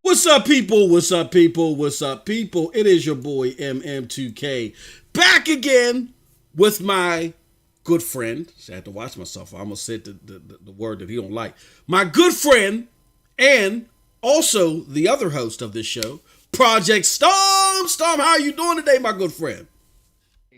What's up, people? What's up, people? What's up, people? It is your boy MM2K back again with my good friend. I had to watch myself. I almost said the word that he don't like. My good friend and also the other host of this show, Project Storm. Storm, how are you doing today, my good friend?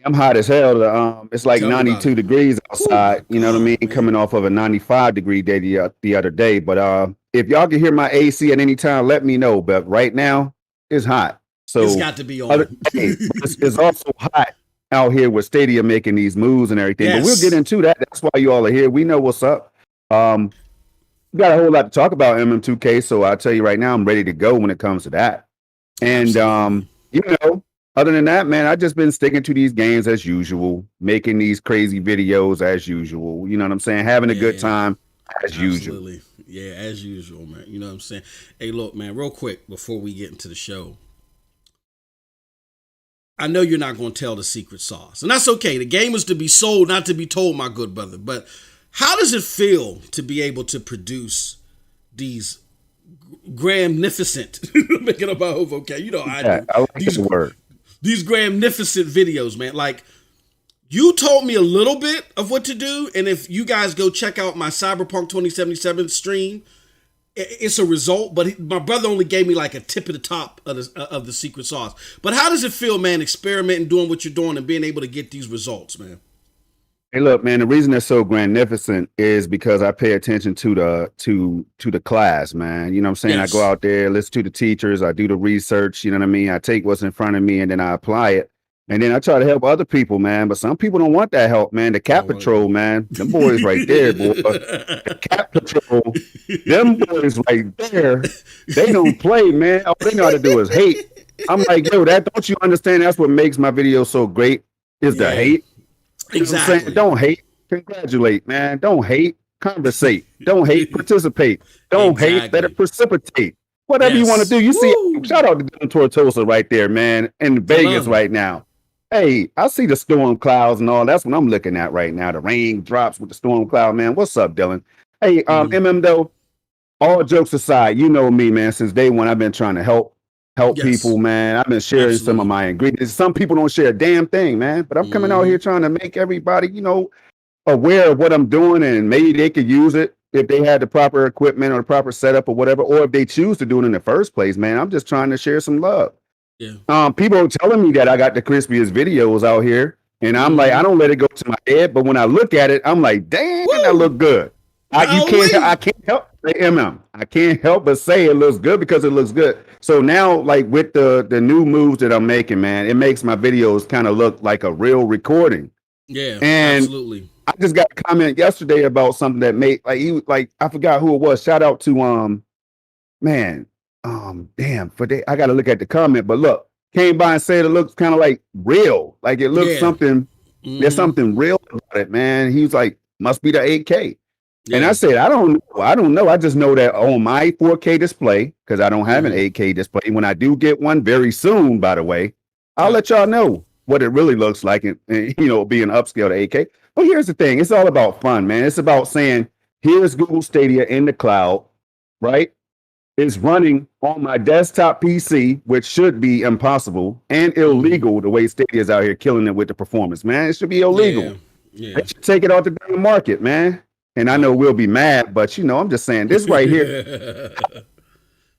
I'm hot as hell. It's like 92 degrees outside. Ooh, you know what I mean? Man. Coming off of a 95-degree day the other day. But if y'all can hear my AC at any time, let me know. But right now, it's hot. So it's got to be on. It's also hot out here with Stadia making these moves and everything. Yes. But we'll get into that. That's why you all are here. We know what's up. We got a whole lot to talk about MM2K. So I'll tell you right now, I'm ready to go when it comes to that. And other than that, man, I've just been sticking to these games as usual, making these crazy videos as usual. You know what I'm saying? Having a good time as usual. Yeah, as usual, man. You know what I'm saying? Hey, look, man, real quick before we get into the show. I know you're not going to tell the secret sauce, and that's okay. The game is to be sold, not to be told, my good brother. But how does it feel to be able to produce these gramnificent, making up my whole vocabulary, you know, I like this word. These gramnificent videos, man. Like, you told me a little bit of what to do, and if you guys go check out my Cyberpunk 2077 stream, it's a result, but my brother only gave me like a tip of the top of the secret sauce. But how does it feel, man, experimenting, doing what you're doing, and being able to get these results, man? Hey, look, man, the reason it's so grandificent is because I pay attention to the class, man. You know what I'm saying? Yes. I go out there, listen to the teachers, I do the research, you know what I mean? I take what's in front of me and then I apply it. And then I try to help other people, man. But some people don't want that help, man. The Cat Patrol, man. Them boys right there, boy. The Cat Patrol, them boys right there, they don't play, man. All they know how to do is hate. I'm like, yo, don't you understand? That's what makes my video so great is the hate. You know exactly. What I'm saying? Don't hate. Congratulate, man. Don't hate. Conversate. Don't hate. Participate. Don't hate. Let it precipitate. Whatever you want to do. You see, shout out to Dylan Tortosa right there, man, in Vegas right now. Hey, I see the storm clouds and all. That's what I'm looking at right now. The rain drops with the storm cloud, man. What's up, Dylan? Hey, MM though, all jokes aside, you know me, man. Since day one, I've been trying to help people, man. I've been sharing some of my ingredients. Some people don't share a damn thing, man. But I'm coming out here trying to make everybody, aware of what I'm doing, and maybe they could use it if they had the proper equipment or the proper setup or whatever, or if they choose to do it in the first place, man. I'm just trying to share some love. Yeah. People are telling me that I got the crispiest videos out here, and I'm like, I don't let it go to my head, but when I look at it, I'm like, damn, that look good. I can't help I can't help but say it looks good because it looks good. So now, like with the new moves that I'm making, man, it makes my videos kind of look like a real recording. Yeah, and absolutely. I just got a comment yesterday about something that made I forgot who it was. Shout out to I got to look at the comment, but look, came by and said it looks kind of like real, like it looks something. There's something real about it, man. He was like, must be the 8K. Yeah. And I said, I don't know. I just know that on my 4K display, because I don't have an 8K display. When I do get one very soon, by the way, I'll let y'all know what it really looks like and being upscale to 8K. But here's the thing. It's all about fun, man. It's about saying, here's Google Stadia in the cloud, right? It's running on my desktop PC, which should be impossible and illegal the way Stadia is out here killing it with the performance, man. It should be illegal. Yeah. They should take it off the damn market, man. And I know we'll be mad, but I'm just saying this right here.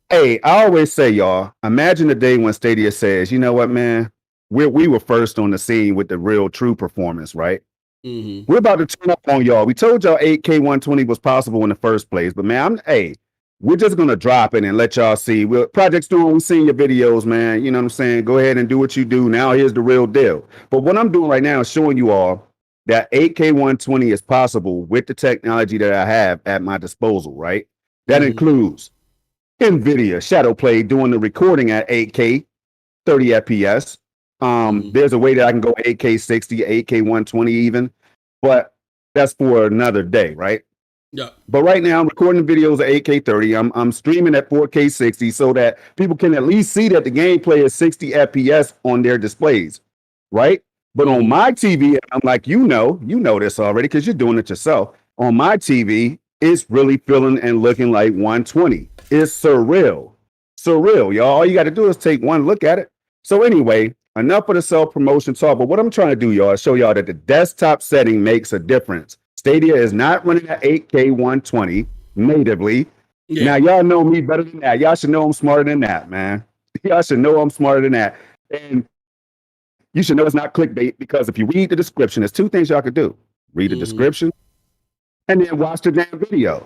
Hey, I always say, y'all, imagine the day when Stadia says, you know what, man, we were first on the scene with the real true performance, right? Mm-hmm. We're about to turn up on y'all. We told y'all 8K 120 was possible in the first place, but man, we're just gonna drop it and let y'all see. We'll Project Storm, we've seen your videos, man. You know what I'm saying? Go ahead and do what you do. Now here's the real deal. But what I'm doing right now is showing you all that 8K 120 is possible with the technology that I have at my disposal, right? That includes NVIDIA Shadowplay doing the recording at 8K 30 FPS. There's a way that I can go 8K 60, 8K 120 even, but that's for another day, right? Yeah. But right now I'm recording videos at 8K 30. I'm streaming at 4K 60 so that people can at least see that the gameplay is 60 FPS on their displays, right? But on my TV, I'm like, you know this already because you're doing it yourself. On my TV, it's really feeling and looking like 120. It's surreal, y'all. All you got to do is take one look at it. So anyway, enough of the self-promotion talk. But what I'm trying to do, y'all, is show y'all that the desktop setting makes a difference. Stadia is not running at 8K 120 natively. Yeah. Now, y'all know me better than that. Y'all should know I'm smarter than that, man. Y'all should know I'm smarter than that. And you should know it's not clickbait because if you read the description, there's two things y'all could do. Read the description and then watch the damn video.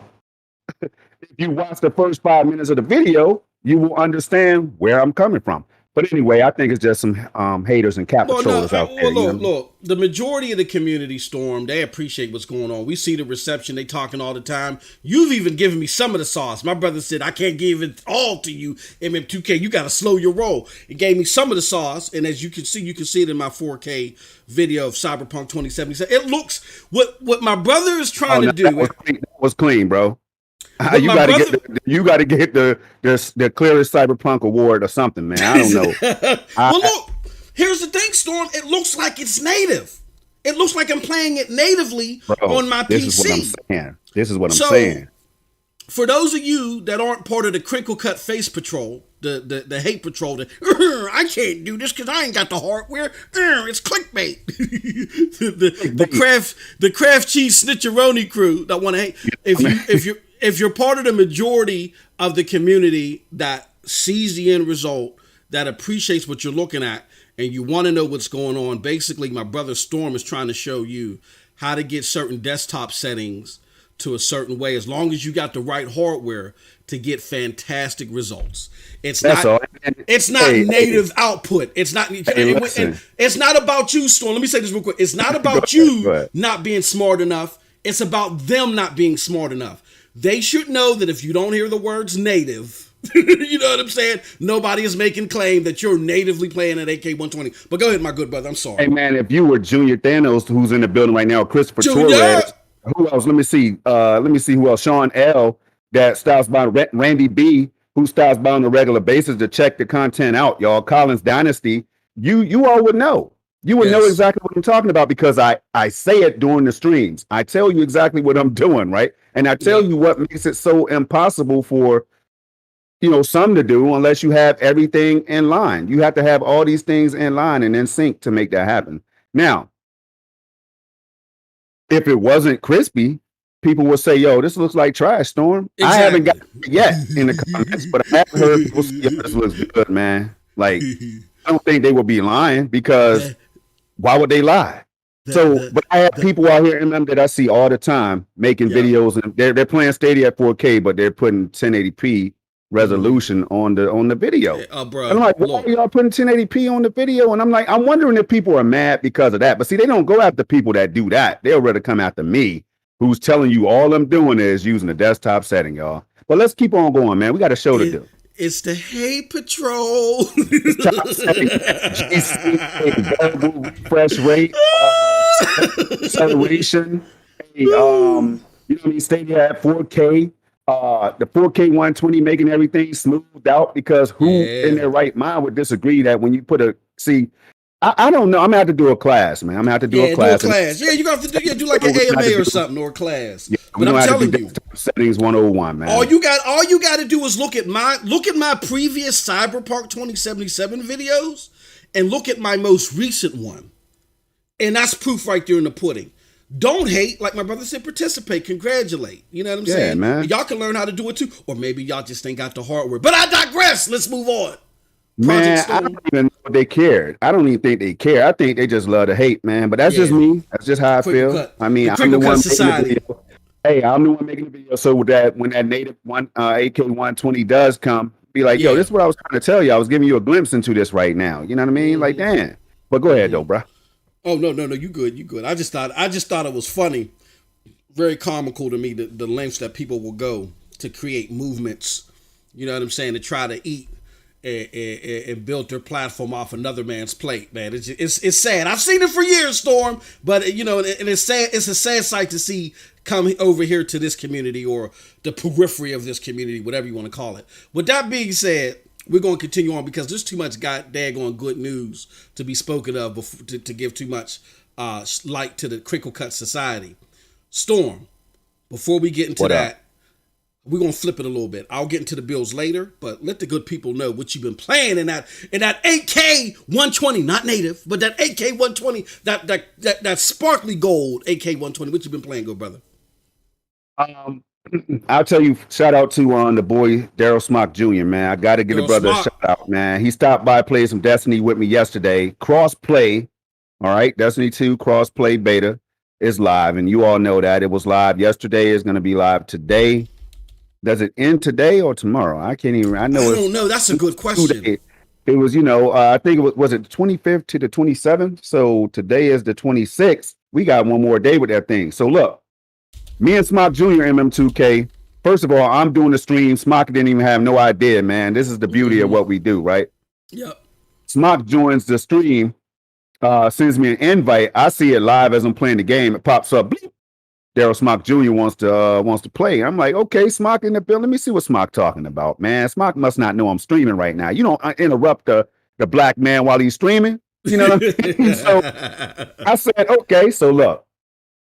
If you watch the first 5 minutes of the video, you will understand where I'm coming from. But anyway, I think it's just some haters and cap patrollers out there. Look, the majority of the community, Storm, they appreciate what's going on. We see the reception. They talking all the time. You've even given me some of the sauce. My brother said, I can't give it all to you, MM2K. You got to slow your roll. It gave me some of the sauce. And as you can see it in my 4K video of Cyberpunk 2077. It looks, what my brother is trying to do. That was clean, bro. You got to get the clearest Cyberpunk award or something, man. I don't know. Well, look, here's the thing, Storm. It looks like it's native. It looks like I'm playing it natively on my PC. This is what I'm saying. For those of you that aren't part of the Crinkle Cut Face Patrol, the hate patrol, I can't do this because I ain't got the hardware. It's clickbait. the craft cheese snitcheroni crew that want to hate. If you're part of the majority of the community that sees the end result, that appreciates what you're looking at, and you want to know what's going on, basically my brother Storm is trying to show you how to get certain desktop settings to a certain way, as long as you got the right hardware to get fantastic results. It's not native output. It's not. It's not about you, Storm. Let me say this real quick. It's not about you not being smart enough. It's about them not being smart enough. They should know that if you don't hear the words native, you know what I'm saying? Nobody is making claim that you're natively playing at 8K 120. But go ahead, my good brother. I'm sorry. Hey, man, if you were Junior Thanos, who's in the building right now, Christopher Torres, who else? Let me see who else. Sean L. that stops by, Randy B. who stops by on a regular basis to check the content out, y'all. Collins Dynasty. You all would know. You would know exactly what I'm talking about because I say it during the streams. I tell you exactly what I'm doing, right? And I tell you what makes it so impossible for, some to do unless you have everything in line. You have to have all these things in line and in sync to make that happen. Now, if it wasn't crispy, people would say, yo, this looks like trash, Storm. Exactly. I haven't got it yet in the comments, but I have heard people say, yo, this looks good, man. Like, I don't think they would be lying because why would they lie? But I have people out here in them that I see all the time making videos, and they're playing Stadia at 4K, but they're putting 1080p resolution on the video. Bro, I'm like, why are y'all putting 1080p on the video? And I'm like, I'm wondering if people are mad because of that. But see, they don't go after people that do that. They'll rather come after me, who's telling you all I'm doing is using the desktop setting, y'all. But let's keep on going, man. We got a show to do. It's the hate patrol. GC, refresh rate, acceleration. You know what I mean? Stadia at 4K. The 4K 120 making everything smoothed out because who in their right mind would disagree that when you put I don't know. I'm gonna have to do a class, man. I'm gonna have to do a class. Yeah, you got to do like an AMA or something or a class. Yeah, but I'm telling you, settings 101, man. All you got to do is look at my previous Cyberpunk 2077 videos and look at my most recent one, and that's proof right there in the pudding. Don't hate, like my brother said, participate, congratulate. You know what I'm saying? Man. Y'all can learn how to do it too, or maybe y'all just ain't got the hardware. But I digress. Let's move on. Man, I don't even know if they cared. I don't even think they care. I think they just love to hate, man. But that's just me. That's just how I feel. I mean, I'm the one making the video. Hey, I'm the one making the video. So with that, when that native one AK-120 does come, be like, yo, Yeah. this is what I was trying to tell you. I was giving you a glimpse into this right now. You know what I mean? Like, Mm-hmm. damn. But go ahead though, bro. Oh no, you good, you good. I just thought it was funny, very comical to me, the lengths that people will go to create movements. You know what I'm saying? To try to eat and build their platform off another man's plate, man. It's sad. I've seen it for years, Storm, but you know, and it's sad. It's a sad sight to see come over here to this community or the periphery of this community, whatever you want to call it. With that being said, we're going to continue on because there's too much daggone good news to be spoken of before, to give too much light to the crinkle cut society. Storm, before we get into What up? that, we're gonna flip it a little bit. I'll get into the bills later, but let the good people know what you've been playing in that 8K 120, not native, but that 8K 120, that sparkly gold 8K 120. What you been playing, good brother? Um, I'll tell you, shout out to the boy Daryl Smock Jr., man. I gotta give the Girl, brother a smart. shout out, man. He stopped by, played some Destiny with me yesterday. Cross play, all right. Destiny 2 cross play beta is live, and you all know that it was live yesterday, is gonna be live today. Does it end today or tomorrow? I can't even. I I know don't it's know. That's a good question. 2 days. It was, I think was it the 25th to the 27th. So today is the 26th. We got one more day with that thing. So look, me and Smock Jr. MM2K. First of all, I'm doing the stream. Smock didn't even have no idea, man. This is the beauty of what we do, right? Yep. Smock joins the stream, sends me an invite. I see it live as I'm playing the game. It pops up. Bleep. Daryl Smock Jr. wants to play. I'm like, okay, Smock in the building. Let me see what Smock talking about, man. Smock must not know I'm streaming right now. You don't interrupt the black man while he's streaming. You know what I mean? So I said, okay. So look,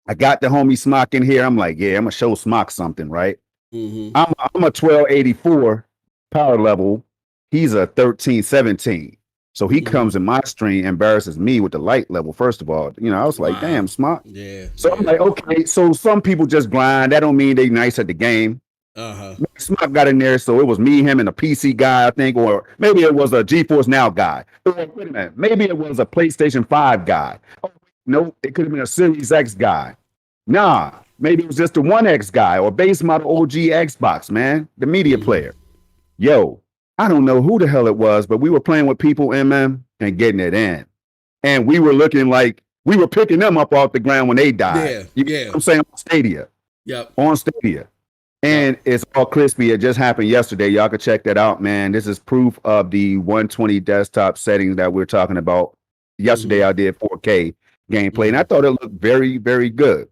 I got the homie Smock in here. I'm like, yeah, I'm gonna show Smock something, right? Mm-hmm. I'm a 1284 power level. He's a 1317. So he Mm-hmm. comes in my stream, embarrasses me with the light level. First of all, I was like, Wow. damn, Smock. Yeah. So I'm Yeah. like, okay, so some people just grind. That don't mean they nice at the game. Uh-huh. Smock got in there, so it was me, him, and a PC guy, I think, or maybe it was a GeForce Now guy. Wait a minute, maybe it was a PlayStation 5 guy. Oh, no, it could have been a Series X guy. Nah, maybe it was just the One X guy or base model OG Xbox, man, the media Mm-hmm. player. Yo, I don't know who the hell it was, but we were playing with people, MM, and getting it in. And we were looking like we were picking them up off the ground when they died. Yeah. You know Yeah. what I'm saying? On Stadia. Yep. On Stadia. Yep. And it's all crispy. It just happened yesterday. Y'all can check that out, man. This is proof of the 120 desktop settings that we're talking about. Yesterday, I did 4K gameplay, and I thought it looked very, very good.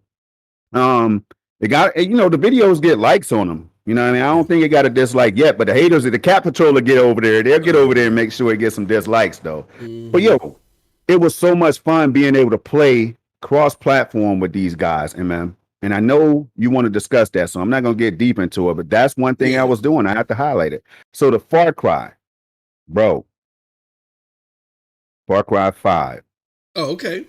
It got, the videos get likes on them. You know what I mean? I don't think it got a dislike yet, but the haters, the cat patroller get over there. They'll get over there and make sure it gets some dislikes, though. Mm-hmm. But yo, it was so much fun being able to play cross-platform with these guys, man. And I know you want to discuss that, so I'm not going to get deep into it, but that's one thing I was doing. I have to highlight it. So the Far Cry, bro, Far Cry 5. Oh, okay.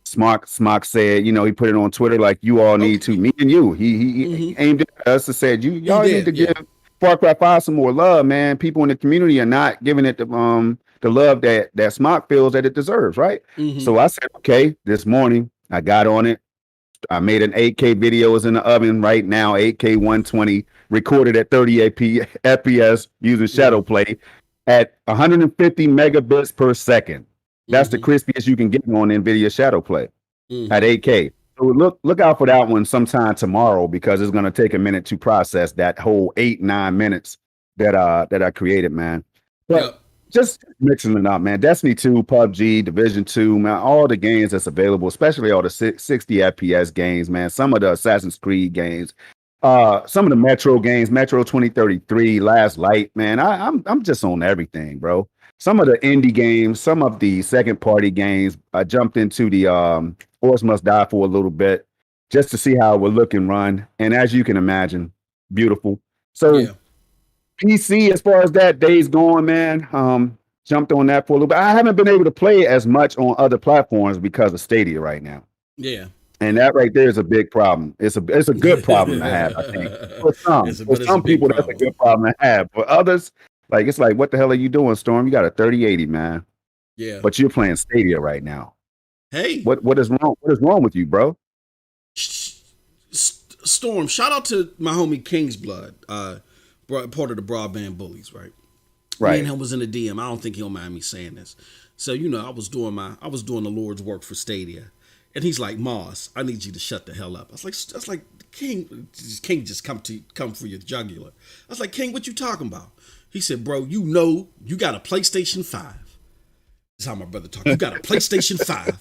Smock said, he put it on Twitter like you all need to. Me and you. He aimed at us and said, y'all need to give Far Cry 5 some more love, man. People in the community are not giving it the love that Smock feels that it deserves, right? Mm-hmm. So I said, okay, this morning I got on it. I made an 8K video, is in the oven right now, 8K 120, recorded at 30 FPS using shadow play at 150 megabits per second. That's the crispiest you can get on NVIDIA shadow play at 8K. So look out for that one sometime tomorrow, because it's going to take a minute to process that whole 8-9 minutes that I created, man. But just mixing it up, man. Destiny 2, PUBG, Division 2, man, all the games that's available, especially all the 60 FPS games, man. Some of the Assassin's Creed games, some of the Metro games, Metro 2033, Last Light, man. I'm just on everything, bro. Some of the indie games, some of the second party games. I jumped into the Horse Must Die for a little bit just to see how it would look and run. And as you can imagine, beautiful. So PC, as far as that, Days Gone, man. Jumped on that for a little bit. I haven't been able to play as much on other platforms because of Stadia right now. Yeah. And that right there is a big problem. It's a good problem to have, I think. For some people, that's a good problem to have. For others, it's like, what the hell are you doing, Storm? You got a 3080, man. Yeah. But you're playing Stadia right now. Hey. What is wrong? What is wrong with you, bro? Storm, shout out to my homie King's Blood, part of the Broadband Bullies, right? Right. Me and him was in the DM. I don't think he'll mind me saying this. So, I was doing the Lord's work for Stadia. And he's like, Moss, I need you to shut the hell up. I was like, King just come for your jugular. I was like, King, what you talking about? He said, bro, you got a PlayStation 5. That's how my brother talks. You got a PlayStation 5.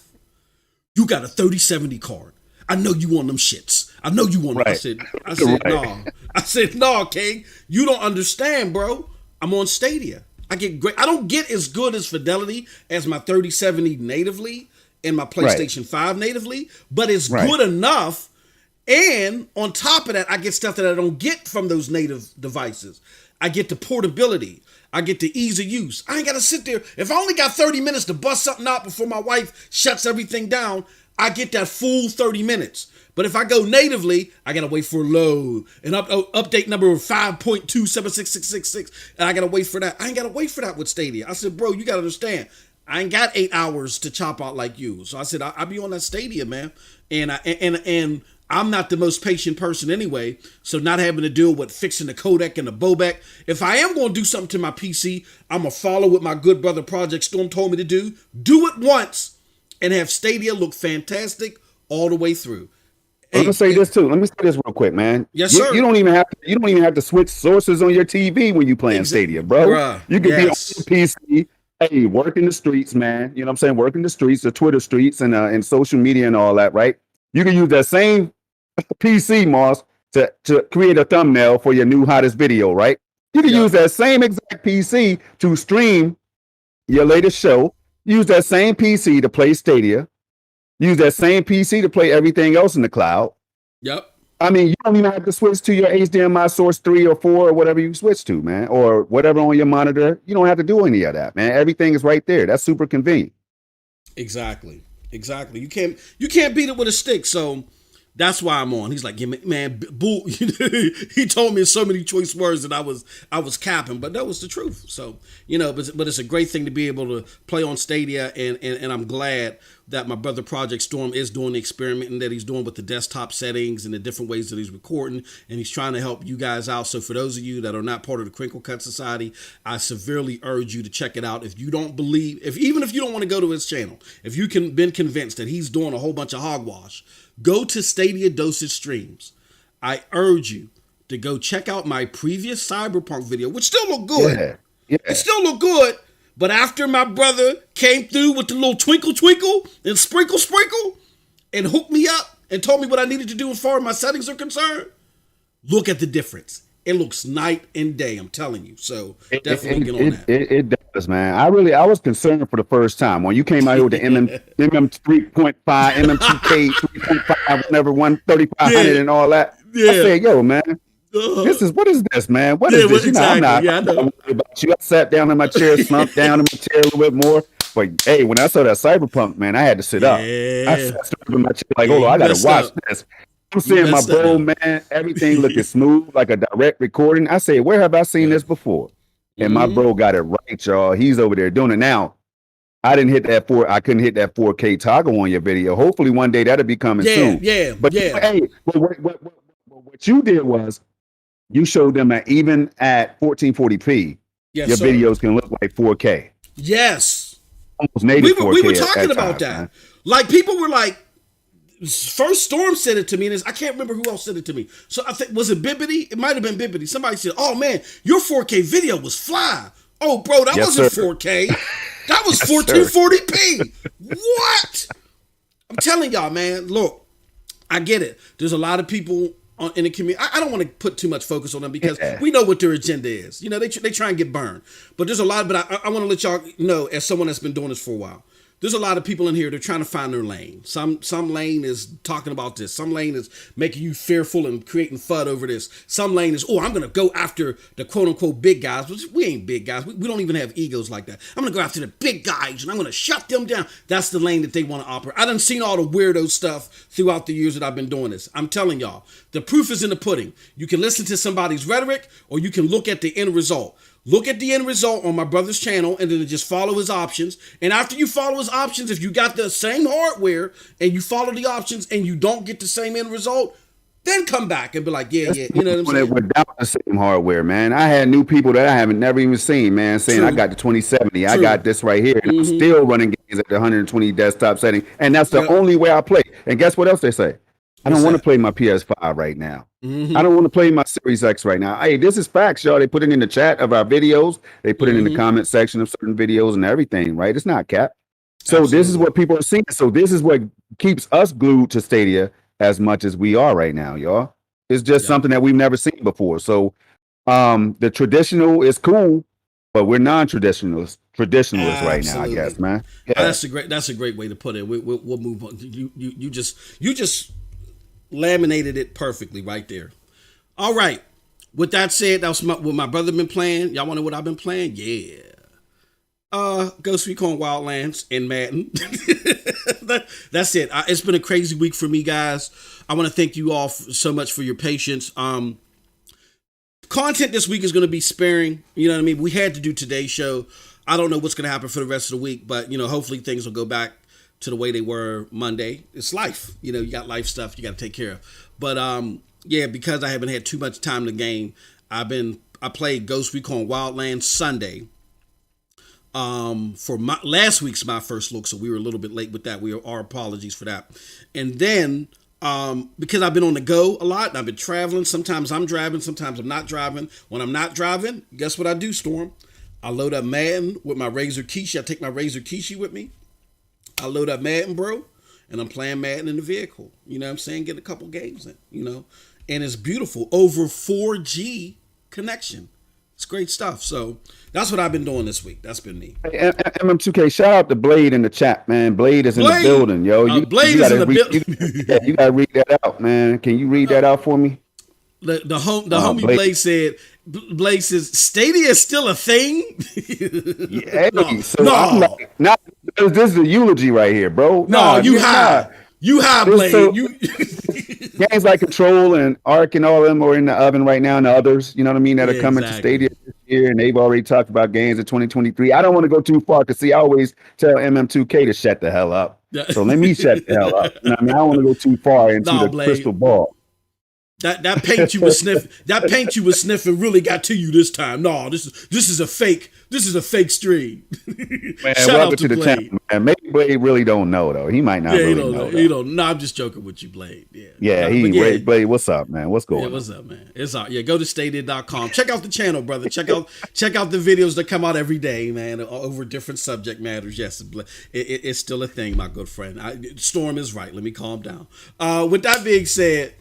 You got a 3070 card. I know you want them shits. I know you want them. Right. I said, nah. I said, nah, King. You don't understand, bro. I'm on Stadia. I don't get as good as fidelity as my 3070 natively and my PlayStation 5 natively, but it's good enough. And on top of that, I get stuff that I don't get from those native devices. I get the portability. I get the ease of use. I ain't got to sit there. If I only got 30 minutes to bust something out before my wife shuts everything down, I get that full 30 minutes. But if I go natively, I got to wait for a load. And update number 5.2766666. And I got to wait for that. I ain't got to wait for that with Stadia. I said, bro, you got to understand. I ain't got 8 hours to chop out like you. So I said, I'll be on that Stadia, man. And I'm not the most patient person anyway, so not having to deal with fixing the codec and the bobek. If I am going to do something to my PC, I'm going to follow what my good brother Project Storm told me to do. Do it once and have Stadia look fantastic all the way through. I'm gonna say this too. Let me say this real quick, man. Yes, sir. You don't even have to switch sources on your TV when you playing Stadia, bro. Bruh, you can be on your PC. Hey, working the streets, man. You know what I'm saying? Working the streets, the Twitter streets, and social media and all that, right? You can use that same PC, Moss, to create a thumbnail for your new hottest video, right? You can use that same exact PC to stream your latest show. Use that same PC to play Stadia. Use that same PC to play everything else in the cloud. Yep. I mean, you don't even have to switch to your HDMI source 3 or 4 or whatever you switch to, man, or whatever on your monitor. You don't have to do any of that, man. Everything is right there. That's super convenient. Exactly. You can't beat it with a stick. So that's why I'm on. He's like, yeah, man, bull. He told me so many choice words that I was capping, but that was the truth. So, but it's a great thing to be able to play on Stadia, and I'm glad that my brother Project Storm is doing the experimenting that he's doing with the desktop settings and the different ways that he's recording, and he's trying to help you guys out. So for those of you that are not part of the Crinkle Cut Society, I severely urge you to check it out. If you don't believe, even if you don't want to go to his channel, if you been convinced that he's doing a whole bunch of hogwash, go to Stadia Dosage Streams. I urge you to go check out my previous Cyberpunk video, which still look good. Yeah. It still look good. But after my brother came through with the little twinkle and sprinkle and hooked me up and told me what I needed to do as far as my settings are concerned, look at the difference. It looks night and day, I'm telling you. So definitely get on that. It does, man. I was concerned for the first time when you came out here with the MM 3.5, MM2K 3.5, whatever, 13500 and all that. Yeah. I said, yo, man. What is this, man? What is this? Exactly. I'm not worried about you. I sat down in my chair, slumped down in my chair a little bit more. But hey, when I saw that Cyberpunk, man, I had to sit up. I sat in my chair like, hold on, I gotta watch this. I'm seeing my bro, man, everything looking smooth, like a direct recording. I say, where have I seen this before? And my bro got it right, y'all. He's over there doing it now. I couldn't hit that 4K toggle on your video. Hopefully one day that'll be coming soon. But hey, what you did was you showed them that even at 1440p, your videos can look like 4K. Yes. Almost native 4K. We were talking about that. Man. Like, people were like, first Storm said it to me, and I can't remember who else said it to me. So I think, was it Bibbity? It might have been Bibbity. Somebody said, oh man, your 4K video was fly. Oh, bro, that wasn't 4K. That was 1440p. What? I'm telling y'all, man, look, I get it. There's a lot of people in the community. I don't want to put too much focus on them because we know what their agenda is. They try and get burned. But there's a lot, but I want to let y'all know, as someone that's been doing this for a while, there's a lot of people in here, they're trying to find their lane. Some lane is talking about this. Some lane is making you fearful and creating FUD over this. Some lane is, I'm going to go after the quote-unquote big guys. Which we ain't big guys. We don't even have egos like that. I'm going to go after the big guys, and I'm going to shut them down. That's the lane that they want to operate. I done seen all the weirdo stuff throughout the years that I've been doing this. I'm telling y'all, the proof is in the pudding. You can listen to somebody's rhetoric, or you can look at the end result. Look at the end result on my brother's channel and then just follow his options. And after you follow his options, if you got the same hardware and you follow the options and you don't get the same end result, then come back and be like, yeah, you know what I'm When saying? without the same hardware, man. I had new people that I haven't never even seen, man, saying I True, got the 2070, I true. got this right here, and I'm still running games at the 120 desktop setting, and that's the Yep. only way I play. And guess what else they say? I What's don't want to that? play my PS5 right now. I Mm-hmm. don't want to play my Series X right now. Hey, this is facts, y'all. They put it in the chat of our videos. They put it in the Mm-hmm. comment section of certain videos and everything, right? It's not cap. So this is Absolutely. what people are seeing. So this is what keeps us glued to Stadia as much as we are right now, y'all. It's just Yep. something that we've never seen before. So the traditional is cool, but we're traditionalists right now, I guess, Absolutely. man. Yeah. That's a great way to put it. We'll move on. You just laminated it perfectly right there. All right. With that said, that was what my brother been playing. Y'all want to know what I've been playing? Yeah. Ghost Recon Wildlands and Madden. That's it. It's been a crazy week for me, guys. I want to thank you all so much for your patience. Content this week is going to be sparing. You know what I mean? We had to do today's show. I don't know what's going to happen for the rest of the week, but hopefully things will go back to the way they were Monday. It's life. You got life stuff you got to take care of. But yeah, because I haven't had too much time to game, I played Ghost Recon Wildlands Sunday. For last week's my first look, so we were a little bit late with that. Our apologies for that. And then because I've been on the go a lot, and I've been traveling. Sometimes I'm driving, sometimes I'm not driving. When I'm not driving, guess what I do, Storm? I load up Madden with my Razer Kishi. I take my Razer Kishi with me. I load up Madden, bro, and I'm playing Madden in the vehicle. You know what I'm saying? Get a couple games in, and it's beautiful. Over 4G connection. It's great stuff. So that's what I've been doing this week. That's been me. Hey, MM2K, shout out to Blade in the chat, man. Blade is in the building, yo. Blade is in the building. You gotta read that out, man. Can you read that out for me? The homie Blade said. Blade says Stadia is still a thing. Yeah, No, so no, I'm like, not this is a eulogy right here, bro. no. You high. You high, Blade. So, You games like Control and Ark and all of them are in the oven right now, and the others, you know what I mean, that are coming to Stadia this year, and they've already talked about games in 2023. I don't want to go too far because, see, I always tell MM2K to shut the hell up. So let me shut the hell up. You know what I mean, I don't want to go too far into the Blade. crystal ball. That paint you was sniffing. That paint you was sniffing really got to you this time. No, this is a fake. This is a fake stream. Man, welcome to the channel, man. Maybe Blade really don't know though. He might not really know. He don't. No, I'm just joking with you, Blade. Yeah. Blade. What's up, man? What's going on? What's up, man? It's all. Yeah, go to stadia.com. Check out the channel, brother. Check out the videos that come out every day, man, over different subject matters. Yes, it's still a thing, my good friend. Storm is right. Let me calm down. With that being said,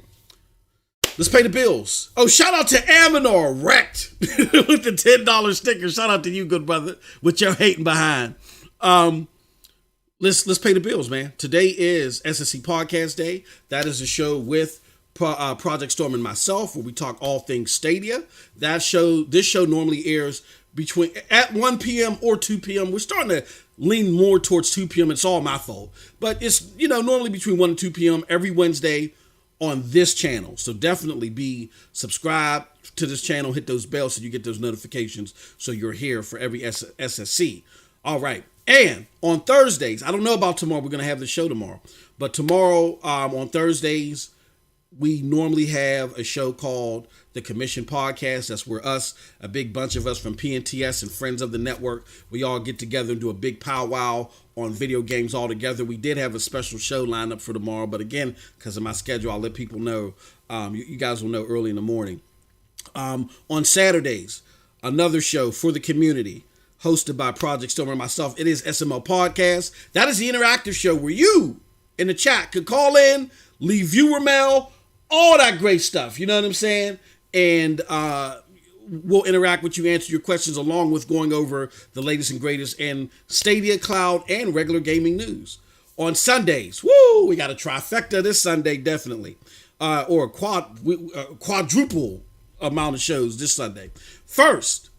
let's pay the bills. Oh, shout out to Aminor Wrecked with the $10 sticker. Shout out to you, good brother, with your hating behind. Let's pay the bills, man. Today is SSC Podcast Day. That is a show with Project Storm and myself where we talk all things Stadia. This show normally airs at 1 p.m. or 2 p.m. We're starting to lean more towards 2 p.m. It's all my fault. But it's, normally between 1 and 2 p.m. every Wednesday on this channel. So definitely be subscribed to this channel, hit those bells so you get those notifications so you're here for every SSC. All right. And on Thursdays, I don't know about tomorrow, we're going to have the show tomorrow, but tomorrow on Thursdays, we normally have a show called The Commission Podcast. That's where a big bunch of us from PNTS and friends of the network, we all get together and do a big powwow on video games all together. We did have a special show lined up for tomorrow, but again, because of my schedule, I'll let people know. You guys will know early in the morning. On Saturdays, another show for the community hosted by Project Storm and myself. It is SML Podcast. That is the interactive show where you in the chat could call in, leave viewer mail, all that great stuff. You know what I'm saying? And we'll interact with you, answer your questions, along with going over the latest and greatest in Stadia, Cloud, and regular gaming news. On Sundays, we got a trifecta this Sunday, definitely. Or a quadruple amount of shows this Sunday. First,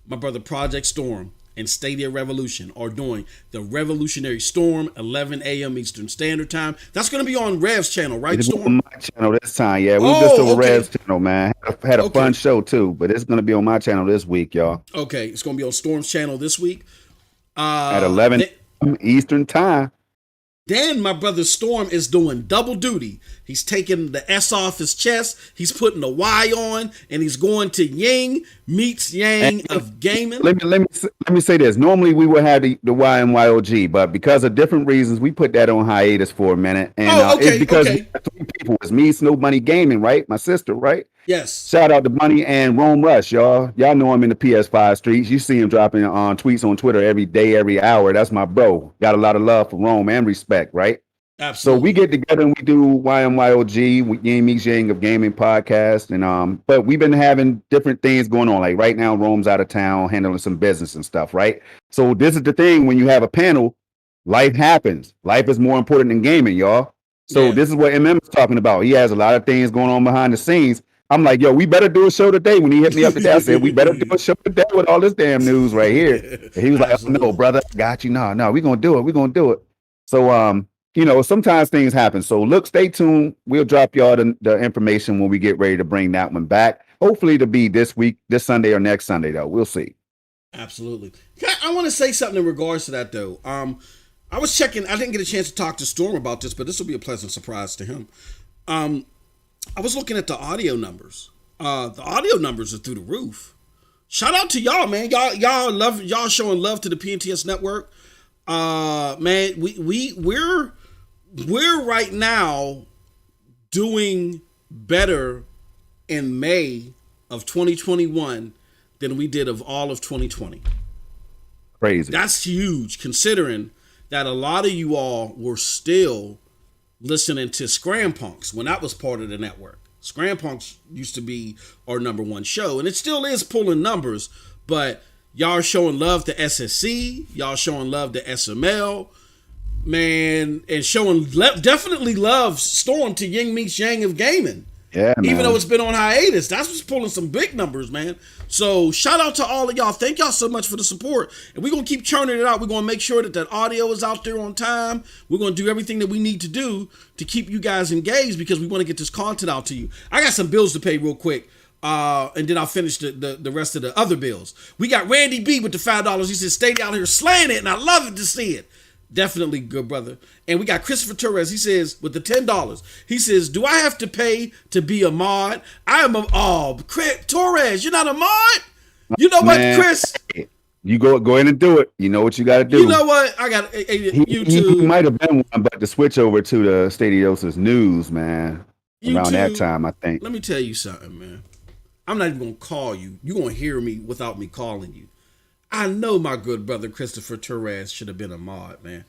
my brother Project Storm and Stadia Revolution are doing the Revolutionary Storm, 11 a.m. Eastern Standard Time. That's going to be on Rev's channel, right, It's Storm? on my channel this time, yeah. We were just on Rev's channel, man. Had a fun show, too, but it's going to be on my channel this week, y'all. Okay, it's going to be on Storm's channel this week. At 11 Eastern Time. Then my brother Storm is doing double duty. He's taking the S off his chest, he's putting the Y on, and he's going to Yin meets Yang of gaming. Let me say this. Normally we would have the YMYOG, but because of different reasons, we put that on hiatus for a minute. And it's because three people. It's me, Snow Bunny Gaming, right? My sister, right? Yes. Shout out to Bunny and Rome Rush, y'all. Y'all know him in the PS5 streets. You see him dropping on tweets on Twitter every day, every hour. That's my bro. Got a lot of love for Rome and respect, right? Absolutely. So we get together and we do YMYOG, Yang Meets Yang of Gaming podcast, and but we've been having different things going on. Like right now, Rome's out of town handling some business and stuff, right? So this is the thing: when you have a panel, life happens. Life is more important than gaming, y'all. So this is what MM is talking about. He has a lot of things going on behind the scenes. I'm like, yo, we better do a show today. When he hit me up today, I said, we better do a show today with all this damn news right here. And he was like, oh, no, brother, got you. No, we're going to do it. We're going to do it. So, sometimes things happen. So look, stay tuned. We'll drop y'all the information when we get ready to bring that one back. Hopefully to be this week, this Sunday or next Sunday, though. We'll see. Absolutely. I want to say something in regards to that, though. I was checking. I didn't get a chance to talk to Storm about this, but this will be a pleasant surprise to him. I was looking at the audio numbers. The audio numbers are through the roof. Shout out to y'all, man. Y'all showing love to the PNTS network. Man, we're right now doing better in May of 2021 than we did of all of 2020. Crazy. That's huge, considering that a lot of you all were still listening to Scram Punks when that was part of the network. Scram Punks used to be our number one show, and it still is pulling numbers, but y'all are showing love to SSC, y'all showing love to SML, man, and showing definitely love Storm to Yang Meets Yang of Gaming. Yeah, man. Even though it's been on hiatus, that's what's pulling some big numbers, man. So shout out to all of y'all. Thank y'all so much for the support. And we're going to keep churning it out. We're going to make sure that audio is out there on time. We're going to do everything that we need to do to keep you guys engaged because we want to get this content out to you. I got some bills to pay real quick. And then I'll finish the rest of the other bills. We got Randy B with the $5. He says, stay down here slaying it, and I love it to see it. Definitely good, brother. And we got Christopher Torres. He says, with the $10, he says, do I have to pay to be a mod? I am Torres, you're not a mod? You know what, Chris? You go in and do it. You know what you got to do. You know what? I got YouTube. He might have been one, but to switch over to the Stadiosis news, man, YouTube, around that time, I think. Let me tell you something, man. I'm not even going to call you. You're going to hear me without me calling you. I know my good brother Christopher Torres should have been a mod, man.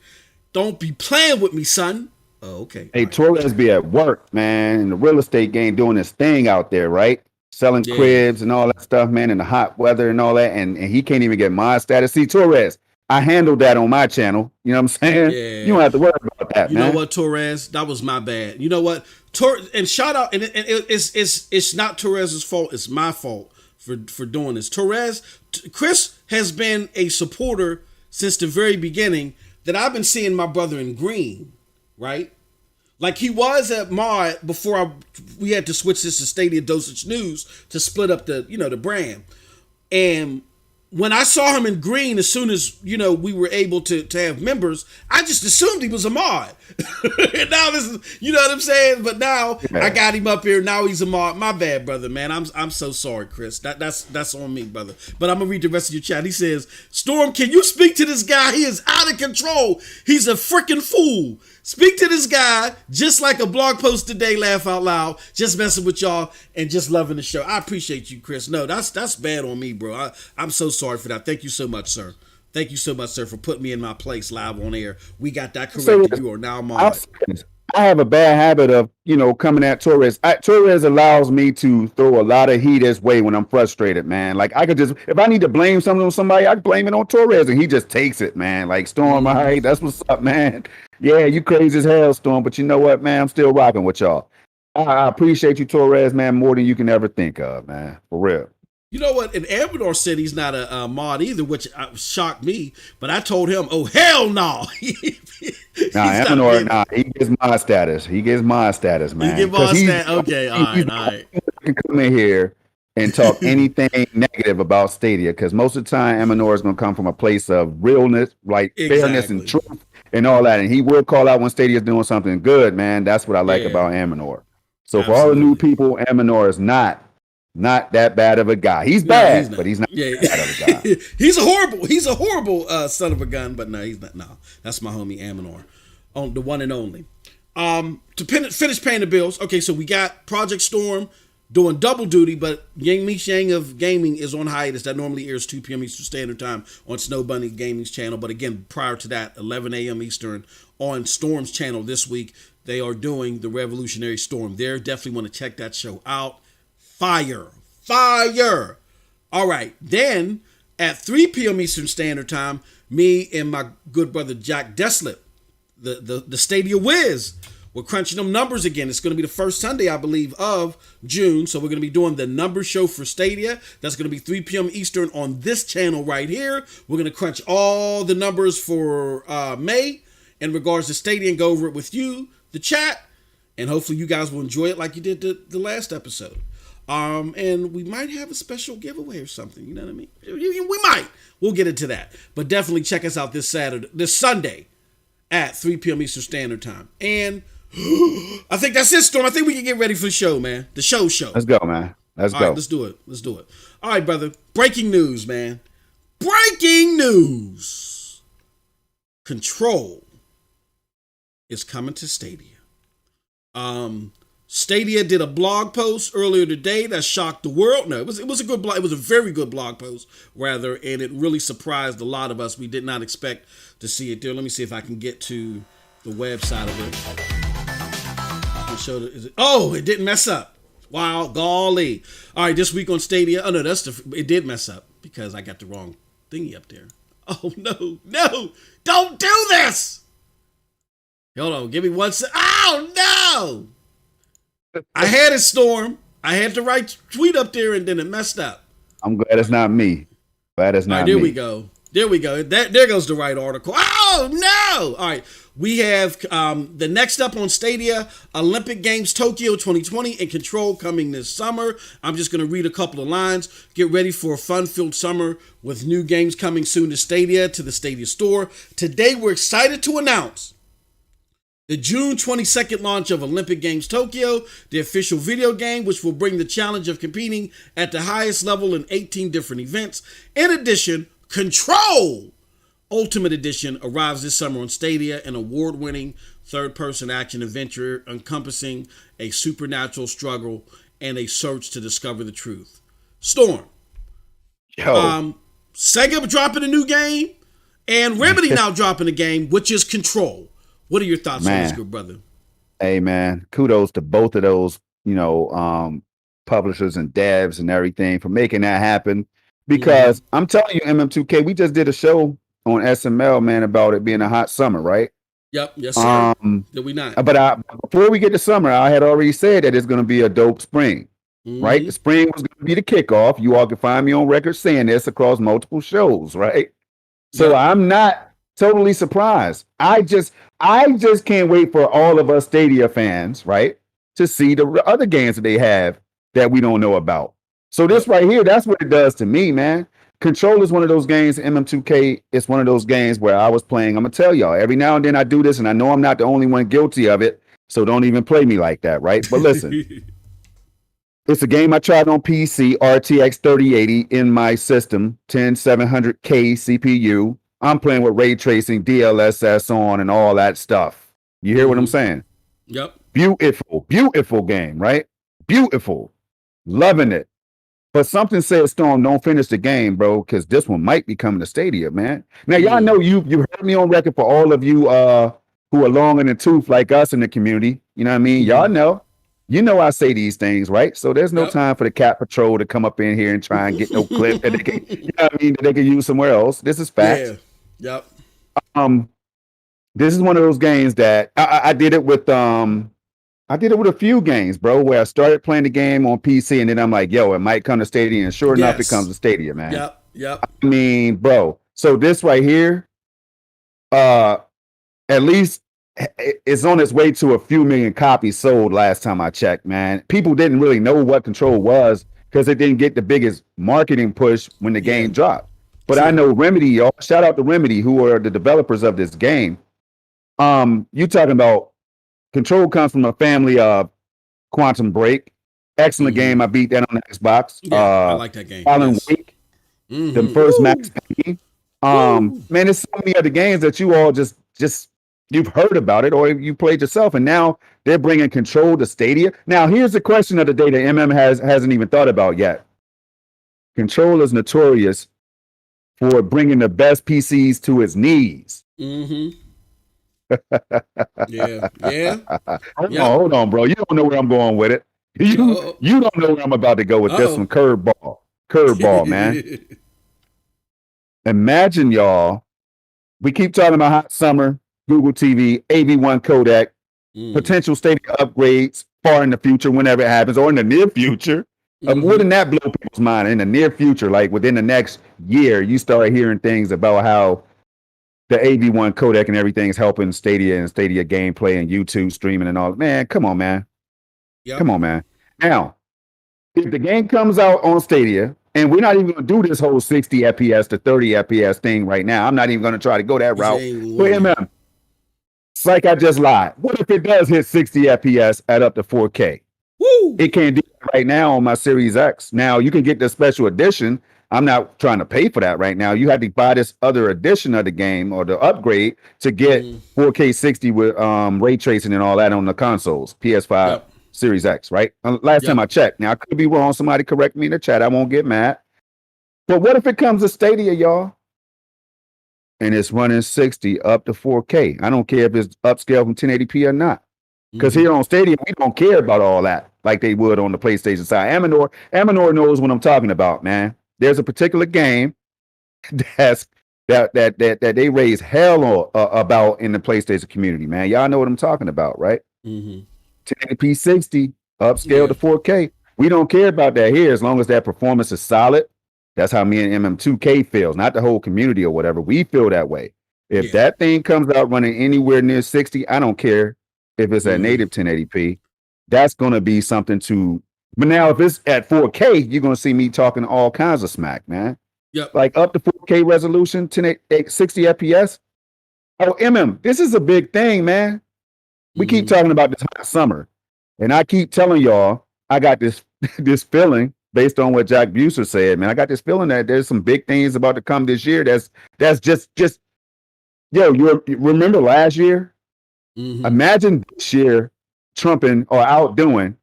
Don't be playing with me, son. Oh, okay. Hey, Torres be at work, man, in the real estate game doing his thing out there, right? Selling cribs and all that stuff, man, in the hot weather and all that. And he can't even get mod status. See, Torres, I handled that on my channel. You know what I'm saying? Yeah. You don't have to worry about that, man. You know what, Torres? That was my bad. You know what? And shout out, and it's not Torres's fault. It's my fault for doing this. Chris has been a supporter since the very beginning that I've been seeing my brother in green, right? Like he was at mod before we had to switch this to Stadia Dosage News to split up the brand. And when I saw him in green, as soon as, we were able to have members, I just assumed he was a mod. And now this is, you know what I'm saying? But now I got him up here. Now he's a mod. My bad, brother, man. I'm so sorry, Chris. That's on me, brother. But I'm going to read the rest of your chat. He says, Storm, can you speak to this guy? He is out of control. He's a freaking fool. Speak to this guy, just like a blog post today, laugh out loud, just messing with y'all and just loving the show. I appreciate you, Chris. No, that's bad on me, bro. I'm so sorry for that. Thank you so much, sir. Thank you so much, sir, for putting me in my place live on air. We got that corrected. You are now mod. I have a bad habit of, coming at Torres. Torres allows me to throw a lot of heat his way when I'm frustrated, man. Like I could just, if I need to blame something on somebody, I can blame it on Torres, and he just takes it, man. Like Storm, all right, that's what's up, man. Yeah, you crazy as hell, Storm, but you know what, man? I'm still rocking with y'all. I appreciate you, Torres, man, more than you can ever think of, man. For real. You know what? And Amador said he's not a mod either, which shocked me. But I told him, oh, hell no. Amador, he gets mod status. He gets mod status, man. He gets mod status? Okay, all right. He can come in here and talk anything negative about Stadia, because most of the time, Amador is going to come from a place of realness, like fairness and truth. and all that. And he will call out when Stadia's doing something good, man. That's what I like about Amanor. So for all the new people, Amanor is not that bad of a guy. He's bad, but he's not bad of a guy. He's a horrible son of a gun, but no, he's not. No, that's my homie Amanor, the one and only. To finish paying the bills. Okay, so we got Project Storm doing double duty, but Yang Mi Shang of Gaming is on hiatus. That normally airs 2 p.m. Eastern Standard Time on Snow Bunny Gaming's channel. But again, prior to that, 11 a.m. Eastern on Storm's channel this week, they are doing the Revolutionary Storm. There, definitely want to check that show out. Fire. All right, then at 3 p.m. Eastern Standard Time, me and my good brother Jack Deslip, the Stadia Wiz, we're crunching them numbers again. It's going to be the first Sunday, I believe, of June. So we're going to be doing the number show for Stadia. That's going to be 3 p.m. Eastern on this channel right here. We're going to crunch all the numbers for May in regards to Stadia and go over it with you, the chat. And hopefully you guys will enjoy it like you did the last episode. And we might have a special giveaway or something. You know what I mean? We might. We'll get into that. But definitely check us out this Sunday at 3 p.m. Eastern Standard Time. And I think that's it, Storm. I think we can get ready for the show, man. The show. Let's go, man. Let's go. All right, let's do it. All right, brother. Breaking news, man. Breaking news. Control is coming to Stadia. Stadia did a blog post earlier today that shocked the world. No, it was a good blog. It was a very good blog post, rather, and it really surprised a lot of us. We did not expect to see it there. Let me see if I can get to the website of it. It didn't mess up. Wow, golly. All right, this week on Stadia. Oh, no, it did mess up because I got the wrong thingy up there. Oh, no, don't do this. Hold on, give me 1 second. Oh, no. I had it, Storm. I had the right tweet up there and then it messed up. I'm glad it's not me. Glad it's not me. There we go. There goes the right article. Oh, no. All right. We have the next up on Stadia, Olympic Games Tokyo 2020 and Control coming this summer. I'm just going to read a couple of lines. Get ready for a fun-filled summer with new games coming soon to Stadia, to the Stadia store. Today, we're excited to announce the June 22nd launch of Olympic Games Tokyo, the official video game, which will bring the challenge of competing at the highest level in 18 different events. In addition, Control Ultimate Edition arrives this summer on Stadia, an award-winning third-person action adventure encompassing a supernatural struggle and a search to discover the truth. Storm. Sega dropping a new game, and Remedy now dropping a game, which is Control. What are your thoughts on this, good brother? Hey, man, kudos to both of those, publishers and devs and everything for making that happen. Because I'm telling you, MM2K, we just did a show on SML, man, about it being a hot summer, right? Yep, yes, sir. Did we not? But before we get to summer, I had already said that it's going to be a dope spring, right? The spring was going to be the kickoff. You all can find me on record saying this across multiple shows, right? So I'm not totally surprised. I just can't wait for all of us Stadia fans, right, to see the other games that they have that we don't know about. So this right here, that's what it does to me, man. Control is one of those games, MM2K, it's one of those games where I was playing. I'm going to tell y'all, every now and then I do this, and I know I'm not the only one guilty of it, so don't even play me like that, right? But listen, it's a game I tried on PC, RTX 3080 in my system, 10700K CPU. I'm playing with ray tracing, DLSS on, and all that stuff. You hear what I'm saying? Yep. Beautiful game, right? Beautiful. Loving it. But something said, Storm, don't finish the game, bro, because this one might be coming to Stadia, man. Now, y'all know you heard me on record for all of you who are long in the tooth like us in the community. You know what I mean? Y'all know. You know I say these things, right? So there's no time for the Cat Patrol to come up in here and try and get no clip that they can, that they can use somewhere else. This is fact. Yeah. Yep. This is one of those games that I did it with a few games, bro, where I started playing the game on PC and then I'm like, yo, it might come to Stadia, and sure enough, it comes to Stadia, man. Yep. I mean, bro, so this right here, at least it's on its way to a few million copies sold last time I checked, man. People didn't really know what Control was because it didn't get the biggest marketing push when the game dropped. But I know Remedy, y'all, shout out to Remedy, who are the developers of this game. You talking about Control comes from a family of Quantum Break. Excellent game. I beat that on the Xbox. Yeah, I like that game. Alan Yes. Wake, the Mm-hmm. first Woo! Max Payne. Woo! Man, there's so many other games that you all just you've heard about it or you played yourself, and now they're bringing Control to Stadia. Now, here's the question of the day that hasn't even thought about yet. Control is notorious for bringing the best PCs to its knees. Mm-hmm. Yeah. Yeah. Yep. Hold on, bro. You don't know where I'm going with it. You Uh-oh. you don't know where I'm about to go with this one. Uh-oh. Curveball, man. Imagine y'all. We keep talking about hot summer, Google TV, AV1 codec, potential Stadia upgrades far in the future, whenever it happens, or in the near future. Wouldn't that blow people's mind? In the near future, like within the next year, you start hearing things about how the AV1 codec and everything is helping Stadia and Stadia gameplay and YouTube streaming and all. Man, come on, man. Yep. Come on, man. Now, if the game comes out on Stadia, and we're not even going to do this whole 60 FPS to 30 FPS thing right now. I'm not even going to try to go that route. But MM, it's like I just lied. What if it does hit 60 FPS at up to 4K? Woo! It can't do that right now on my Series X. Now, you can get the special edition. I'm not trying to pay for that right now. You had to buy this other edition of the game or the upgrade to get 4K 60 with ray tracing and all that on the consoles, PS5. Yep. Series X, right? Last time I checked. Now, I could be wrong. Somebody correct me in the chat. I won't get mad. But what if it comes to Stadia, y'all? And it's running 60 up to 4K. I don't care if it's upscale from 1080p or not. Because here on Stadia, we don't care about all that like they would on the PlayStation side. Amanor knows what I'm talking about, man. There's a particular game that they raise hell about in the PlayStation community, man. Y'all know what I'm talking about, right? 1080p 60 upscale to 4K. We don't care about that here as long as that performance is solid. That's how me and MM2K feels, not the whole community or whatever. We feel that way. If that thing comes out running anywhere near 60, I don't care if it's at native 1080p. That's going to be something to. But now, if it's at 4K, you're going to see me talking all kinds of smack, man. Yep. Like up to 4K resolution, 60 FPS. Oh, MM, this is a big thing, man. We keep talking about this hot summer, and I keep telling y'all, I got this feeling based on what Jack Buser said, man. I got this feeling that there's some big things about to come this year. That's just yo. You remember last year? Imagine this year trumping or outdoing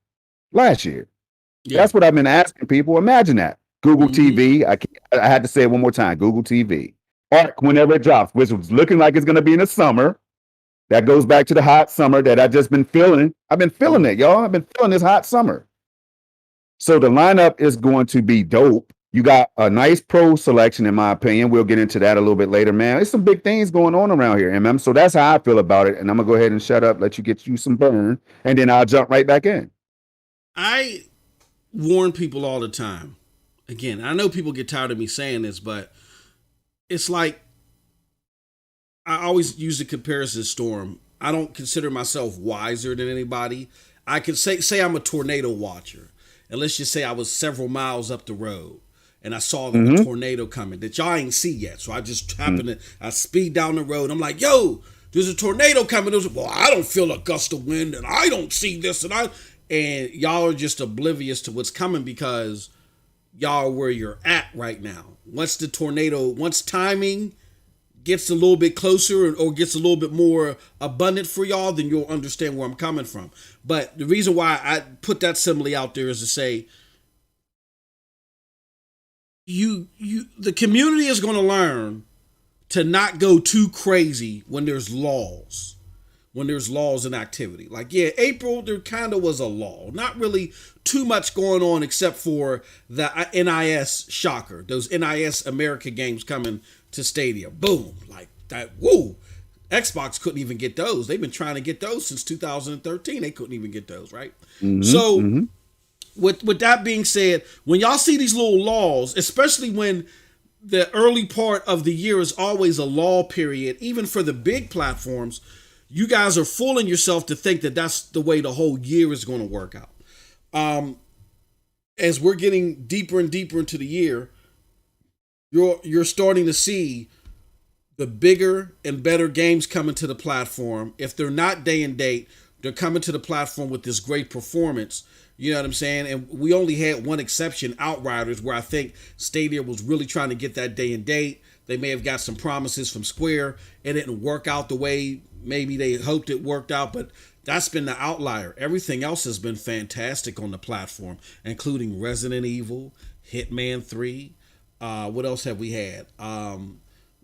last year. That's what I've been asking people. Imagine that. Google TV. I had to say it one more time. Google TV. Arc whenever it drops, which was looking like it's going to be in the summer. That goes back to the hot summer that I've just been feeling. I've been feeling it, y'all. I've been feeling this hot summer. So the lineup is going to be dope. You got a nice pro selection, in my opinion. We'll get into that a little bit later, man. There's some big things going on around here, MM. So that's how I feel about it. And I'm going to go ahead and shut up, let you get you some burn, and then I'll jump right back in. I warn people all the time. Again, I know people get tired of me saying this, but it's like, I always use the comparison storm. I don't consider myself wiser than anybody. I can say I'm a tornado watcher. And let's just say I was several miles up the road and I saw the tornado coming that y'all ain't see yet. So I just happened I speed down the road. I'm like, yo, there's a tornado coming. Well, I don't feel a gust of wind and I don't see this. And y'all are just oblivious to what's coming because y'all are where you're at right now. Once timing gets a little bit closer or gets a little bit more abundant for y'all, then you'll understand where I'm coming from. But the reason why I put that simile out there is to say the community is going to learn to not go too crazy when there's laws. When there's laws and activity. Like, April, there kind of was a law. Not really too much going on except for the NIS shocker. Those NIS America games coming to Stadia. Boom. Like that. Woo. Xbox couldn't even get those. They've been trying to get those since 2013. They couldn't even get those, right? With that being said, when y'all see these little laws, especially when the early part of the year is always a lull period, even for the big platforms, you guys are fooling yourself to think that that's the way the whole year is going to work out. As we're getting deeper and deeper into the year, you're starting to see the bigger and better games coming to the platform, if they're not day and date, they're coming to the platform with this great performance. You know what I'm saying? And we only had one exception, Outriders, where I think Stadia was really trying to get that day and date. They may have got some promises from Square. It didn't work out the way maybe they hoped it worked out, but that's been the outlier. Everything else has been fantastic on the platform, including Resident Evil, Hitman 3. What else have we had?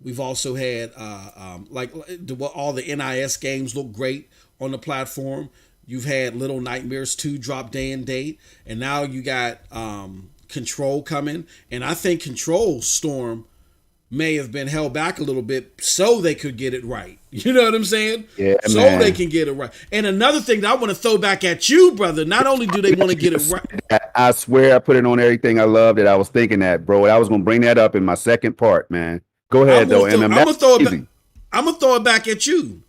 We've also had all the NIS games look great on the platform. You've had Little Nightmares 2 drop day and date, and now you got Control coming. And I think Control Storm may have been held back a little bit so they could get it right. You know what I'm saying? Yeah, so man. They can get it right. And another thing that I want to throw back at you, brother, not only do they want to get it right. I swear I put it on everything I love that I was thinking that, bro. I was going to bring that up in my second part, man. Go ahead, though. I'm going to throw it back at you.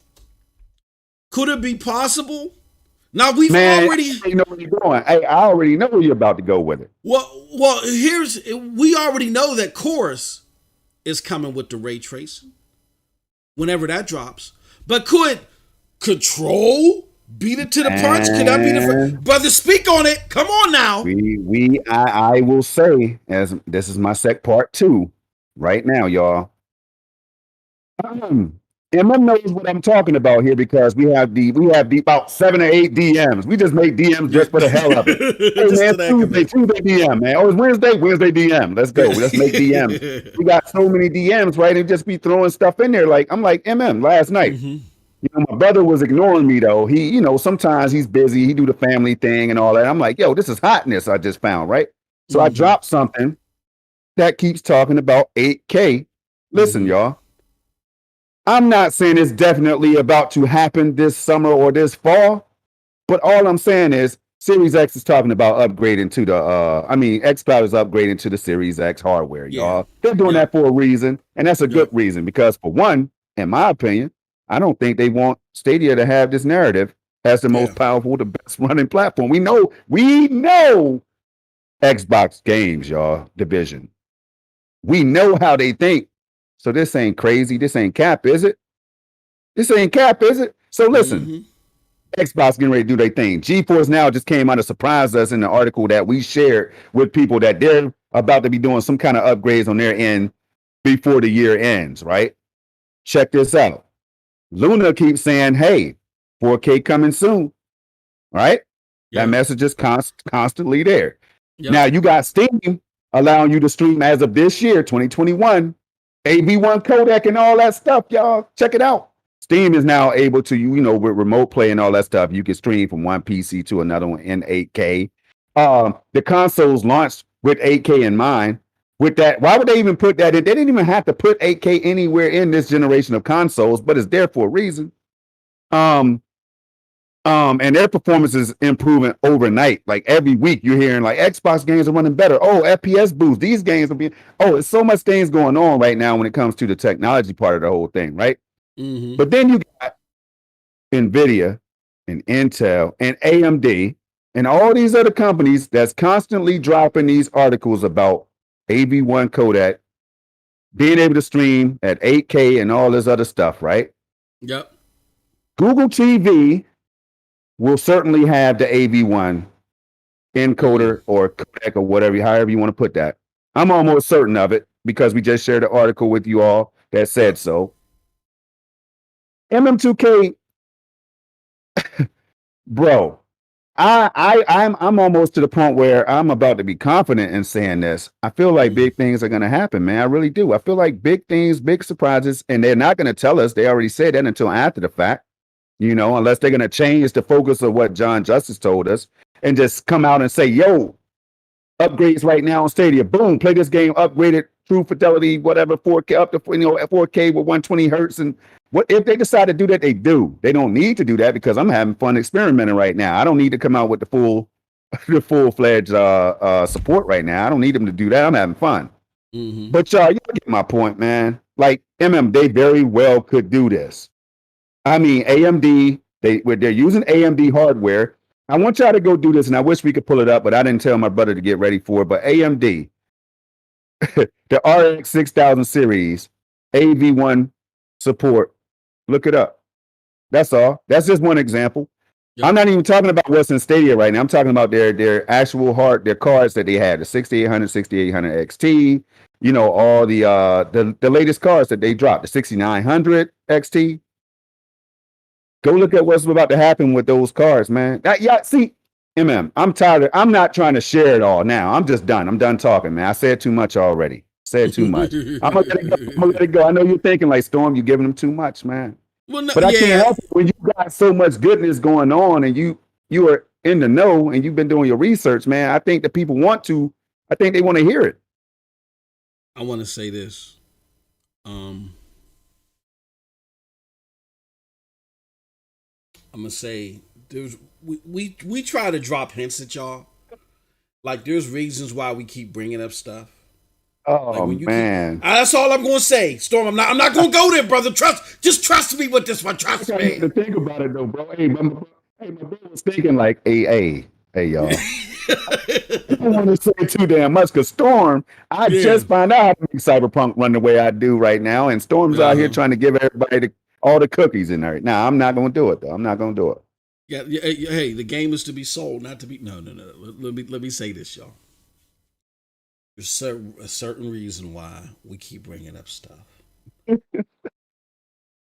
Could it be possible? Now, we've already... You know where you're going. I already know where you're about to go with it. Well, we already know that Chorus is coming with the ray tracing whenever that drops. But could Control beat it to the punch? Could that be the brother? Speak on it. Come on now. I will say, as this is my part 2 right now, y'all. MM knows what I'm talking about here because we have the about 7 or 8 DMs. We just make DMs just for the hell of it. Hey man, Tuesday DM, man. Oh, it's Wednesday DM. Let's go. Let's make DMs. We got so many DMs, right? And just be throwing stuff in there. I'm like MM last night. You know, my brother was ignoring me though. He, you know, sometimes he's busy. He do the family thing and all that. I'm like, yo, this is hotness I just found, right? So I dropped something that keeps talking about 8K. Listen, y'all. I'm not saying it's definitely about to happen this summer or this fall, but all I'm saying is Series X is talking about upgrading to the, Xcloud is upgrading to the Series X hardware, y'all. They're doing that for a reason, and that's a good reason because, for one, in my opinion, I don't think they want Stadia to have this narrative as the most powerful, the best running platform. We know Xbox games, y'all, division. We know how they think. So this ain't crazy. This ain't cap, is it? This ain't cap, is it? So listen, Xbox getting ready to do their thing. GeForce Now just came out to surprise us in the article that we shared with people that they're about to be doing some kind of upgrades on their end before the year ends, right? Check this out. Luna keeps saying, hey, 4K coming soon, right? That message is constantly there. Now you got Steam allowing you to stream as of this year, 2021, AV1 codec and all that stuff, y'all. Check it out. Steam is now able to, you know, with remote play and all that stuff, you can stream from one PC to another one in 8K. The consoles launched with 8K in mind. With that, why would they even put that in? They didn't even have to put 8K anywhere in this generation of consoles, but it's there for a reason. And their performance is improving overnight. Like every week you're hearing like Xbox games are running better. Oh, FPS boost. These games will be, it's so much things going on right now when it comes to the technology part of the whole thing, right? But then you got NVIDIA and Intel and AMD and all these other companies that's constantly dropping these articles about AV1 codec, being able to stream at 8K and all this other stuff, right? Yep. Google TV will certainly have the AV1 encoder or codec or whatever, however you want to put that. I'm almost certain of it because we just shared an article with you all that said so. MM2K, bro, I'm almost to the point where I'm about to be confident in saying this. I feel like big things are going to happen, man. I really do. I feel like big things, big surprises, and they're not going to tell us. They already said that until after the fact. You know, unless they're going to change the focus of what John Justice told us and just come out and say, yo, upgrades right now on Stadia. Boom, play this game, upgraded, true fidelity, whatever, 4K, up to 4K with 120 hertz. And what if they decide to do that, they do. They don't need to do that because I'm having fun experimenting right now. I don't need to come out with the full-fledged support right now. I don't need them to do that. I'm having fun. But y'all get my point, man. Like they very well could do this. I mean, AMD, they're using AMD hardware. I want y'all to go do this, and I wish we could pull it up, but I didn't tell my brother to get ready for it. But AMD, the RX 6000 series, AV1 support. Look it up. That's all. That's just one example. Yep. I'm not even talking about what's in Stadia right now. I'm talking about their actual their cards that they had, the 6800, 6800 XT, all the latest cards that they dropped, the 6900 XT. Go look at what's about to happen with those cards, man. See, I'm tired I'm not trying to share it all now. I'm just done. I'm done talking, man. I said too much already. Said too much. I'm gonna let it go. I'm gonna let it go. I know you're thinking like, Storm, you're giving them too much, man. Well, no, but I can't help it when you got so much goodness going on and you are in the know and you've been doing your research, man. I think that people I think they want to hear it. I want to say this. I'm gonna say we try to drop hints at y'all. Like there's reasons why we keep bringing up stuff. Oh like man, that's all I'm gonna say. Storm, I'm not gonna go there, brother. Just trust me with this one. Trust me. To think about it though, bro. Hey, my bro was thinking like, hey, y'all. I don't want to say too damn much because Storm, I just found out how to make Cyberpunk run the way I do right now, and Storm's out here trying to give everybody all the cookies in there. Now, I'm not going to do it though. I'm not going to do it. Yeah. Hey, the game is to be sold, not to be. No. Let me say this, y'all. There's a certain reason why we keep bringing up stuff.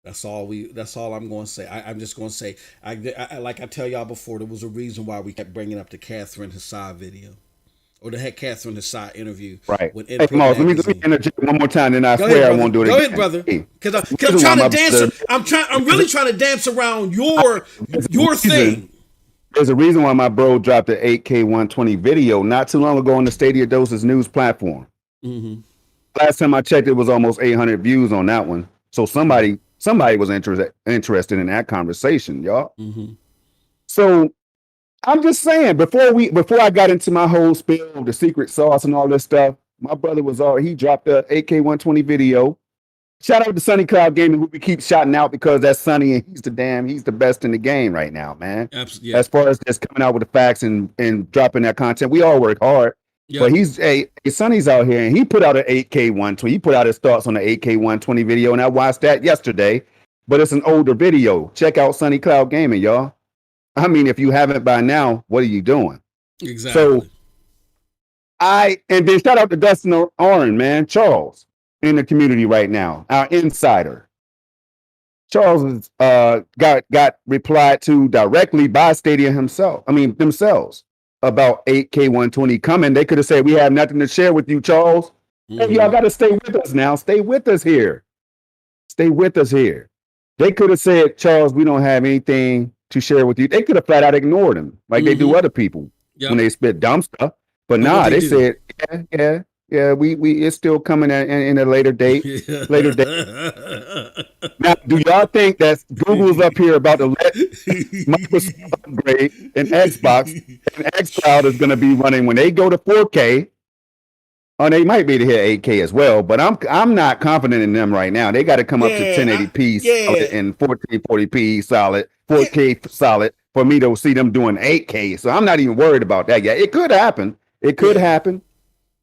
That's all I'm going to say. I'm just going to say, like I tell y'all before, there was a reason why we kept bringing up the Catherine Hassad video. Or the Catherine Hassad interview. Right. Hey, Moss, let me interject one more time, and I swear I won't do it again. Go ahead, brother. Because I'm trying to dance. I'm really trying to dance around your thing. There's a reason why my bro dropped the 8K 120 video not too long ago on the Stadia Dosage news platform. Mm-hmm. Last time I checked, it was almost 800 views on that one. So somebody was interested in that conversation, y'all. Mm-hmm. So I'm just saying, before I got into my whole spiel of the secret sauce and all this stuff, my brother he dropped the 8K 120 video. Shout out to Sunny Cloud Gaming, who we keep shouting out because that's Sunny and he's the best in the game right now, man. Absolutely. Yeah. As far as just coming out with the facts and dropping that content, we all work hard. Yep. But Sunny's out here and he put out an 8K 120. He put out his thoughts on the 8K 120 video, and I watched that yesterday. But it's an older video. Check out Sunny Cloud Gaming, y'all. I mean, if you haven't by now, what are you doing? Exactly. So and then shout out to Dustin Oren, man, Charles, in the community right now, our insider. Charles got replied to directly by Stadia themselves about 8K 120 coming. They could have said, we have nothing to share with you, Charles. Mm-hmm. Hey, y'all got to stay with us now. Stay with us here. Stay with us here. They could have said, Charles, we don't have anything to share with you. They could have flat out ignored him like they do other people when they spit dumb stuff. But they said, yeah, we it's still coming in a later date. Later date. Now, do y'all think that Google's up here about to let Microsoft upgrade and Xbox and Xcloud is going to be running when they go to 4K? Oh, they might be to hit 8K as well, but I'm not confident in them right now. They got to come up to 1080p solid and 1440p solid, 4K solid for me to see them doing 8K. So I'm not even worried about that yet. It could happen. It could happen,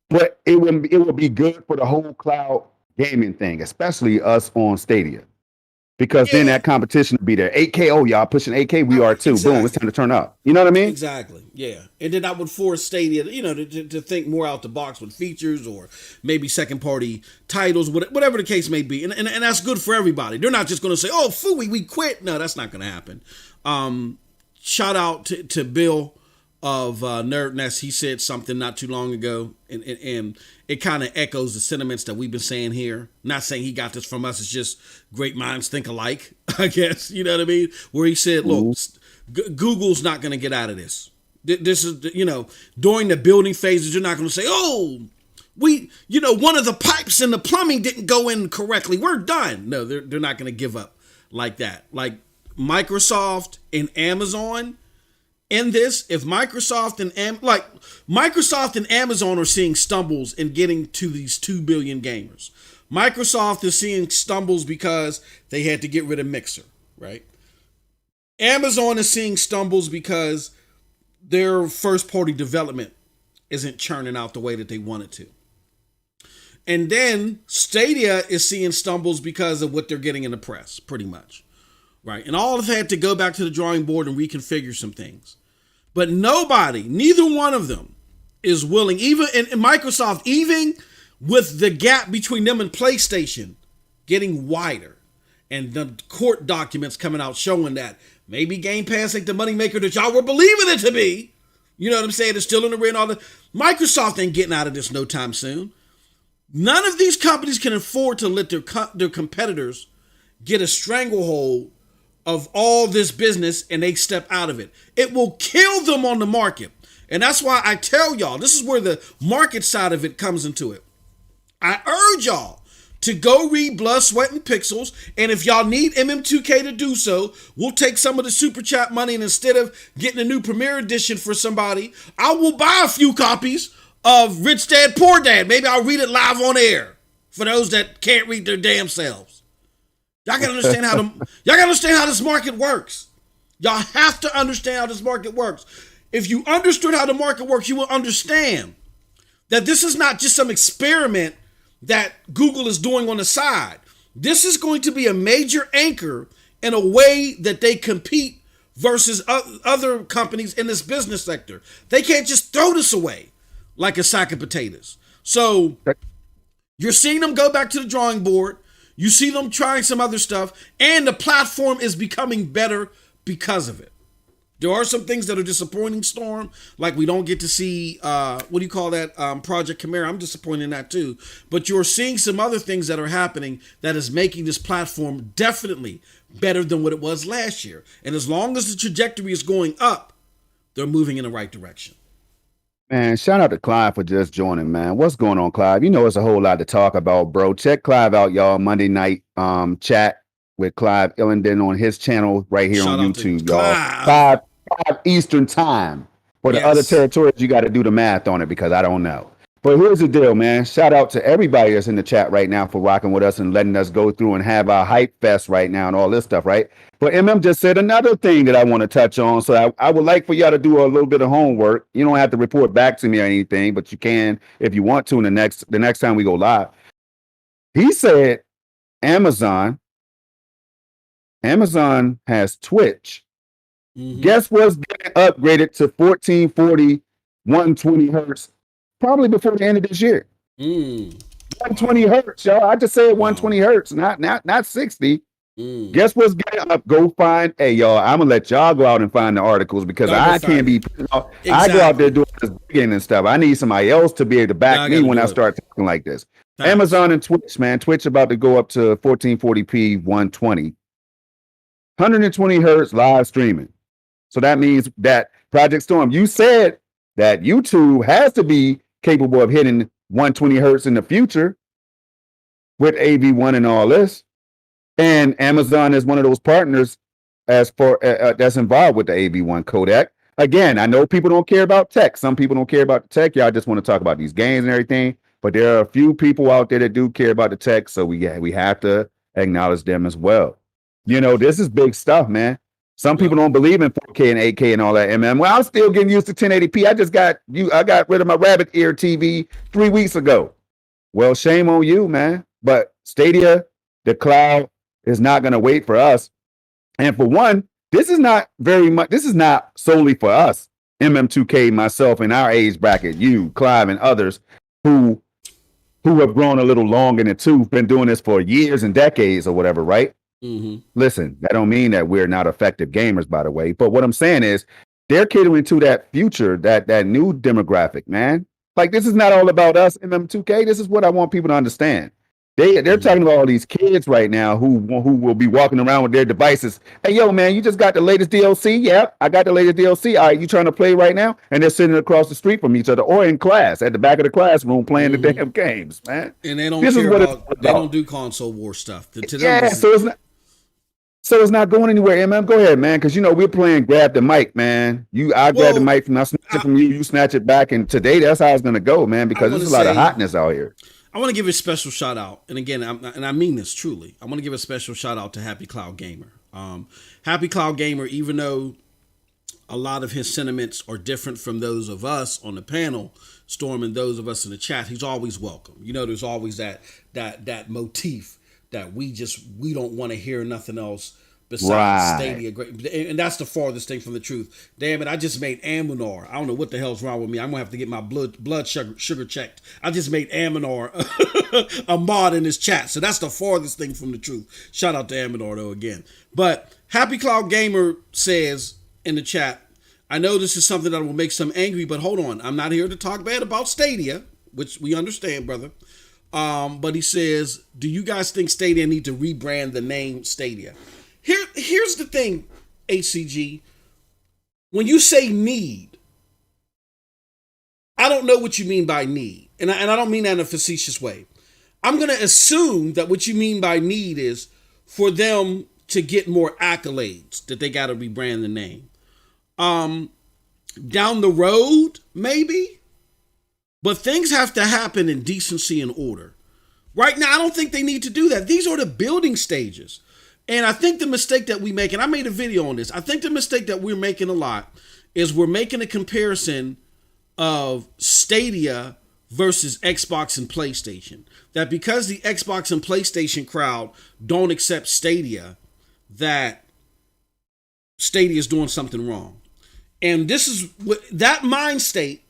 but it will be good for the whole cloud gaming thing, especially us on Stadia, because then that competition will be there. 8K, oh y'all pushing 8K, we are too. Exactly. Boom, it's time to turn up. You know what I mean? Exactly. Yeah, and then I would force Stadia, to think more out the box with features or maybe second party titles, whatever the case may be, and that's good for everybody. They're not just going to say, "Oh, phooey, we quit." No, that's not going to happen. Shout out to Bill of Nerd Nest. He said something not too long ago, and it kind of echoes the sentiments that we've been saying here. Not saying he got this from us, it's just great minds think alike, I guess. You know what I mean? Where he said, look, Google's not going to get out of this. This is, during the building phases, you're not going to say, oh, one of the pipes in the plumbing didn't go in correctly. We're done. No, they're not going to give up like that. Like Microsoft and Amazon in this, if Microsoft and Amazon are seeing stumbles in getting to these 2 billion gamers. Microsoft is seeing stumbles because they had to get rid of Mixer, right? Amazon is seeing stumbles because their first party development isn't churning out the way that they want it to. And then Stadia is seeing stumbles because of what they're getting in the press, pretty much. Right. And all of them had to go back to the drawing board and reconfigure some things. But nobody, neither one of them is willing, even in Microsoft, even with the gap between them and PlayStation getting wider and the court documents coming out showing that maybe Game Pass ain't the moneymaker that y'all were believing it to be. You know what I'm saying? It's still in the ring. Microsoft ain't getting out of this no time soon. None of these companies can afford to let their competitors get a stranglehold of all this business and they step out of it. It will kill them on the market. And that's why I tell y'all, this is where the market side of it comes into it. I urge y'all to go read Blood, Sweat, and Pixels. And if y'all need MM2K to do so, we'll take some of the super chat money, and instead of getting a new premiere edition for somebody, I will buy a few copies of Rich Dad, Poor Dad. Maybe I'll read it live on air for those that can't read their damn selves. Y'all gotta understand how this market works. Y'all have to understand how this market works. If you understood how the market works, you will understand that this is not just some experiment that Google is doing on the side. This is going to be a major anchor in a way that they compete versus other companies in this business sector. They can't just throw this away like a sack of potatoes. So you're seeing them go back to the drawing board. You see them trying some other stuff, and the platform is becoming better because of it. There are some things that are disappointing, Storm, like we don't get to see, what do you call that, Project Chimera. I'm disappointed in that too. But you're seeing some other things that are happening that is making this platform definitely better than what it was last year. And as long as the trajectory is going up, they're moving in the right direction. Man, shout out to Clive for just joining, man. What's going on, Clive? You know, it's a whole lot to talk about, bro. Check Clive out, y'all. Monday night chat with Clive Illenden on his channel right here on YouTube, y'all. 5 Eastern time. For the other territories, you got to do the math on it because I don't know. But here's the deal, man. Shout out to everybody that's in the chat right now for rocking with us and letting us go through and have our hype fest right now and all this stuff, right? But MM just said another thing that I want to touch on. So I would like for y'all to do a little bit of homework. You don't have to report back to me or anything, but you can if you want to in the next time we go live. He said Amazon has Twitch. Mm-hmm. Guess what's getting upgraded to 1440, 120 hertz probably before the end of this year. 120 hertz, y'all. I just said 120 hertz, not 60. Guess what's getting up? Go find. Hey, y'all, I'm gonna let y'all go out and find the articles because I can't be. Exactly. I go out there doing this digging and stuff. I need somebody else to be able to back me when I start talking like this. Thanks. Amazon and Twitch, man. Twitch about to go up to 1440p 120. 120 hertz live streaming. So that means that Project Storm, you said that YouTube has to be capable of hitting 120 hertz in the future with AV1 and all this. And Amazon is one of those partners as for that's involved with the AV1 codec. Again, I know people don't care about tech. Some people don't care about the tech. Y'all just want to talk about these games and everything. But there are a few people out there that do care about the tech. So we have to acknowledge them as well. You know, this is big stuff, man. Some people don't believe in 4K and 8K and all that, MM. Well, I'm still getting used to 1080p. I got rid of my rabbit ear TV 3 weeks ago. Well, shame on you, man. But Stadia, the cloud, is not going to wait for us. And for one, this is not solely for us, MM2K, myself, and our age bracket, you, Clive, and others who have grown a little long in the tooth, been doing this for years and decades or whatever, right? Mm-hmm. Listen, that don't mean that we're not effective gamers, by the way. But what I'm saying is they're catering to that future, that new demographic, man. Like, this is not all about us, MM2K. This is what I want people to understand. They're talking about all these kids right now who will be walking around with their devices. Hey, yo, man, you just got the latest DLC? Yeah, I got the latest DLC. All right, you trying to play right now? And they're sitting across the street from each other or in class at the back of the classroom playing the damn games, man. And they don't they don't do console war stuff. So it's not going anywhere, MM. Go ahead, man, because, you know, we're playing grab the mic, man. I grab the mic I snatch it from you, you snatch it back. And today, that's how it's going to go, man, because there's a lot of hotness out here. I want to give a special shout out. And again, I mean this truly. I want to give a special shout out to Happy Cloud Gamer. Happy Cloud Gamer, even though a lot of his sentiments are different from those of us on the panel, Storm, and those of us in the chat. He's always welcome. You know, there's always that motif that we don't want to hear nothing else besides Stadia. And that's the farthest thing from the truth. Damn it, I just made Aminar. I don't know what the hell's wrong with me. I'm gonna have to get my blood sugar checked. I just made Aminar a mod in his chat. So that's the farthest thing from the truth. Shout out to Aminar though again. But Happy Cloud Gamer says in the chat, I know this is something that will make some angry, but hold on. I'm not here to talk bad about Stadia, which we understand, brother. But he says, do you guys think Stadia need to rebrand the name Stadia? Here's the thing, HCG. When you say need, I don't know what you mean by need. And I don't mean that in a facetious way. I'm going to assume that what you mean by need is for them to get more accolades, that they got to rebrand the name. Down the road, maybe. But things have to happen in decency and order. Right now, I don't think they need to do that. These are the building stages. And I think the mistake that we make, and I made a video on this, I think the mistake that we're making a lot is we're making a comparison of Stadia versus Xbox and PlayStation. That because the Xbox and PlayStation crowd don't accept Stadia, that Stadia is doing something wrong. And this is that mind state,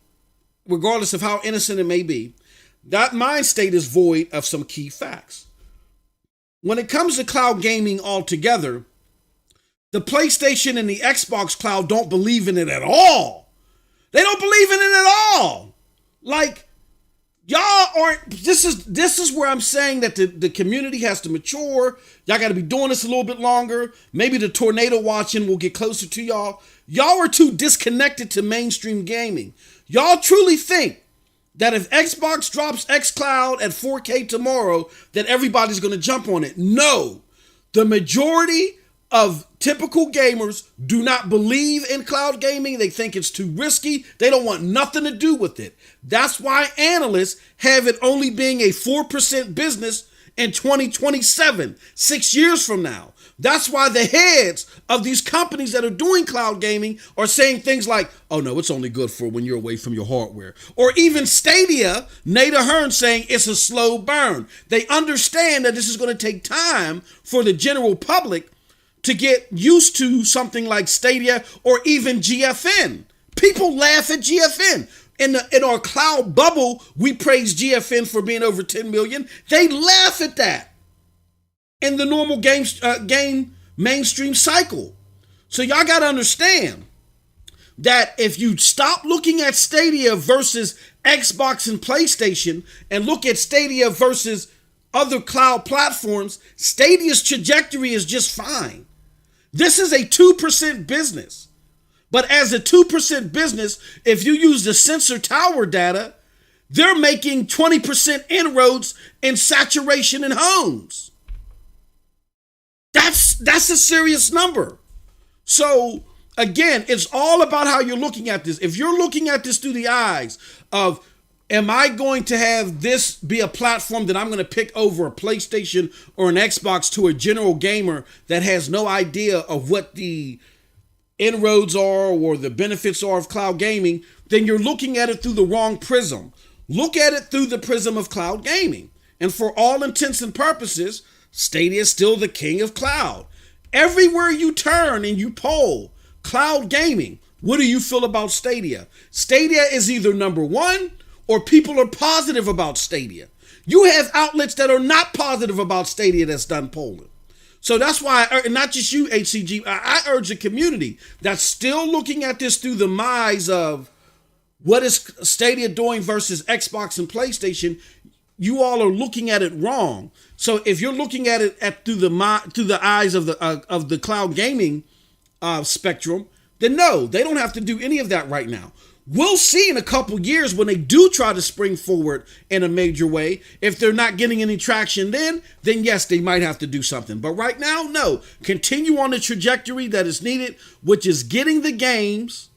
regardless of how innocent it may be, that mind state is void of some key facts. When it comes to cloud gaming altogether, the PlayStation and the Xbox cloud don't believe in it at all. They don't believe in it at all. Like, y'all aren't, this is where I'm saying that the community has to mature. Y'all got to be doing this a little bit longer. Maybe the tornado watching will get closer to y'all. Y'all are too disconnected to mainstream gaming. Y'all truly think that if Xbox drops Xcloud at 4K tomorrow, that everybody's going to jump on it. No. The majority of typical gamers do not believe in cloud gaming. They think it's too risky. They don't want nothing to do with it. That's why analysts have it only being a 4% business in 2027, 6 years from now. That's why the heads of these companies that are doing cloud gaming are saying things like, oh no, it's only good for when you're away from your hardware. Or even Stadia, Nada Hearn saying it's a slow burn. They understand that this is going to take time for the general public to get used to something like Stadia or even GFN. People laugh at GFN. In our cloud bubble, we praise GFN for being over 10 million. They laugh at that in the normal game mainstream cycle. So y'all got to understand that if you stop looking at Stadia versus Xbox and PlayStation and look at Stadia versus other cloud platforms, Stadia's trajectory is just fine. This is a 2% business. But as a 2% business, if you use the Sensor Tower data, they're making 20% inroads in saturation in homes. That's a serious number. So again, it's all about how you're looking at this. If you're looking at this through the eyes of, am I going to have this be a platform that I'm going to pick over a PlayStation or an Xbox to a general gamer that has no idea of what the inroads are or the benefits are of cloud gaming, then you're looking at it through the wrong prism. Look at it through the prism of cloud gaming. And for all intents and purposes, Stadia is still the king of cloud. Everywhere you turn and you poll cloud gaming, what do you feel about Stadia? Stadia is either number one or people are positive about Stadia. You have outlets that are not positive about Stadia that's done polling. So that's why, not just you, HCG, I urge the community that's still looking at this through the eyes of what is Stadia doing versus Xbox and PlayStation. You all are looking at it wrong. So if you're looking at it through the eyes of the cloud gaming spectrum, then no, they don't have to do any of that right now. We'll see in a couple years when they do try to spring forward in a major way. If they're not getting any traction then yes, they might have to do something. But right now, no. Continue on the trajectory that is needed, which is getting the games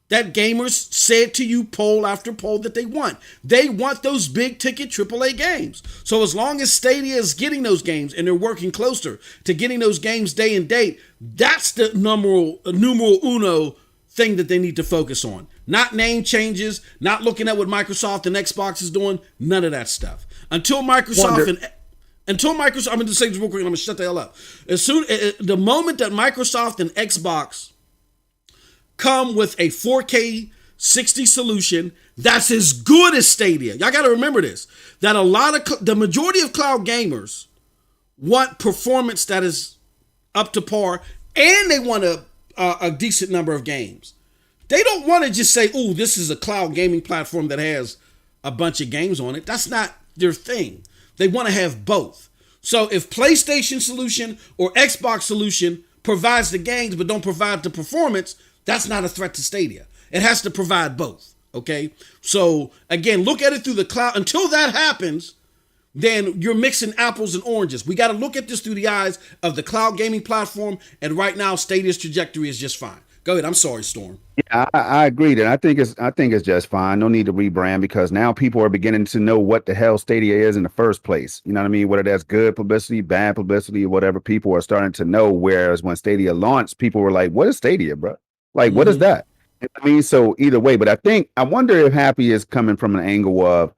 that gamers said to you poll after poll that they want. They want those big ticket AAA games. So as long as Stadia is getting those games and they're working closer to getting those games day and date, that's the numeral uno thing that they need to focus on. Not name changes, not looking at what Microsoft and Xbox is doing, none of that stuff. Until Microsoft, I'm going to say this real quick and I'm going to shut the hell up. The moment that Microsoft and Xbox come with a 4K 60 solution that's as good as Stadia. Y'all got to remember this, that the majority of cloud gamers want performance that is up to par, and they want a decent number of games. They don't want to just say, "Oh, this is a cloud gaming platform that has a bunch of games on it." That's not their thing. They want to have both. So if PlayStation solution or Xbox solution provides the games but don't provide the performance, that's not a threat to Stadia. It has to provide both. Okay. So again, look at it through the cloud. Until that happens, then you're mixing apples and oranges. We got to look at this through the eyes of the cloud gaming platform. And right now, Stadia's trajectory is just fine. Go ahead. I'm sorry, Storm. Yeah, I agree that I think it's just fine. No need to rebrand, because now people are beginning to know what the hell Stadia is in the first place. You know what I mean? Whether that's good publicity, bad publicity, or whatever, people are starting to know. Whereas when Stadia launched, people were like, "What is Stadia, bro? Like, what is that?" You know what I mean? So either way, but I wonder if Happy is coming from an angle of,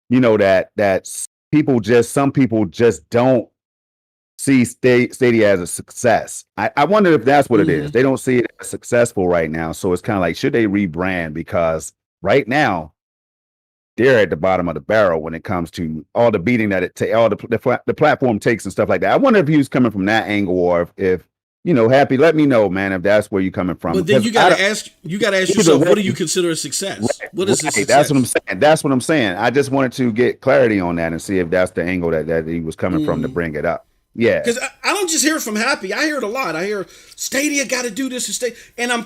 that some people just don't see Stadia as a success. I wonder if that's what it is. They don't see it as successful right now. So it's kind of like, should they rebrand? Because right now they're at the bottom of the barrel when it comes to all the beating that the platform takes and stuff like that. I wonder if he was coming from that angle, or if Happy, let me know, man, if that's where you're coming from. But then you got to ask yourself, what do you consider a success? Right, what is a success? That's what I'm saying. I just wanted to get clarity on that and see if that's the angle that he was coming from to bring it up. Yeah. Because I don't just hear it from Happy. I hear it a lot. I hear Stadia got to do this and I'm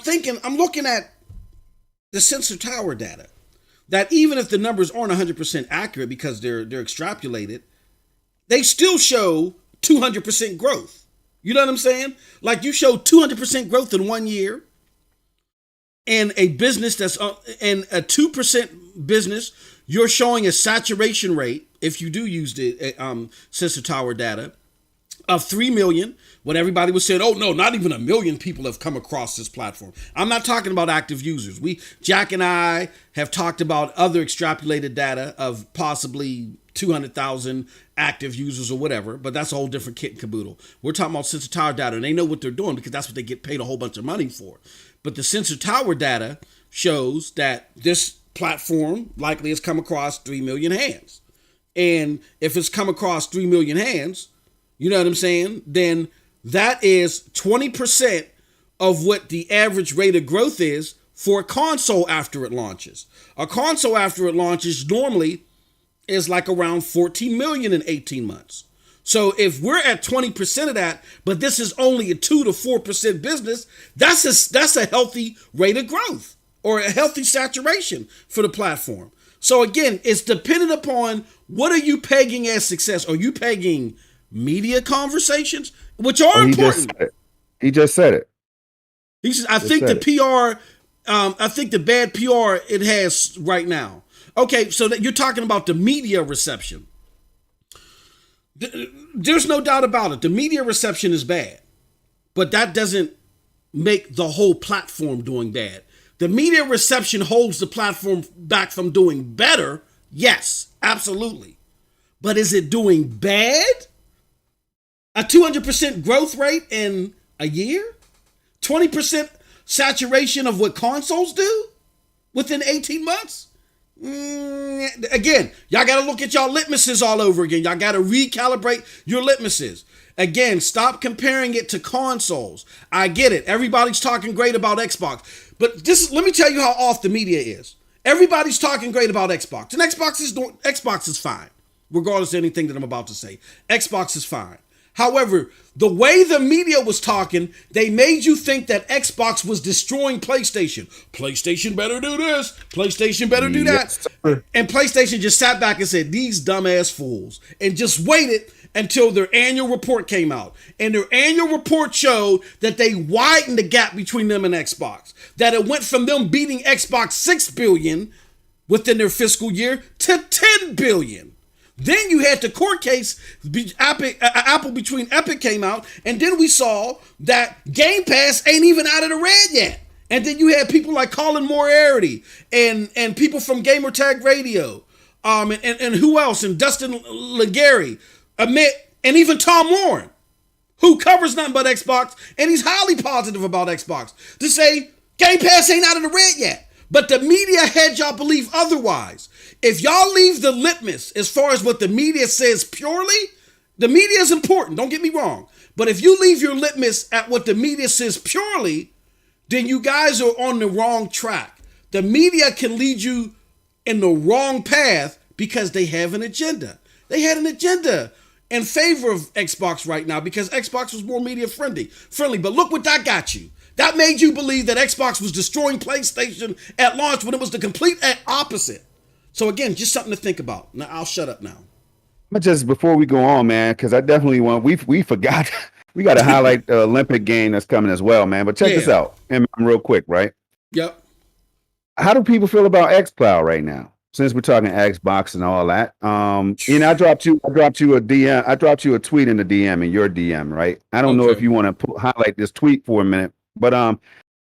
looking at the Sensor Tower data, that even if the numbers aren't 100% accurate because they're extrapolated, they still show 200% growth. You know what I'm saying? Like, you show 200% growth in 1 year, and a business that's in a 2% business, you're showing a saturation rate, if you do use the Sensor Tower data, of 3 million, when everybody was saying, "Oh no, not even 1 million people have come across this platform." I'm not talking about active users. Jack and I have talked about other extrapolated data of possibly 200,000 active users or whatever, but that's a whole different kit and caboodle. We're talking about Sensor Tower data, and they know what they're doing because that's what they get paid a whole bunch of money for. But the Sensor Tower data shows that this platform likely has come across 3 million hands. And if it's come across 3 million hands, you know what I'm saying? Then that is 20% of what the average rate of growth is for a console after it launches. A console after it launches normally is like around 14 million in 18 months. So if we're at 20% of that, but this is only a 2 to 4% business, that's a healthy rate of growth, or a healthy saturation for the platform. So again, it's dependent upon what are you pegging as success. Are you pegging media conversations, which are important? He just said it. He says, I think the PR, I think the bad PR it has right now. Okay, so that you're talking about the media reception. There's no doubt about it. The media reception is bad, but that doesn't make the whole platform doing bad. The media reception holds the platform back from doing better. Yes, absolutely. But is it doing bad? A 200% growth rate in a year? 20% saturation of what consoles do within 18 months? Again, y'all got to look at y'all litmuses all over again. Y'all got to recalibrate your litmuses. Again, stop comparing it to consoles. I get it. Everybody's talking great about Xbox. But let me tell you how off the media is. Everybody's talking great about Xbox. And Xbox is fine, regardless of anything that I'm about to say. Xbox is fine. However, the way the media was talking, they made you think that Xbox was destroying PlayStation. PlayStation better do this. PlayStation better do that. And PlayStation just sat back and said, "These dumbass fools," and just waited until their annual report came out. And their annual report showed that they widened the gap between them and Xbox. That it went from them beating Xbox 6 billion within their fiscal year to 10 billion. Then you had the court case, Apple between Epic came out, and then we saw that Game Pass ain't even out of the red yet. And then you had people like Colin Moriarty and people from Gamertag Radio, and who else? And Dustin Legary, Amit, and even Tom Warren, who covers nothing but Xbox, and he's highly positive about Xbox, to say Game Pass ain't out of the red yet. But the media had y'all believe otherwise. If y'all leave the litmus as far as what the media says purely, the media is important, don't get me wrong. But if you leave your litmus at what the media says purely, then you guys are on the wrong track. The media can lead you in the wrong path because they have an agenda. They had an agenda in favor of Xbox right now because Xbox was more media friendly. But look what that got you. That made you believe that Xbox was destroying PlayStation at launch when it was the complete opposite. So again, just something to think about. Now I'll shut up now. But just before we go on, man, because I definitely want, we forgot, we got to highlight the Olympic game that's coming as well, man. But check this out, and real quick, right? Yep. How do people feel about Xcloud right now? Since we're talking Xbox and all that, I dropped you a DM. I dropped you a tweet in the DM, in your DM, right? I don't know if you want to highlight this tweet for a minute, but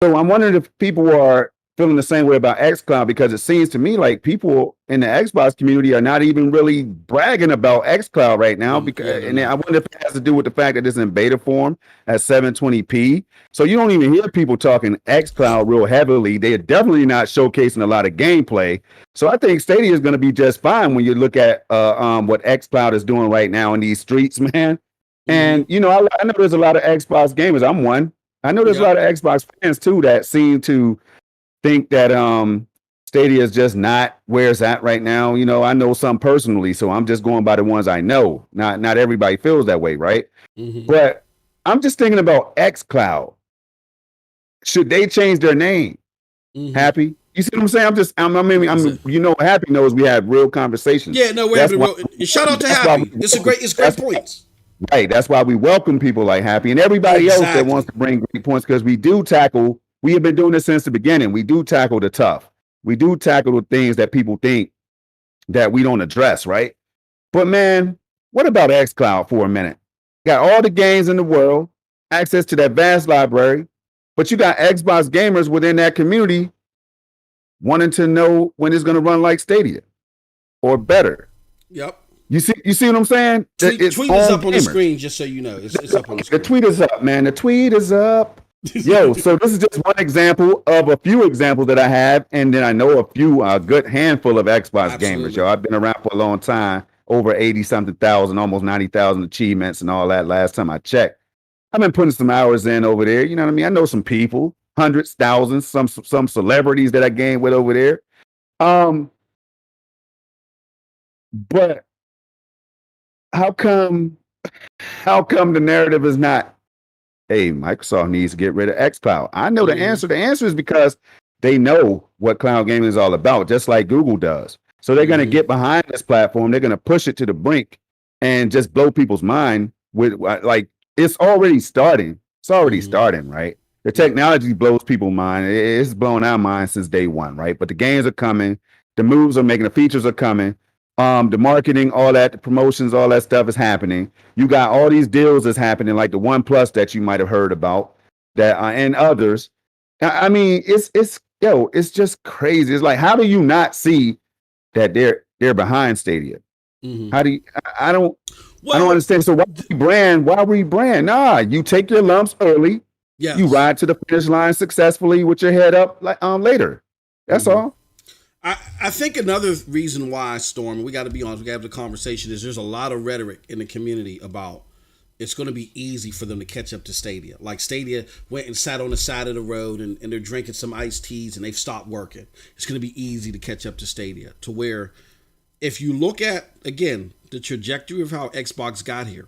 so I'm wondering if people are feeling the same way about Xcloud, because it seems to me like people in the Xbox community are not even really bragging about Xcloud right now. And I wonder if it has to do with the fact that it's in beta form at 720p. So you don't even hear people talking Xcloud real heavily. They are definitely not showcasing a lot of gameplay. So I think Stadia is going to be just fine when you look at what Xcloud is doing right now in these streets, man. And, I know there's a lot of Xbox gamers. I'm one. I know there's a lot of Xbox fans, too, that seem to think that Stadia is just not where it's at right now. I know some personally, so I'm just going by the ones I know. Not everybody feels that way, right? But I'm just thinking about Xcloud. Should they change their name? Happy? You see what I'm saying? Happy knows we have real conversations. Yeah, no, we're having shout out to Happy. It's great points. Right. That's why we welcome people like Happy and everybody else that wants to bring great points, because we have been doing this since the beginning. We do tackle the tough. We do tackle the things that people think that we don't address, right? But man, what about Xcloud for a minute? Got all the games in the world, access to that vast library, but you got Xbox gamers within that community wanting to know when it's going to run like Stadia or better. Yep. You see what I'm saying? Tweet is up on the screen, just so you know. It's up on the screen. The tweet is up, man. The tweet is up. Yo, so this is just one example of a few examples that I have, and then I know a few, a good handful of Xbox gamers. Yo, I've been around for a long time, over 80-something thousand, almost 90,000 achievements and all that. Last time I checked, I've been putting some hours in over there. You know what I mean? I know some people, hundreds, thousands, some celebrities that I game with over there. But how come the narrative is not, hey, Microsoft needs to get rid of Xcloud? I know the answer. The answer is because they know what cloud gaming is all about, just like Google does. So they're going to get behind this platform. They're going to push it to the brink and just blow people's mind with, like, it's already starting. It's already starting, right? The technology blows people's mind. It's blown our minds since day one, right? But the games are coming. The moves are making. The features are coming. The marketing, all that, the promotions, all that stuff is happening. You got all these deals that's happening, like the OnePlus that you might have heard about, that and others. I mean, it's just crazy. It's like, how do you not see that they're behind Stadia? How do you? I don't understand. So why rebrand? Nah, you take your lumps early. Yeah, you ride to the finish line successfully with your head up later. That's all. I think another reason why, Storm, we got to be honest, we got to have the conversation, is there's a lot of rhetoric in the community about it's going to be easy for them to catch up to Stadia. Like Stadia went and sat on the side of the road and they're drinking some iced teas and they've stopped working. It's going to be easy to catch up to Stadia, to where if you look at, again, the trajectory of how Xbox got here,